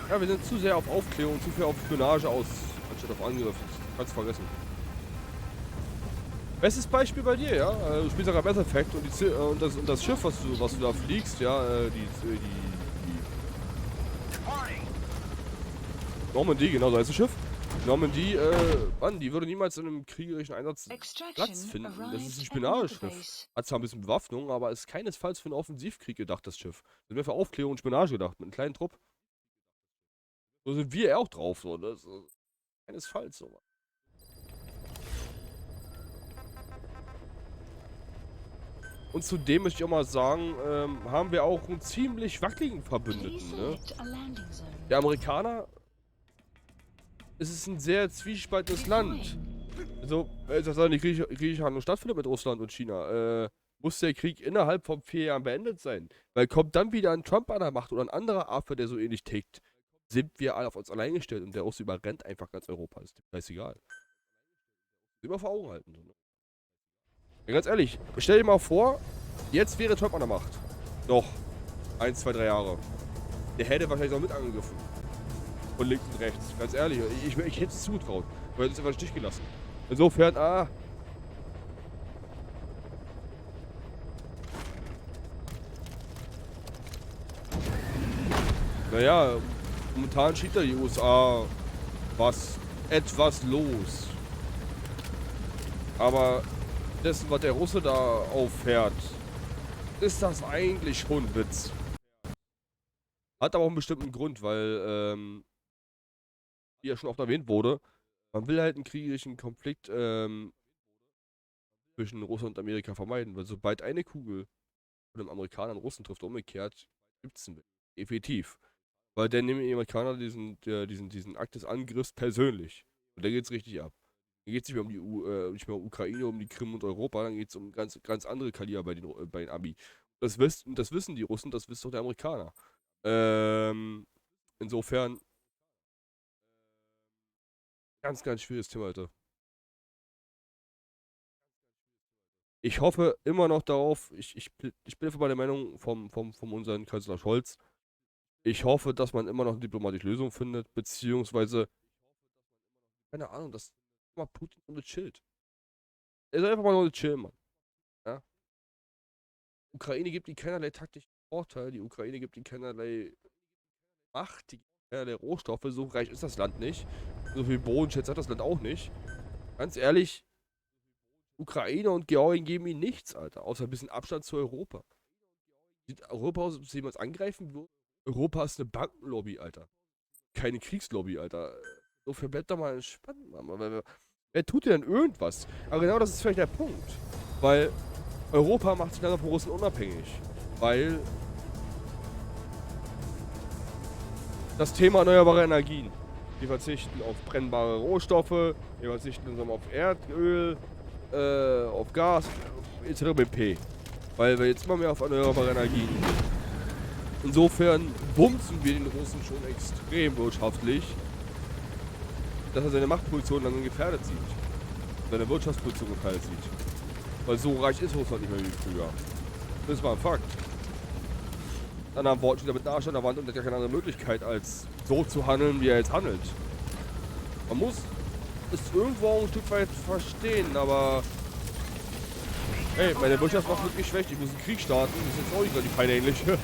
Ja, wir sind zu sehr auf Aufklärung, zu viel auf Spionage aus, anstatt auf Angriff. Kannst vergessen. Bestes Beispiel bei dir, ja. Du spielst ja Mass Effect und das Schiff, was du da fliegst, ja, die Normandie, genau, so heißt das Schiff. Normandie, Mann, die würde niemals in einem kriegerischen Einsatz Platz finden. Das ist ein Spionageschiff. Hat zwar ein bisschen Bewaffnung, aber ist keinesfalls für einen Offensivkrieg gedacht, das Schiff. Das wäre für Aufklärung und Spionage gedacht, mit einem kleinen Trupp. So sind wir auch drauf, so. Das ist keinesfalls so. Und zudem möchte ich auch mal sagen, haben wir auch einen ziemlich wackeligen Verbündeten, ne? Der Amerikaner, es ist ein sehr zwiespaltenes Land. Also, wenn jetzt die griechische Handlung stattfindet mit Russland und China, muss der Krieg innerhalb von 4 Jahren beendet sein. Weil kommt dann wieder ein Trump an der Macht oder ein anderer Affe, der so ähnlich tickt, sind wir alle auf uns allein gestellt und der Russe überrennt einfach ganz Europa. Ist scheißegal. Immer vor Augen halten. Ja, ganz ehrlich, stell dir mal vor, jetzt wäre Trump an der Macht. Noch 1, 2, 3 Jahre. Der hätte wahrscheinlich auch mit angegriffen. Von links und rechts. Ganz ehrlich, ich hätte es zugetraut. Aber er hat uns einfach im Stich gelassen. Insofern, naja, momentan schiebt da die USA was. etwas los. Aber dessen, was der Russe da auffährt, ist das eigentlich schon ein Witz. Hat aber auch einen bestimmten Grund, weil, wie ja schon oft erwähnt wurde, man will halt einen kriegerischen Konflikt zwischen Russland und Amerika vermeiden, weil sobald eine Kugel von einem Amerikaner einen Russen trifft, umgekehrt, gibt es einen Witz. Definitiv. Weil dann nehmen die Amerikaner diesen Akt des Angriffs persönlich. Und da geht's richtig ab. Dann geht es nicht mehr nicht mehr um Ukraine, um die Krim und Europa, dann geht es um ganz andere Kaliber bei den Ami. Das wissen die Russen, das wissen auch die Amerikaner. Insofern, ganz schwieriges Thema, Alter. Ich hoffe immer noch darauf, ich bin einfach bei der Meinung vom unseren Kanzler Scholz, ich hoffe, dass man immer noch eine diplomatische Lösung findet, beziehungsweise, keine Ahnung, dass mal Putin nur chillt. Er soll einfach mal nur chillen, Mann. Ja? Ukraine gibt ihm keinerlei taktischen Vorteil, die Ukraine gibt ihm keinerlei Macht, die gibt ihm keinerlei Rohstoffe, so reich ist das Land nicht. So viel Bodenschätze hat das Land auch nicht. Ganz ehrlich, Ukraine und Georgien geben ihm nichts, Alter, außer ein bisschen Abstand zu Europa. Sieht Europa aus, als ob sie jemals angreifen würde? Europa ist eine Bankenlobby, Alter. Keine Kriegslobby, Alter. So bleibt doch mal entspannt, Mann. Wer tut denn irgendwas? Aber genau das ist vielleicht der Punkt. Weil Europa macht sich langsam von Russen unabhängig. Weil das Thema erneuerbare Energien. Wir verzichten auf brennbare Rohstoffe, wir verzichten auf Erdöl, auf Gas, etc. pp. Weil wir jetzt immer mehr auf erneuerbare Energien. Insofern bumsen wir den Russen schon extrem wirtschaftlich, dass er seine Machtposition langsam gefährdet sieht. Seine Wirtschaftsposition gefährdet sieht. Weil so reich ist Russland nicht mehr wie früher. Das ist mal ein Fakt. In anderen Worten steht er mit dem Arsch an der Wand und hat gar keine andere Möglichkeit, als so zu handeln, wie er jetzt handelt. Man muss es irgendwo auch ein Stück weit verstehen, aber hey, meine Wirtschaft macht wirklich schlecht. Ich muss einen Krieg starten. Das ist jetzt auch nicht gerade die feine Englische.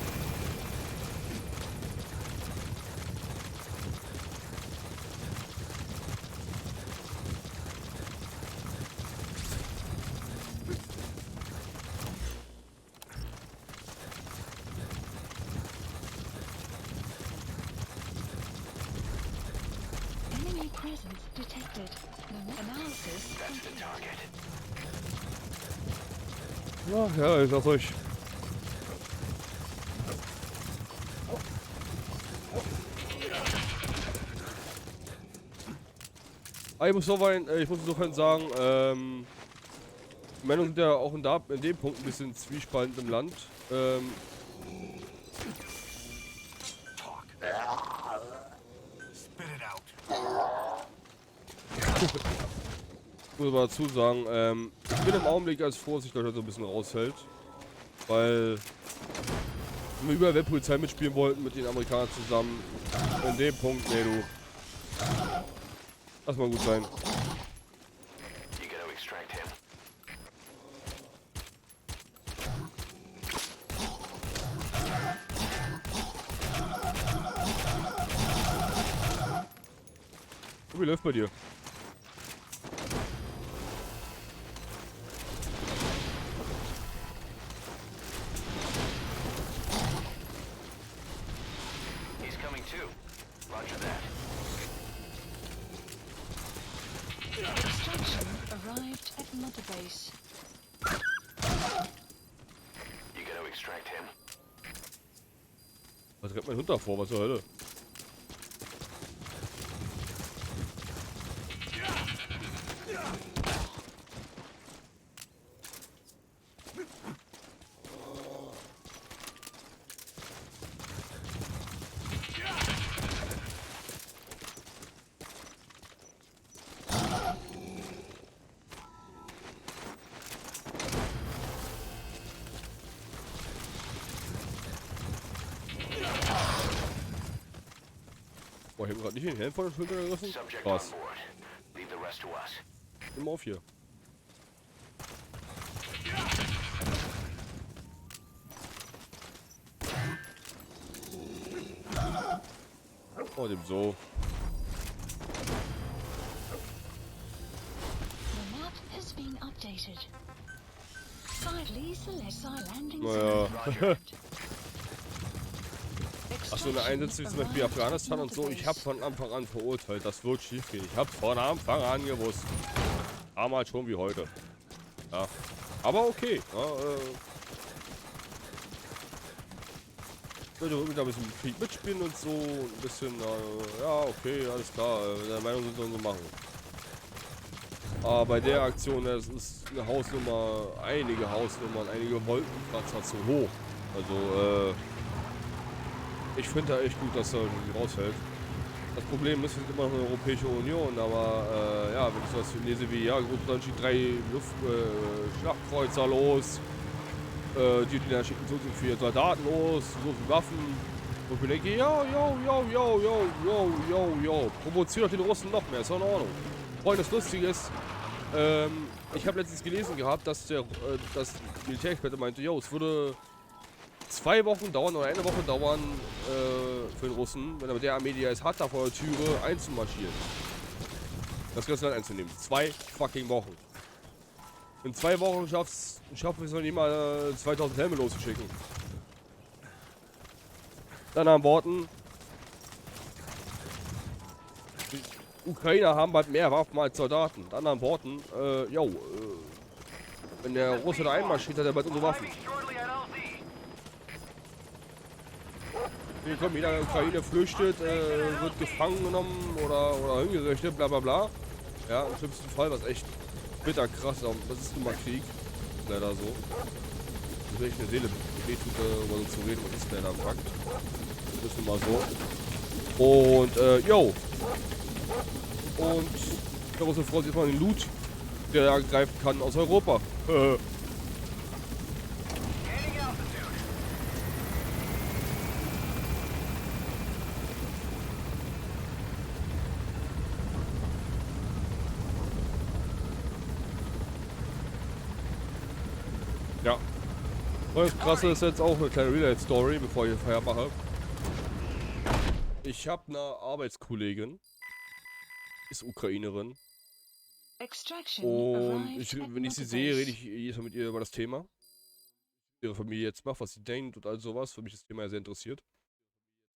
Enemy presence detected. Analysis complete. Ja, ich sag's euch. Ich muss insofern sagen, die Meinungen sind ja auch in dem Punkt ein bisschen zwiespaltend im Land. Ich muss aber dazu sagen, ich bin im Augenblick als froh, dass sich Deutschland so ein bisschen raushält. Weil wir überall Weltpolizei mitspielen wollten mit den Amerikanern zusammen. In dem Punkt, nee, du. Lass mal gut sein. Wie läuft bei dir? Extraction arrived at Mother Base. Was rennt mein Hund davor? Was zur Hölle? Boah, ich hab gerade nicht den Helm von der Schulter gerissen. Krass. Nimm mal auf hier. Oh, dem so. been updated. Kindly select our landing Naja. zone. Achso, eine Einsätze wie zum Beispiel Afghanistan und so. Ich habe von Anfang an verurteilt, das wird schief gehen. Ich habe von Anfang an gewusst. Damals schon wie heute. Ja. Aber okay. Ja, ich würde irgendwie da ein bisschen Krieg mitspielen und so. Ein bisschen, ja, okay, alles klar. Der Meinung sind wir so machen. Aber bei der Aktion, das ist eine Hausnummer, einige Hausnummern, einige Wolkenkratzer zu hoch. Also, ich finde da echt gut, dass er irgendwie raushält. Das Problem ist, wir sind immer noch eine Europäische Union, aber ja, wenn ich sowas lese wie, ja, Russland schickt 3 Schlachtkreuzer los, die da schicken so viele Soldaten los, so viele Waffen. Und ich denke, provoziert doch den Russen noch mehr, ist doch in Ordnung. Freunde, das Lustige ist, ich habe letztens gelesen gehabt, dass das Militärexperte meinte, es würde 2 Wochen dauern oder eine Woche dauern für den Russen, wenn er mit der Armee, die er jetzt hat, da vor der Türe einzumarschieren. Das ganze Land einzunehmen. 2 fucking Wochen. In 2 Wochen schaffen wir es noch nicht mal 2000 Helme loszuschicken. Dann an Worten. Die Ukrainer haben bald mehr Waffen als Soldaten. Mit anderen Worten, wenn der Russe da einmarschiert, hat er bald unsere Waffen. Hier kommt jeder in der Ukraine, flüchtet, wird gefangen genommen oder hingerichtet, bla bla bla. Ja, im schlimmsten Fall, was echt bitter krass ist, das ist nun mal Krieg. Leider so. Das ist echt eine Seele wehtut, über so zu reden, das ist leider ein Fakt. Das ist nun mal so. Und, Und der Russe freut sich jetzt mal den Loot, der er greifen kann aus Europa. Ja. Und das Krasse ist jetzt auch eine kleine Real-Life-Story, bevor ich Feier mache. Ich habe eine Arbeitskollegin, ist Ukrainerin. Und wenn ich sie sehe, rede ich jedes Mal mit ihr über das Thema. Ihre Familie jetzt macht, was sie denkt und all sowas. Für mich ist das Thema ja sehr interessiert.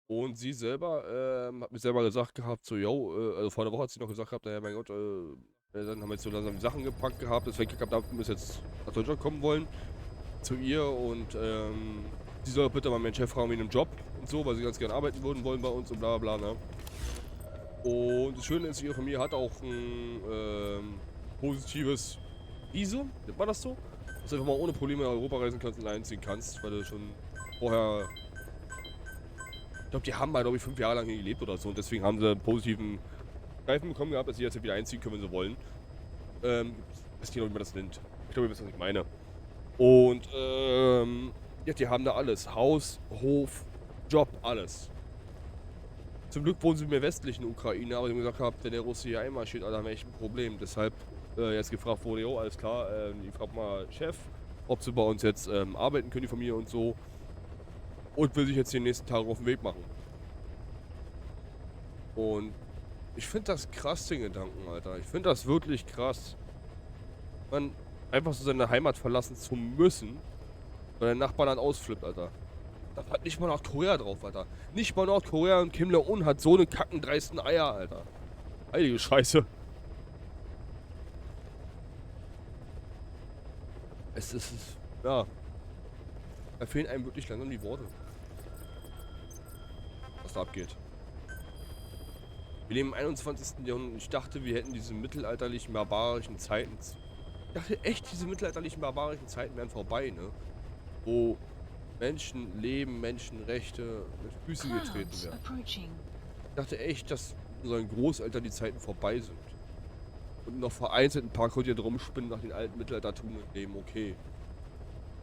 Und sie selber hat mir selber gesagt gehabt, so, also vor einer Woche hat sie noch gesagt gehabt, naja, mein Gott, dann haben wir jetzt so langsam die Sachen gepackt gehabt, deswegen gehabt, da müssen jetzt nach Deutschland kommen wollen. Zu ihr und sie soll bitte mal meinen Chef fragen wegen dem Job und so, weil sie ganz gerne arbeiten wollen bei uns und bla bla bla, ne? Und das Schöne ist, ihre Familie hat auch ein positives Visum, nennt man das so? Dass du einfach mal ohne Probleme in Europa reisen kannst und einziehen kannst, weil du schon vorher, ich glaube, die haben mal, glaube ich, 5 Jahre lang hier gelebt oder so und deswegen haben sie einen positiven Streifen bekommen gehabt, dass sie jetzt wieder einziehen können, wenn sie wollen. Ich weiß nicht, wie man das nennt. Ich glaube, ihr wisst, was ich meine. Und ja, die haben da alles. Haus, Hof, Job, alles. Zum Glück wohnen sie in der westlichen Ukraine, aber die haben gesagt, wenn der Russe hier einmarschiert, Alter, haben wir echt ein Problem. Deshalb jetzt gefragt wurde, alles klar, ich frag mal Chef, ob sie bei uns jetzt arbeiten können, die Familie und so. Und will sich jetzt den nächsten Tag auf den Weg machen. Und ich finde das krass, den Gedanken, Alter. Ich finde das wirklich krass. Man einfach so seine Heimat verlassen zu müssen, weil der Nachbar dann ausflippt, Alter. Da hat nicht mal Nordkorea drauf, Alter. Nicht mal Nordkorea und Kim Jong-un hat so eine kackendreisten Eier, Alter. Heilige Scheiße. Es ist, ja. Da fehlen einem wirklich langsam die Worte. Was da abgeht. Wir leben im 21. Jahrhundert und ich dachte, wir hätten diese mittelalterlichen, barbarischen Zeiten. Ich dachte echt, diese mittelalterlichen, barbarischen Zeiten wären vorbei, ne? Wo Menschenleben, Menschenrechte mit Füßen getreten werden. Ich dachte echt, dass unseren Großeltern die Zeiten vorbei sind. Und noch vereinzelt ein paar konnte rumspinnen nach den alten Mittelaltertum und leben, okay.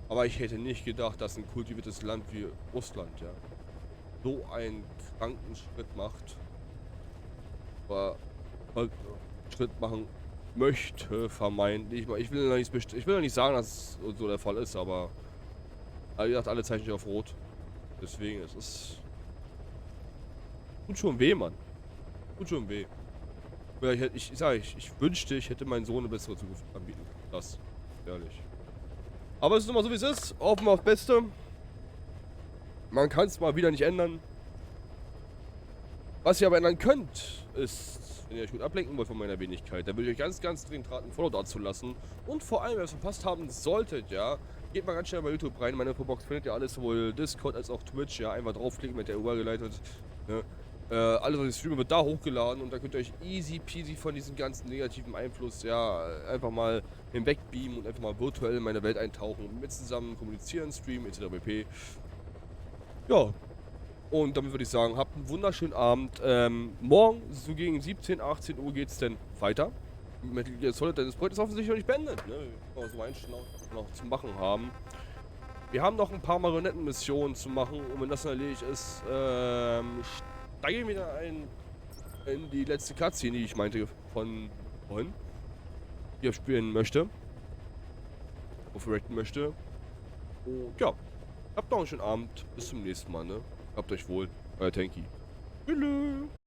Aber ich hätte nicht gedacht, dass ein kultiviertes Land wie Russland, ja, so einen kranken Schritt macht. Aber Schritt machen möchte, vermeintlich. Ich will noch nicht sagen, dass es so der Fall ist, aber wie gesagt, alle Zeichen stehen auf Rot. Deswegen, es ist. Tut schon weh, Mann. Tut schon weh. Ich wünschte, ich hätte meinem Sohn eine bessere Zukunft anbieten können. Das, ehrlich. Aber es ist immer so, wie es ist. Hoffen wir aufs Beste. Man kann es mal wieder nicht ändern. Was ihr aber ändern könnt, ist, wenn ihr euch gut ablenken wollt von meiner Wenigkeit, dann würde ich euch ganz, ganz dringend raten, ein Follow dazu lassen. Und vor allem, wenn ihr es verpasst haben solltet, ja, geht mal ganz schnell bei YouTube rein. In meiner Infobox findet ihr alles, sowohl Discord als auch Twitch, ja, einfach draufklicken, mit der URL geleitet. Ne? Alles, was ich streame, wird da hochgeladen und da könnt ihr euch easy peasy von diesem ganzen negativen Einfluss, ja, einfach mal hinwegbeamen und einfach mal virtuell in meine Welt eintauchen und mit zusammen kommunizieren, streamen, etc. pp. Ja. Und damit würde ich sagen, habt einen wunderschönen Abend. Morgen, so gegen 17, 18 Uhr geht's dann weiter. Metal Gear Solid, denn das Projekt ist offensichtlich noch nicht beendet, ne? Wir so einen noch zu machen haben. Wir haben noch ein paar Marionettenmissionen zu machen und wenn das dann erledigt ist, steige ich wieder ein in die letzte Cutscene, die ich meinte von vorhin, die ich spielen möchte. Aufrechten möchte. Und ja, habt noch einen schönen Abend. Bis zum nächsten Mal, ne? Habt euch wohl. Euer Tanky. Tschüss.